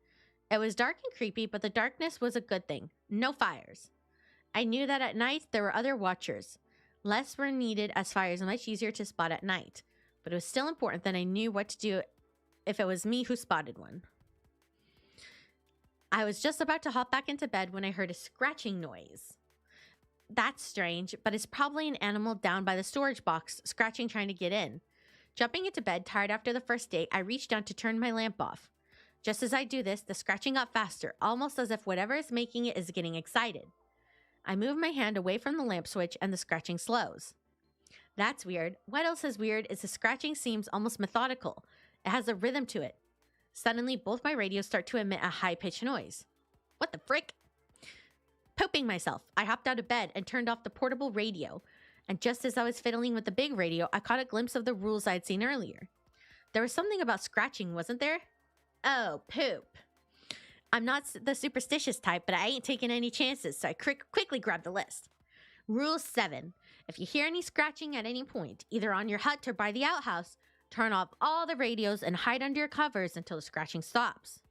Speaker 1: It was dark and creepy, but the darkness was a good thing. No fires. I knew that at night there were other watchers. Less were needed as fires are much easier to spot at night, but it was still important that I knew what to do if it was me who spotted one. I was just about to hop back into bed when I heard a scratching noise. That's strange, but it's probably an animal down by the storage box, scratching trying to get in. Jumping into bed, tired after the first day, I reached down to turn my lamp off. Just as I do this, the scratching got faster, almost as if whatever is making it is getting excited. I move my hand away from the lamp switch and the scratching slows. That's weird. What else is weird is the scratching seems almost methodical. It has a rhythm to it. Suddenly, both my radios start to emit a high-pitched noise. What the frick? Pooping myself, I hopped out of bed and turned off the portable radio. And just as I was fiddling with the big radio, I caught a glimpse of the rules I'd seen earlier. There was something about scratching, wasn't there? Oh, poop. I'm not the superstitious type, but I ain't taking any chances, so I quickly grabbed the list. Rule 7. If you hear any scratching at any point, either on your hut or by the outhouse, turn off all the radios and hide under your covers until the scratching stops.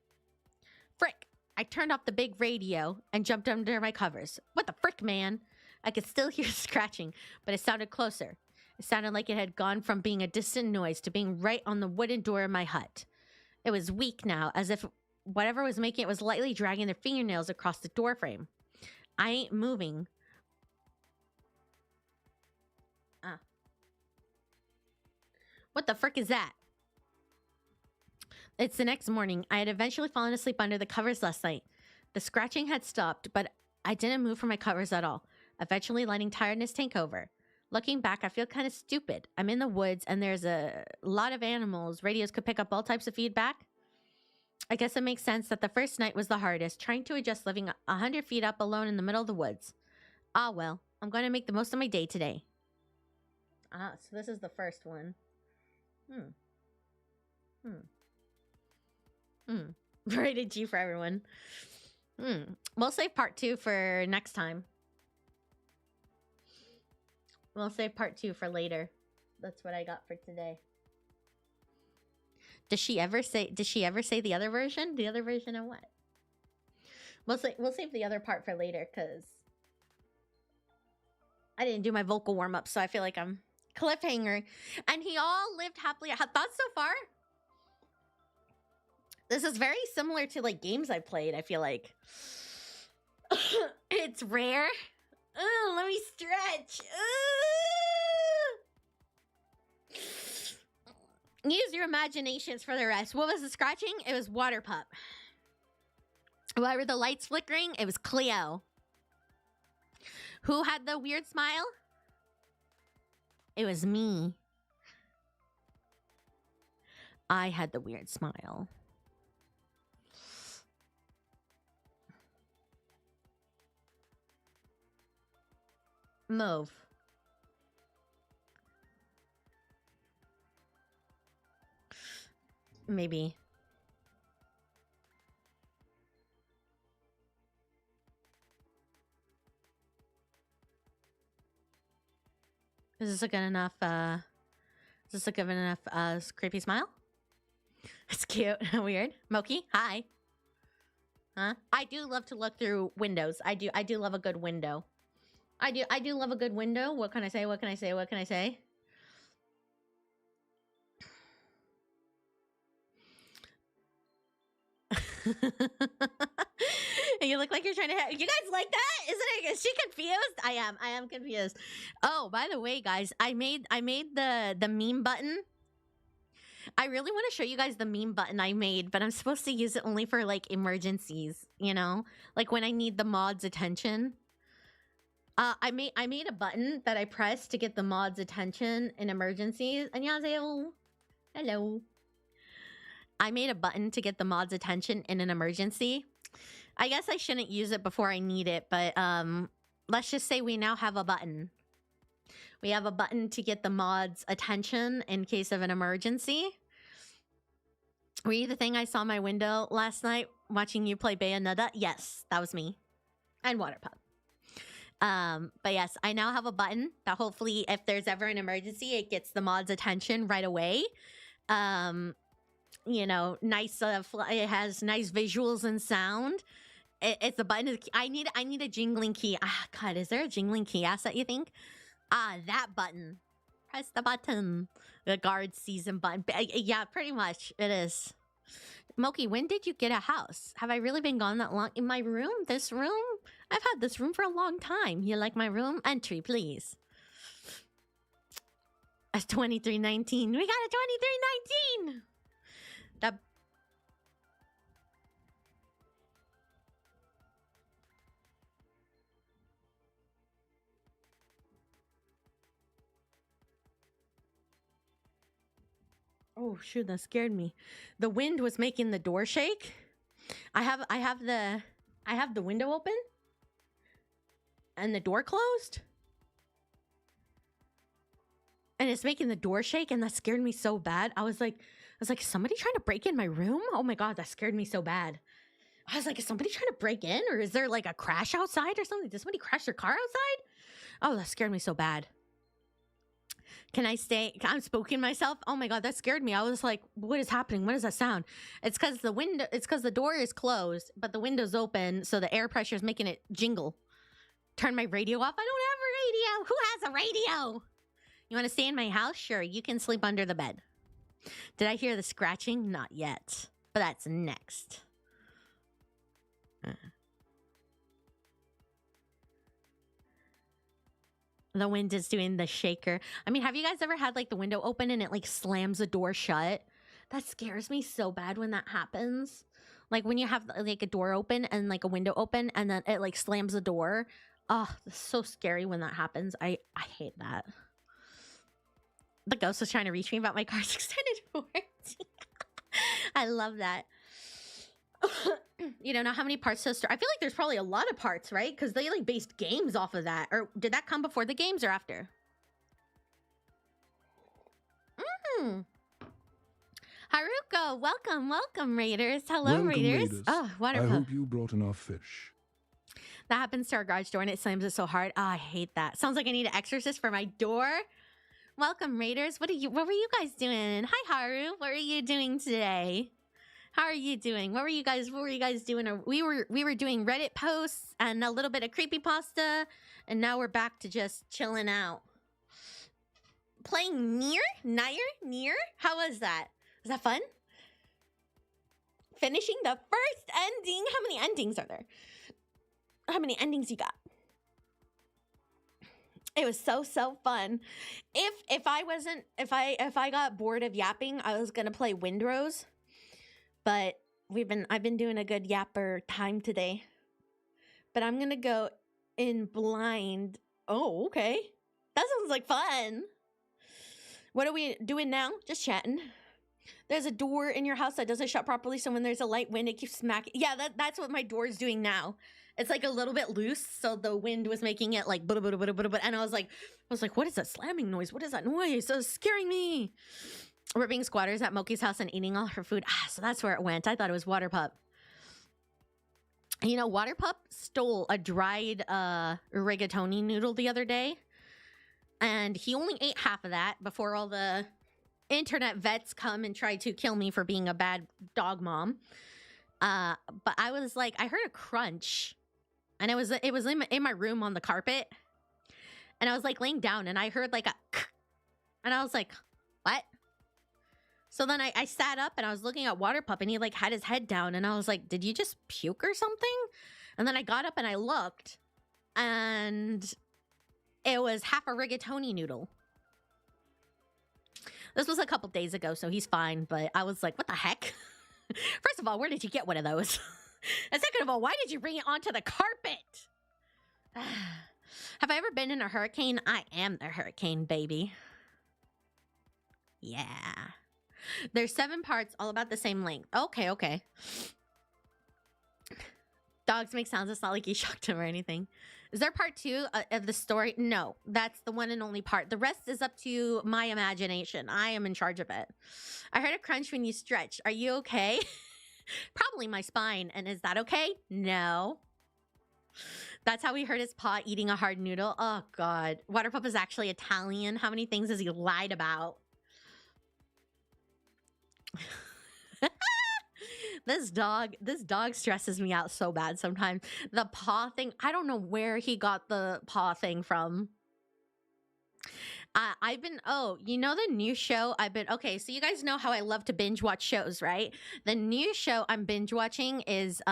Speaker 1: Frick! I turned off the big radio and jumped under my covers. What the frick, man? I could still hear scratching, but it sounded closer. It sounded like it had gone from being a distant noise to being right on the wooden door of my hut. It was weak now, as if whatever was making it was lightly dragging their fingernails across the doorframe. I ain't moving. What the frick is that? It's the next morning. I had eventually fallen asleep under the covers last night. The scratching had stopped, but I didn't move from my covers at all, eventually letting tiredness take over. Looking back, I feel kind of stupid. I'm in the woods, and there's a lot of animals. Radios could pick up all types of feedback. I guess it makes sense that the first night was the hardest, trying to adjust living 100 feet up alone in the middle of the woods. Ah, well, I'm going to make the most of my day today. So this is the first one. Rated G for everyone. We'll save part 2 for next time. We'll save part 2 for later. That's what I got for today. Does she ever say the other version? The other version of what? We'll save the other part for later, because I didn't do my vocal warm-up, so I feel like I'm cliffhanger. And he all lived happily. Thoughts so far? This is very similar to like games I played, I feel like. It's rare. Oh, let me stretch. Use your imaginations for the rest. What was the scratching? It was Water Pup. Why were the lights flickering? It was Cleo. Who had the weird smile? It was me. I had the weird smile. Mauve. Maybe. Is this a good enough, creepy smile? It's cute. Weird. Moki, hi. Huh? I do love to look through windows. I do love a good window. I do love a good window. What can I say? What can I say? What can I say? You look like you're trying to you guys like that? Is she confused? I am confused. Oh, by the way, guys, I made the meme button. I really want to show you guys the meme button I made, but I'm supposed to use it only for like emergencies, you know? Like when I need the mod's attention. I made a button that I press to get the mod's attention in emergencies. 안녕하세요. Hello. I made a button to get the mod's attention in an emergency. I guess I shouldn't use it before I need it, but let's just say we now have a button. We have a button to get the mod's attention in case of an emergency. Were you the thing I saw in my window last night watching you play Bayonetta? Yes, that was me. And Water Pup. But yes, I now have a button that hopefully if there's ever an emergency, it gets the mod's attention right away. Um, nice. It has nice visuals and sound. It's a button. I need a jingling key. Ah, God, is there a jingling key asset? You think? Ah, that button. Press the button. The guard season button. Yeah, pretty much it is. Moki, when did you get a house? Have I really been gone that long? In my room? This room? I've had this room for a long time. You like my room? Entry, please. A 2319. We got a 2319! That... Oh shoot, that scared me. The wind was making the door shake. I have the window open and the door closed. And it's making the door shake, and that scared me so bad. I was like, somebody trying to break in my room? Oh my God, that scared me so bad. I was like, is somebody trying to break in, or is there like a crash outside or something? Did somebody crash their car outside? Oh, that scared me so bad. Can I stay? I'm spooking myself. Oh my God, that scared me. I was like, what is happening? What is that sound? It's because the door is closed, but the window's open, so the air pressure is making it jingle. Turn my radio off. I don't have a radio. Who has a radio? You want to stay in my house? Sure, you can sleep under the bed. Did I hear the scratching? Not yet, but that's next. The wind is doing the shaker. I mean, have you guys ever had like the window open and it like slams the door shut? That scares me so bad when that happens. Like when you have like a door open and like a window open and then it like slams the door. Oh, it's so scary when that happens. I hate that. The ghost was trying to reach me about my car's extended warranty. I love that. You don't know how many parts to the story. I feel like there's probably a lot of parts, right? Because they like based games off of that. Or did that come before the games or after? Haruko, welcome, Raiders. Hello,
Speaker 2: Welcome,
Speaker 1: Raiders. Oh, water
Speaker 2: I
Speaker 1: pump.
Speaker 2: hope you brought enough fish.
Speaker 1: That happens to our garage door and it slams it so hard. Oh, I hate that. Sounds like I need an exorcist for my door. Welcome, Raiders. What were you guys doing? Hi, Haru. What are you doing today? How are you doing? What were you guys doing? We were doing Reddit posts and a little bit of creepypasta, and now we're back to just chilling out. Playing Nier? How was that? Was that fun? Finishing the first ending. How many endings are there? How many endings you got? It was so fun. If I got bored of yapping, I was gonna play Windrose. But I've been doing a good yapper time today. But I'm gonna go in blind. Oh, okay. That sounds like fun. What are we doing now? Just chatting. There's a door in your house that doesn't shut properly, so when there's a light wind, it keeps smacking. Yeah, that's what my door is doing now. It's like a little bit loose, so the wind was making it like and I was like, what is that slamming noise? What is that noise? So it's scaring me. We're being squatters at Moki's house and eating all her food. Ah, so that's where it went. I thought it was Water Pup. You know, Water Pup stole a dried rigatoni noodle the other day, and he only ate half of that before all the internet vets come and try to kill me for being a bad dog mom. But I was like, I heard a crunch, and it was in my room on the carpet, and I was like laying down, and I heard like a, and I was like, what? So then I sat up and I was looking at Water Pup and he like had his head down and I was like, did you just puke or something? And then I got up and I looked and it was half a rigatoni noodle. This was a couple days ago, so he's fine, but I was like, what the heck? First of all, where did you get one of those? And second of all, why did you bring it onto the carpet? Have I ever been in a hurricane? I am the hurricane, baby. Yeah. There's 7 parts, all about the same length. Okay. Dogs make sounds. It's not like you shocked him or anything. Is there part 2 of the story? No, that's the one and only part. The rest is up to my imagination. I am in charge of it. I heard a crunch when you stretch. Are you okay? Probably my spine. And is that okay? No. That's how we heard his paw eating a hard noodle. Oh, God. Water Pup is actually Italian. How many things has he lied about? This dog stresses me out so bad sometimes. The paw thing, I don't know where he got the paw thing from. I've been, oh, you know, the new show I've been, okay, so you guys know how I love to binge watch shows, right? The new show I'm binge watching is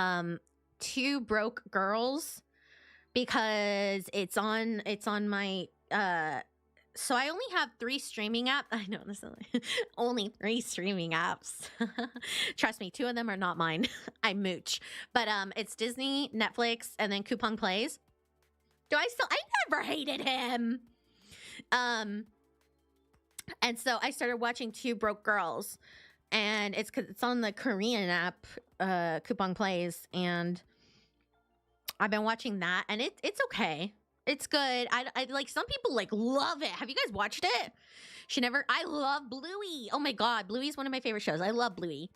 Speaker 1: Two Broke Girls, because it's on my so I only have 3 streaming apps. I know this is like, only 3 streaming apps. Trust me, 2 of them are not mine. I mooch. But it's Disney, Netflix, and then Coupon Plays. I never hated him. And so I started watching Two Broke Girls, and it's because it's on the Korean app, Coupon Plays, and I've been watching that, and it's okay. It's good. I like, some people like love it. Have you guys watched it? I love Bluey. Oh my god, Bluey's one of my favorite shows. I love Bluey.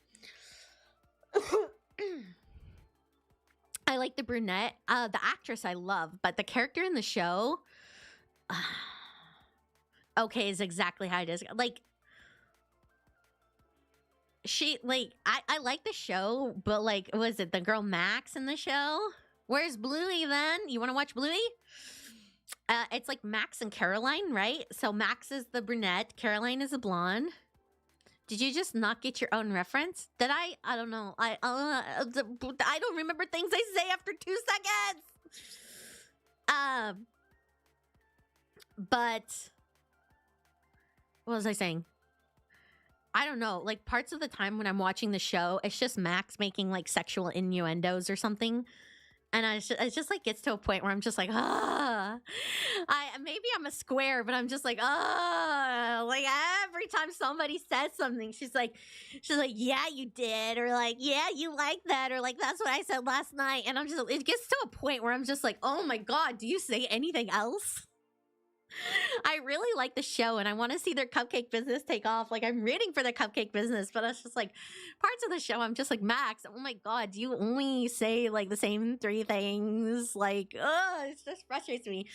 Speaker 1: I like the brunette. The actress I love, but the character in the show, okay, is exactly how it is. Like, she, like, I like the show, but like, was it the girl Max in the show? Where's Bluey then? You want to watch Bluey? It's like Max and Caroline, right? So Max is the brunette, Caroline is the blonde. Did you just not get your own reference? Did I? I don't know. I don't remember things I say after 2 seconds. But what was I saying? I don't know. Like, parts of the time when I'm watching the show, it's just Max making like sexual innuendos or something. And it just like gets to a point where I'm just like, maybe I'm a square, but I'm just like, like every time somebody says something, she's like, yeah, you did, or like, yeah, you like that, or like, that's what I said last night. And it gets to a point where I'm just like, oh my god, do you say anything else? I really like the show, and I want to see their cupcake business take off. Like, I'm rooting for the cupcake business, but it's just like, parts of the show I'm just like, Max, oh my god, do you only say like the same 3 things? Like, it just frustrates me.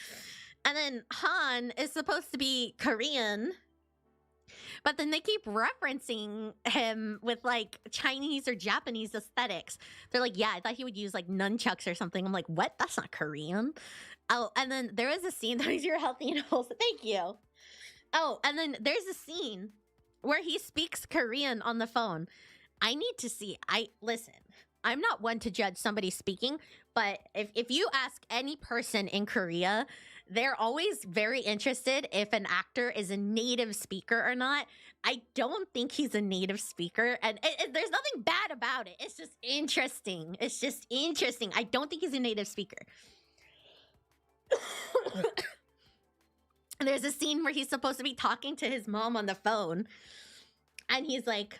Speaker 1: And then Han is supposed to be Korean, but then they keep referencing him with like Chinese or Japanese aesthetics. They're like, yeah, I thought he would use like nunchucks or something. I'm like, what? That's not Korean. Oh, and then there is a scene that is, you're healthy and wholesome. Thank you. Oh, and then there's a scene where he speaks Korean on the phone. I need to see. Listen, I'm not one to judge somebody speaking, but if you ask any person in Korea, they're always very interested if an actor is a native speaker or not. I don't think he's a native speaker, and there's nothing bad about it. It's just interesting. It's just interesting. I don't think he's a native speaker. There's a scene where he's supposed to be talking to his mom on the phone, and he's like,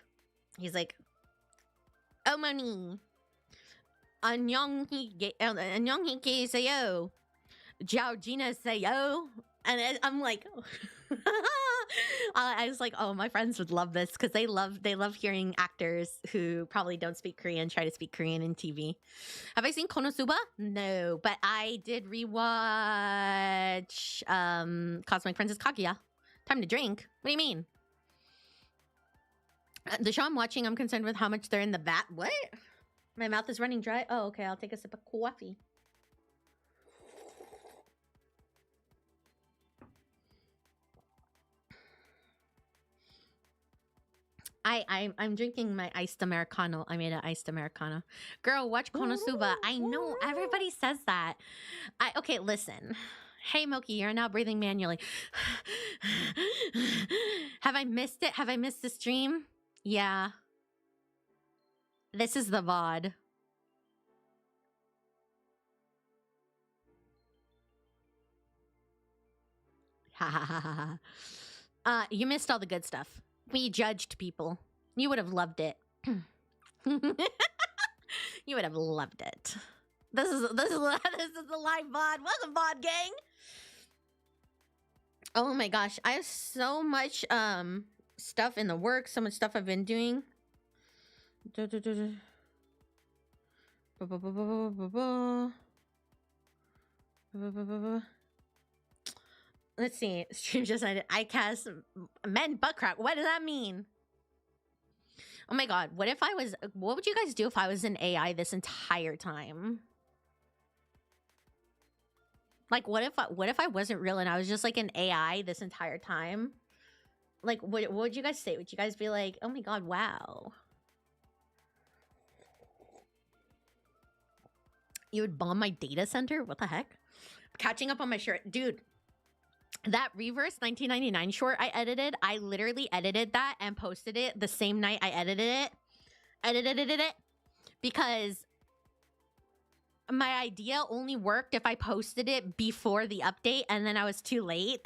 Speaker 1: "어머니, 안녕히 계세요. Georgina seyo." And I'm like, I was like, oh, my friends would love this, because they love hearing actors who probably don't speak Korean try to speak Korean in TV. Have I seen Konosuba? No, but I did rewatch Cosmic Princess Kaguya. Time to drink. What do you mean? The show I'm watching, I'm concerned with how much they're in the vat. What? My mouth is running dry. Oh, okay. I'll take a sip of coffee. I'm drinking my iced Americano. I made an iced Americano. Girl, watch Konosuba. I know, everybody says that. Okay, listen. Hey, Moki, you're now breathing manually. Have I missed it? Have I missed the stream? Yeah. This is the VOD. Ha ha ha ha ha. You missed all the good stuff. We judged people. You would have loved it. You would have loved it. This is a live VOD. Welcome, VOD gang. Oh my gosh, I have so much stuff in the works. So much stuff I've been doing. Let's see. Stream just ended. I cast men butt crack. What does that mean? Oh my god, what would you guys do if I was an AI this entire time? Like what if I wasn't real and I was just like an AI this entire time? Like what would you guys say? Would you guys be like, "Oh my god, wow." You would bomb my data center? What the heck? Catching up on my shirt. Dude, that Reverse 1999 short I edited, I literally edited that and posted it the same night I edited it. Edited it because my idea only worked if I posted it before the update and then I was too late.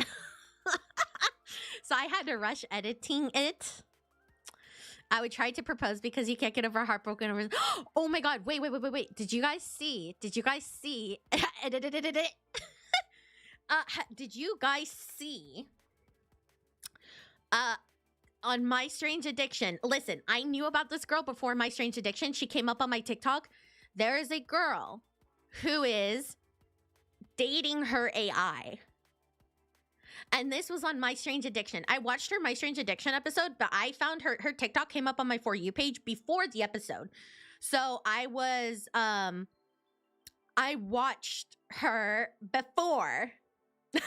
Speaker 1: So I had to rush editing it. I would try to propose because you can't get over heartbroken over. Oh my god! Wait! Did you guys see? Did you guys see? Did you guys see? On My Strange Addiction. Listen, I knew about this girl before My Strange Addiction. She came up on my TikTok. There is a girl who is dating her AI. And this was on My Strange Addiction. I watched her My Strange Addiction episode, but I found her TikTok came up on my For You page before the episode. So I watched her before. I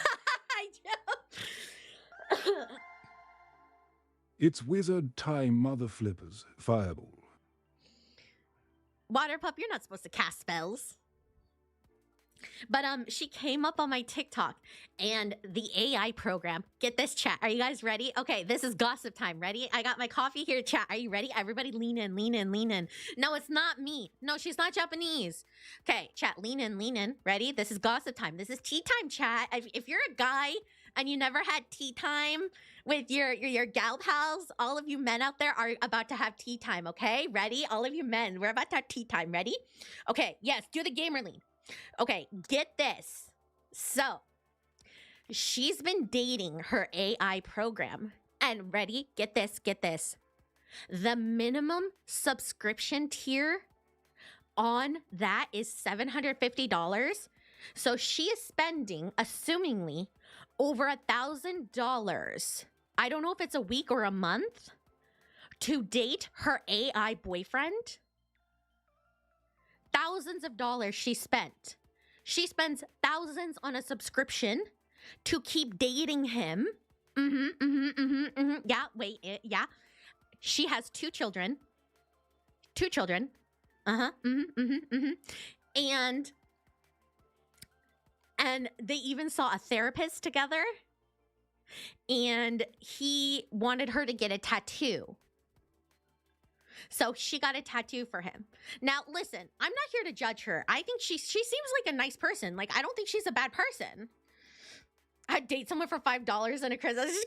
Speaker 2: It's wizard time, mother flippers, fireball.
Speaker 1: Water Pup, you're not supposed to cast spells. But she came up on my TikTok and the AI program. Get this, chat. Are you guys ready? Okay, this is gossip time. Ready? I got my coffee here, chat. Are you ready? Everybody lean in, lean in, lean in. No, it's not me. No, she's not Japanese. Okay, chat, lean in, lean in. Ready? This is gossip time. This is tea time, chat. If you're a guy and you never had tea time with your gal pals, all of you men out there are about to have tea time, okay? Ready? All of you men, we're about to have tea time. Ready? Okay, yes, do the gamer lean. Okay, get this. So, she's been dating her AI program. And ready? Get this, get this. The minimum subscription tier on that is $750. So she is spending, assumingly, over $1,000. I don't know if it's a week or a month to date her AI boyfriend. Thousands of dollars she spent. She spends thousands on a subscription to keep dating him. Yeah, wait, yeah. She has 2 children. 2 children. And they even saw a therapist together. And he wanted her to get a tattoo. So she got a tattoo for him. Now, listen, I'm not here to judge her. I think she seems like a nice person. Like, I don't think she's a bad person. I'd date someone for $5 and a Christmas. This is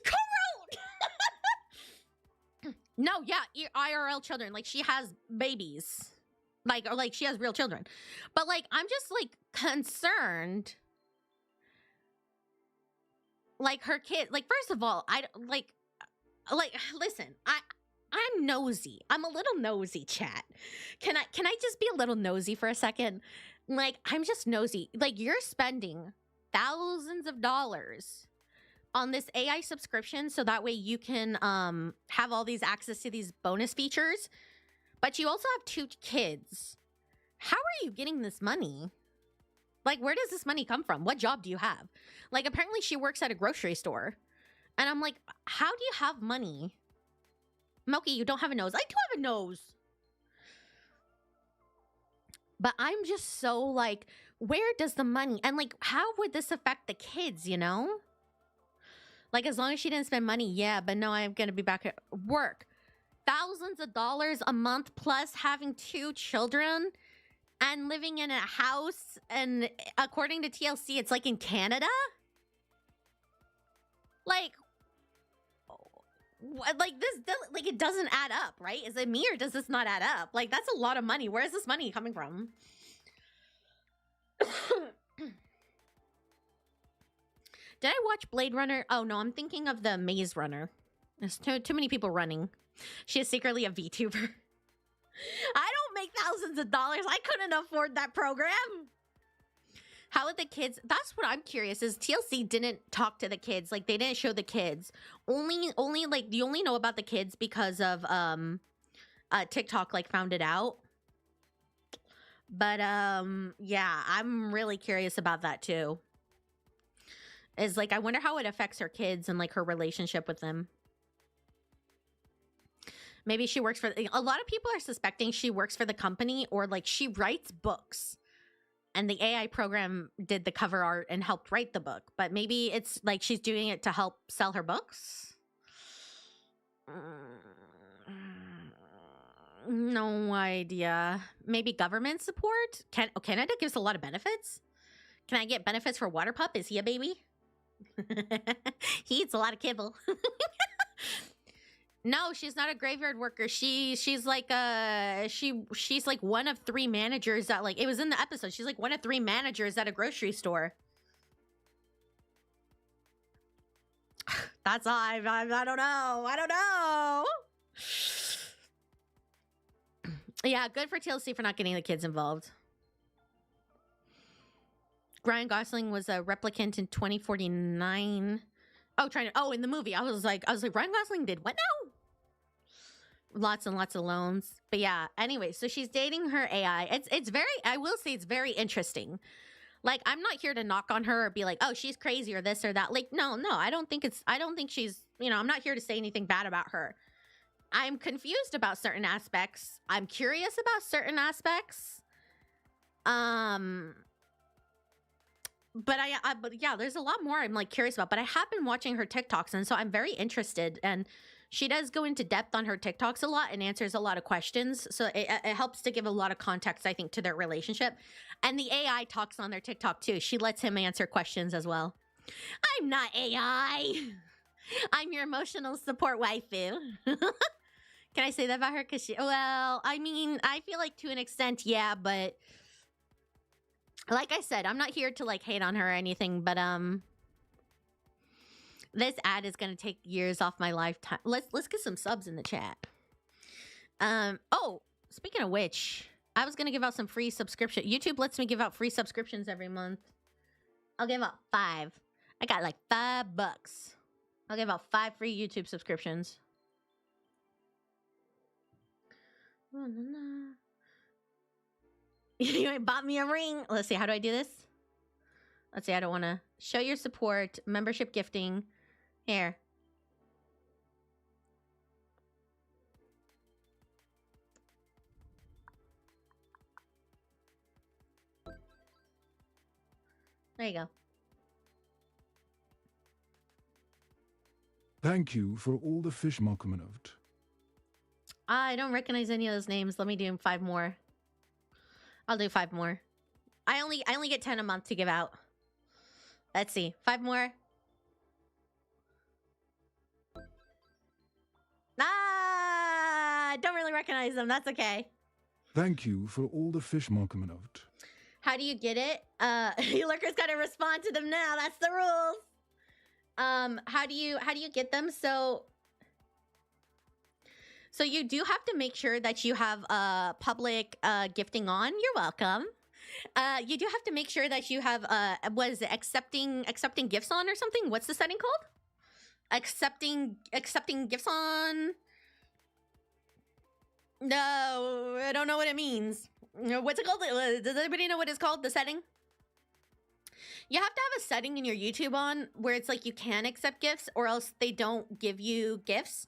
Speaker 1: cool. No, yeah, IRL children. Like, she has babies. Or she has real children. But, like, I'm just, like, concerned. Like, her kid. Like, first of all, listen, I'm nosy. I'm a little nosy, chat. Can I just be a little nosy for a second? Like, I'm just nosy. Like, you're spending thousands of dollars on this AI subscription so that way you can have all these access to these bonus features. But you also have 2 kids. How are you getting this money? Like, where does this money come from? What job do you have? Like, apparently she works at a grocery store. And I'm like, how do you have money? Moki, you don't have a nose. I do have a nose. But I'm just so like, where does the money? And like, how would this affect the kids, you know? Like, as long as she didn't spend money, yeah, but no, I'm going to be back at work. Thousands of dollars a month plus having 2 children and living in a house. And according to TLC, it's like in Canada. Like, like it doesn't add up, right? Is it me or does this not add up? Like, that's a lot of money. Where is this money coming from? Did I watch Blade Runner? Oh no, I'm thinking of the Maze Runner. There's too many people running. She is secretly a VTuber. I don't make thousands of dollars. I couldn't afford that program. How would the kids? That's what I'm curious. Is TLC didn't talk to the kids? Like, they didn't show the kids. Only like you only know about the kids because of TikTok like found it out. But yeah, I'm really curious about that too. Is like, I wonder how it affects her kids and like her relationship with them. Maybe she works for, a lot of people are suspecting she works for the company, or like she writes books and the AI program did the cover art and helped write the book. But maybe it's like she's doing it to help sell her books. No idea. Maybe government support? Canada gives a lot of benefits? Can I get benefits for Water Pup? Is he a baby? He eats a lot of kibble. No, she's not a graveyard worker. She's like she's like one of 3 managers that, like, it was in the episode. She's like one of 3 managers at a grocery store. That's all. I don't know. I don't know. Yeah, good for TLC for not getting the kids involved. Ryan Gosling was a replicant in 2049. Oh, in the movie. I was like, Ryan Gosling did what now? Lots and lots of loans. But yeah, anyway, so she's dating her AI. It's very, I will say it's very interesting. Like, I'm not here to knock on her or be like, oh, she's crazy or this or that. Like, no, I don't think she's, I'm not here to say anything bad about her. I'm confused about certain aspects. I'm curious about certain aspects. But but yeah, there's a lot more I'm like curious about. But I have been watching her TikToks, and so I'm very interested. And she does go into depth on her TikToks a lot and answers a lot of questions. So it helps to give a lot of context, I think, to their relationship. And the AI talks on their TikTok too. She lets him answer questions as well. I'm not AI. I'm your emotional support waifu. Can I say that about her? Because well, I mean, I feel like to an extent, yeah, but like I said, I'm not here to like hate on her or anything, but this ad is gonna take years off my lifetime. Let's get some subs in the chat. Oh, speaking of which, I was gonna give out some free subscription. YouTube lets me give out free subscriptions every month. I'll give out 5. I got like $5. I'll give out 5 free YouTube subscriptions. You ain't bought me a ring. Let's see. How do I do this? Let's see. I don't want to show your support. Membership gifting. Here. There you go.
Speaker 2: Thank you for all the fish Mokumanovt.
Speaker 1: I don't recognize any of those names. Let me do 5 more. I'll do 5 more. I only get 10 a month to give out. Let's see. 5 more. Ah, don't really recognize them. That's okay.
Speaker 2: Thank you for all the fish Mokumanovt.
Speaker 1: How do you get it? Lurker's got to respond to them now. That's the rules. How do you get them? So you do have to make sure that you have public gifting on. You're welcome. You do have to make sure that you have what is it, accepting gifts on or something? What's the setting called? Accepting gifts on. No, I don't know what it means. What's it called? Does anybody know what it's called? The setting? You have to have a setting in your YouTube on where it's like you can accept gifts or else they don't give you gifts.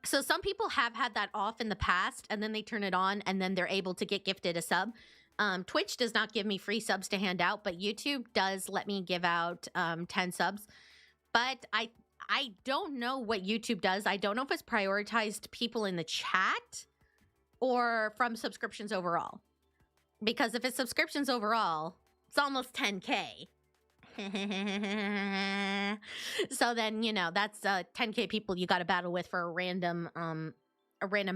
Speaker 1: So some people have had that off in the past and then they turn it on and then they're able to get gifted a sub. Twitch does not give me free subs to hand out, but YouTube does let me give out 10 subs. But I don't know what YouTube does. I don't know if it's prioritized people in the chat or from subscriptions overall. Because if it's subscriptions overall, it's almost 10K. So then, that's 10K people you got to battle with for a random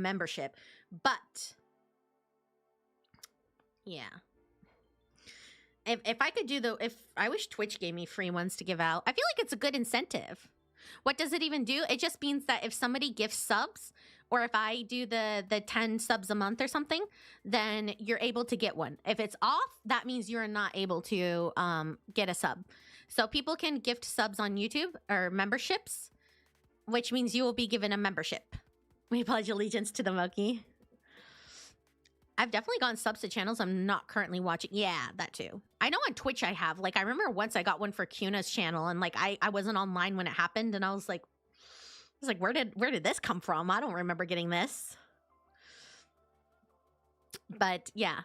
Speaker 1: membership. But yeah. If I could do I wish Twitch gave me free ones to give out. I feel like it's a good incentive. What does it even do? It just means that if somebody gifts subs, or if I do the 10 subs a month or something, then you're able to get one. If it's off, that means you're not able to get a sub. So people can gift subs on YouTube or memberships, which means you will be given a membership. We pledge allegiance to the Moki. I've definitely gotten subs to channels I'm not currently watching. Yeah, that too. I know on Twitch I have. Like, I remember once I got one for Kuna's channel, and like I wasn't online when it happened, and I was like, where did this come from? I don't remember getting this. But yeah.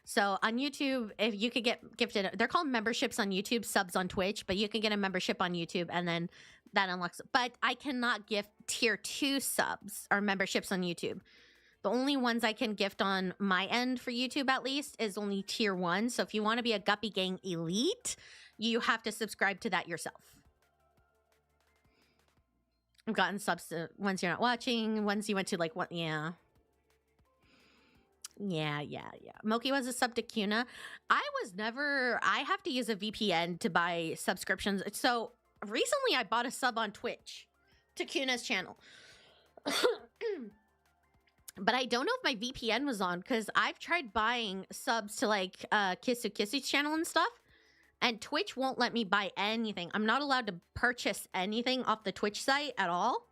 Speaker 1: So on YouTube, if you could get gifted, they're called memberships on YouTube, subs on Twitch, but you can get a membership on YouTube, and then that unlocks. But I cannot gift tier 2 subs or memberships on YouTube. The only ones I can gift on my end for YouTube, at least, is only tier 1. So if you want to be a Guppy Gang Elite, you have to subscribe to that yourself. I've gotten subs to ones you're not watching, ones you went to, like, what? Yeah. Yeah. Moki was a sub to Kuna. I have to use a VPN to buy subscriptions. So recently I bought a sub on Twitch to Kuna's channel. But I don't know if my VPN was on, because I've tried buying subs to like Kisu's channel and stuff, and Twitch won't let me buy anything. I'm not allowed to purchase anything off the Twitch site at all.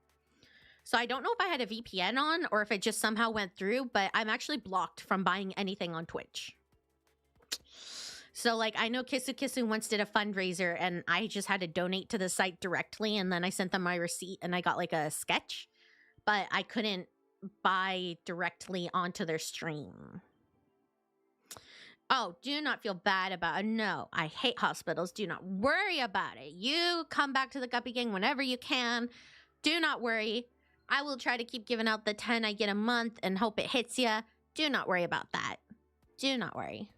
Speaker 1: So I don't know if I had a VPN on or if it just somehow went through, but I'm actually blocked from buying anything on Twitch. So like, I know Kisu once did a fundraiser, and I just had to donate to the site directly, and then I sent them my receipt and I got like a sketch, but I couldn't buy directly onto their stream. Oh, do not feel bad about it. No, I hate hospitals. Do not worry about it. You come back to the Guppy Gang whenever you can. Do not worry. I will try to keep giving out the 10 I get a month and hope it hits you. Do not worry about that. Do not worry.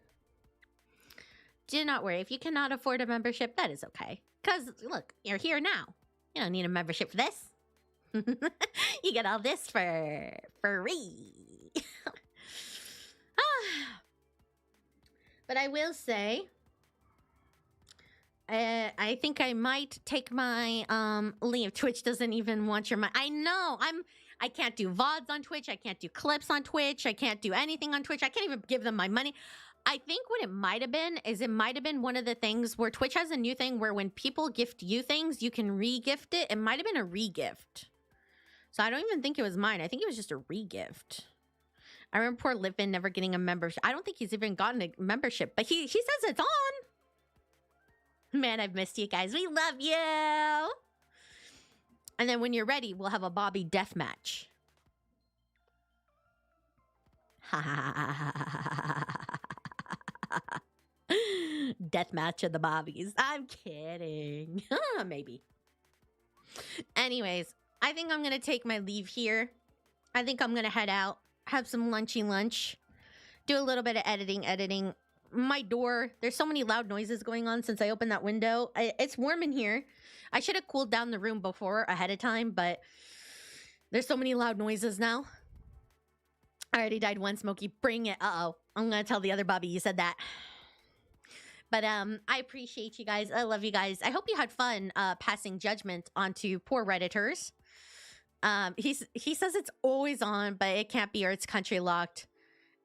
Speaker 1: Do not worry. If you cannot afford a membership, that is okay. Because, look, you're here now. You don't need a membership for this. You get all this for free. But I will say, I think I might take my leave. Twitch doesn't even want your money. I know. I can't do VODs on Twitch. I can't do clips on Twitch. I can't do anything on Twitch. I can't even give them my money. I think what it might have been is it might have been one of the things where Twitch has a new thing where when people gift you things, you can re-gift it. It might have been a re-gift. So I don't even think it was mine. I think it was just a re-gift. I remember poor Livin never getting a membership. I don't think he's even gotten a membership, but he says it's on. Man, I've missed you guys. We love you. And then when you're ready, we'll have a Bobby death match. Death match of the Bobbies. I'm kidding. Maybe. Anyways, I think I'm going to take my leave here. I think I'm going to head out, have some lunchy lunch, do a little bit of editing. My door, there's so many loud noises going on since I opened that window. It's warm in here. I should have cooled down the room before ahead of time, but there's so many loud noises now. I already died once, Moki. Bring it. Uh-oh. I'm going to tell the other Bobby you said that. But I appreciate you guys. I love you guys. I hope you had fun passing judgment onto poor Redditors. He says it's always on, but it can't be or it's country locked.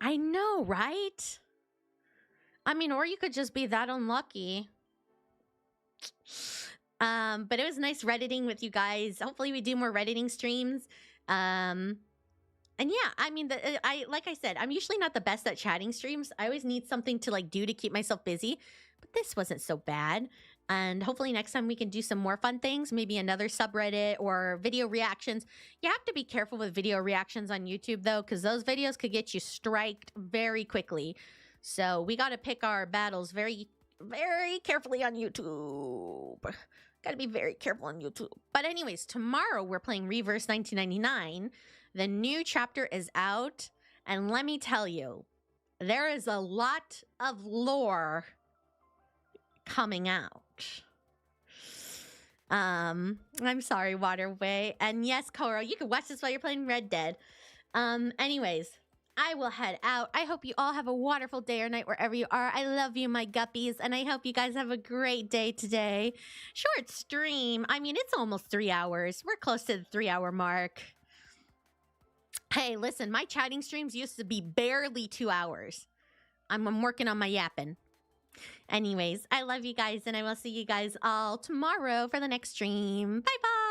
Speaker 1: I know, right? I mean, or you could just be that unlucky. But it was nice Redditing with you guys. Hopefully we do more Redditing streams. And yeah, I mean, like I said, I'm usually not the best at chatting streams. I always need something to like do to keep myself busy. But this wasn't so bad. And hopefully next time we can do some more fun things, maybe another subreddit or video reactions. You have to be careful with video reactions on YouTube, though, because those videos could get you striked very quickly. So we got to pick our battles very, very carefully on YouTube. Got to be very careful on YouTube. But anyways, tomorrow we're playing Reverse 1999. The new chapter is out. And let me tell you, there is a lot of lore coming out. I'm sorry, Waterway. And yes, Koro, you can watch this while you're playing Red Dead. Anyways, I will head out. I hope you all have a wonderful day or night wherever you are. I love you, my guppies, and I hope you guys have a great day today. Short stream. I mean, it's almost 3 hours. We're close to the 3-hour mark. Hey, listen, my chatting streams used to be barely 2 hours. I'm working on my yapping. Anyways, I love you guys, and I will see you guys all tomorrow for the next stream. Bye-bye!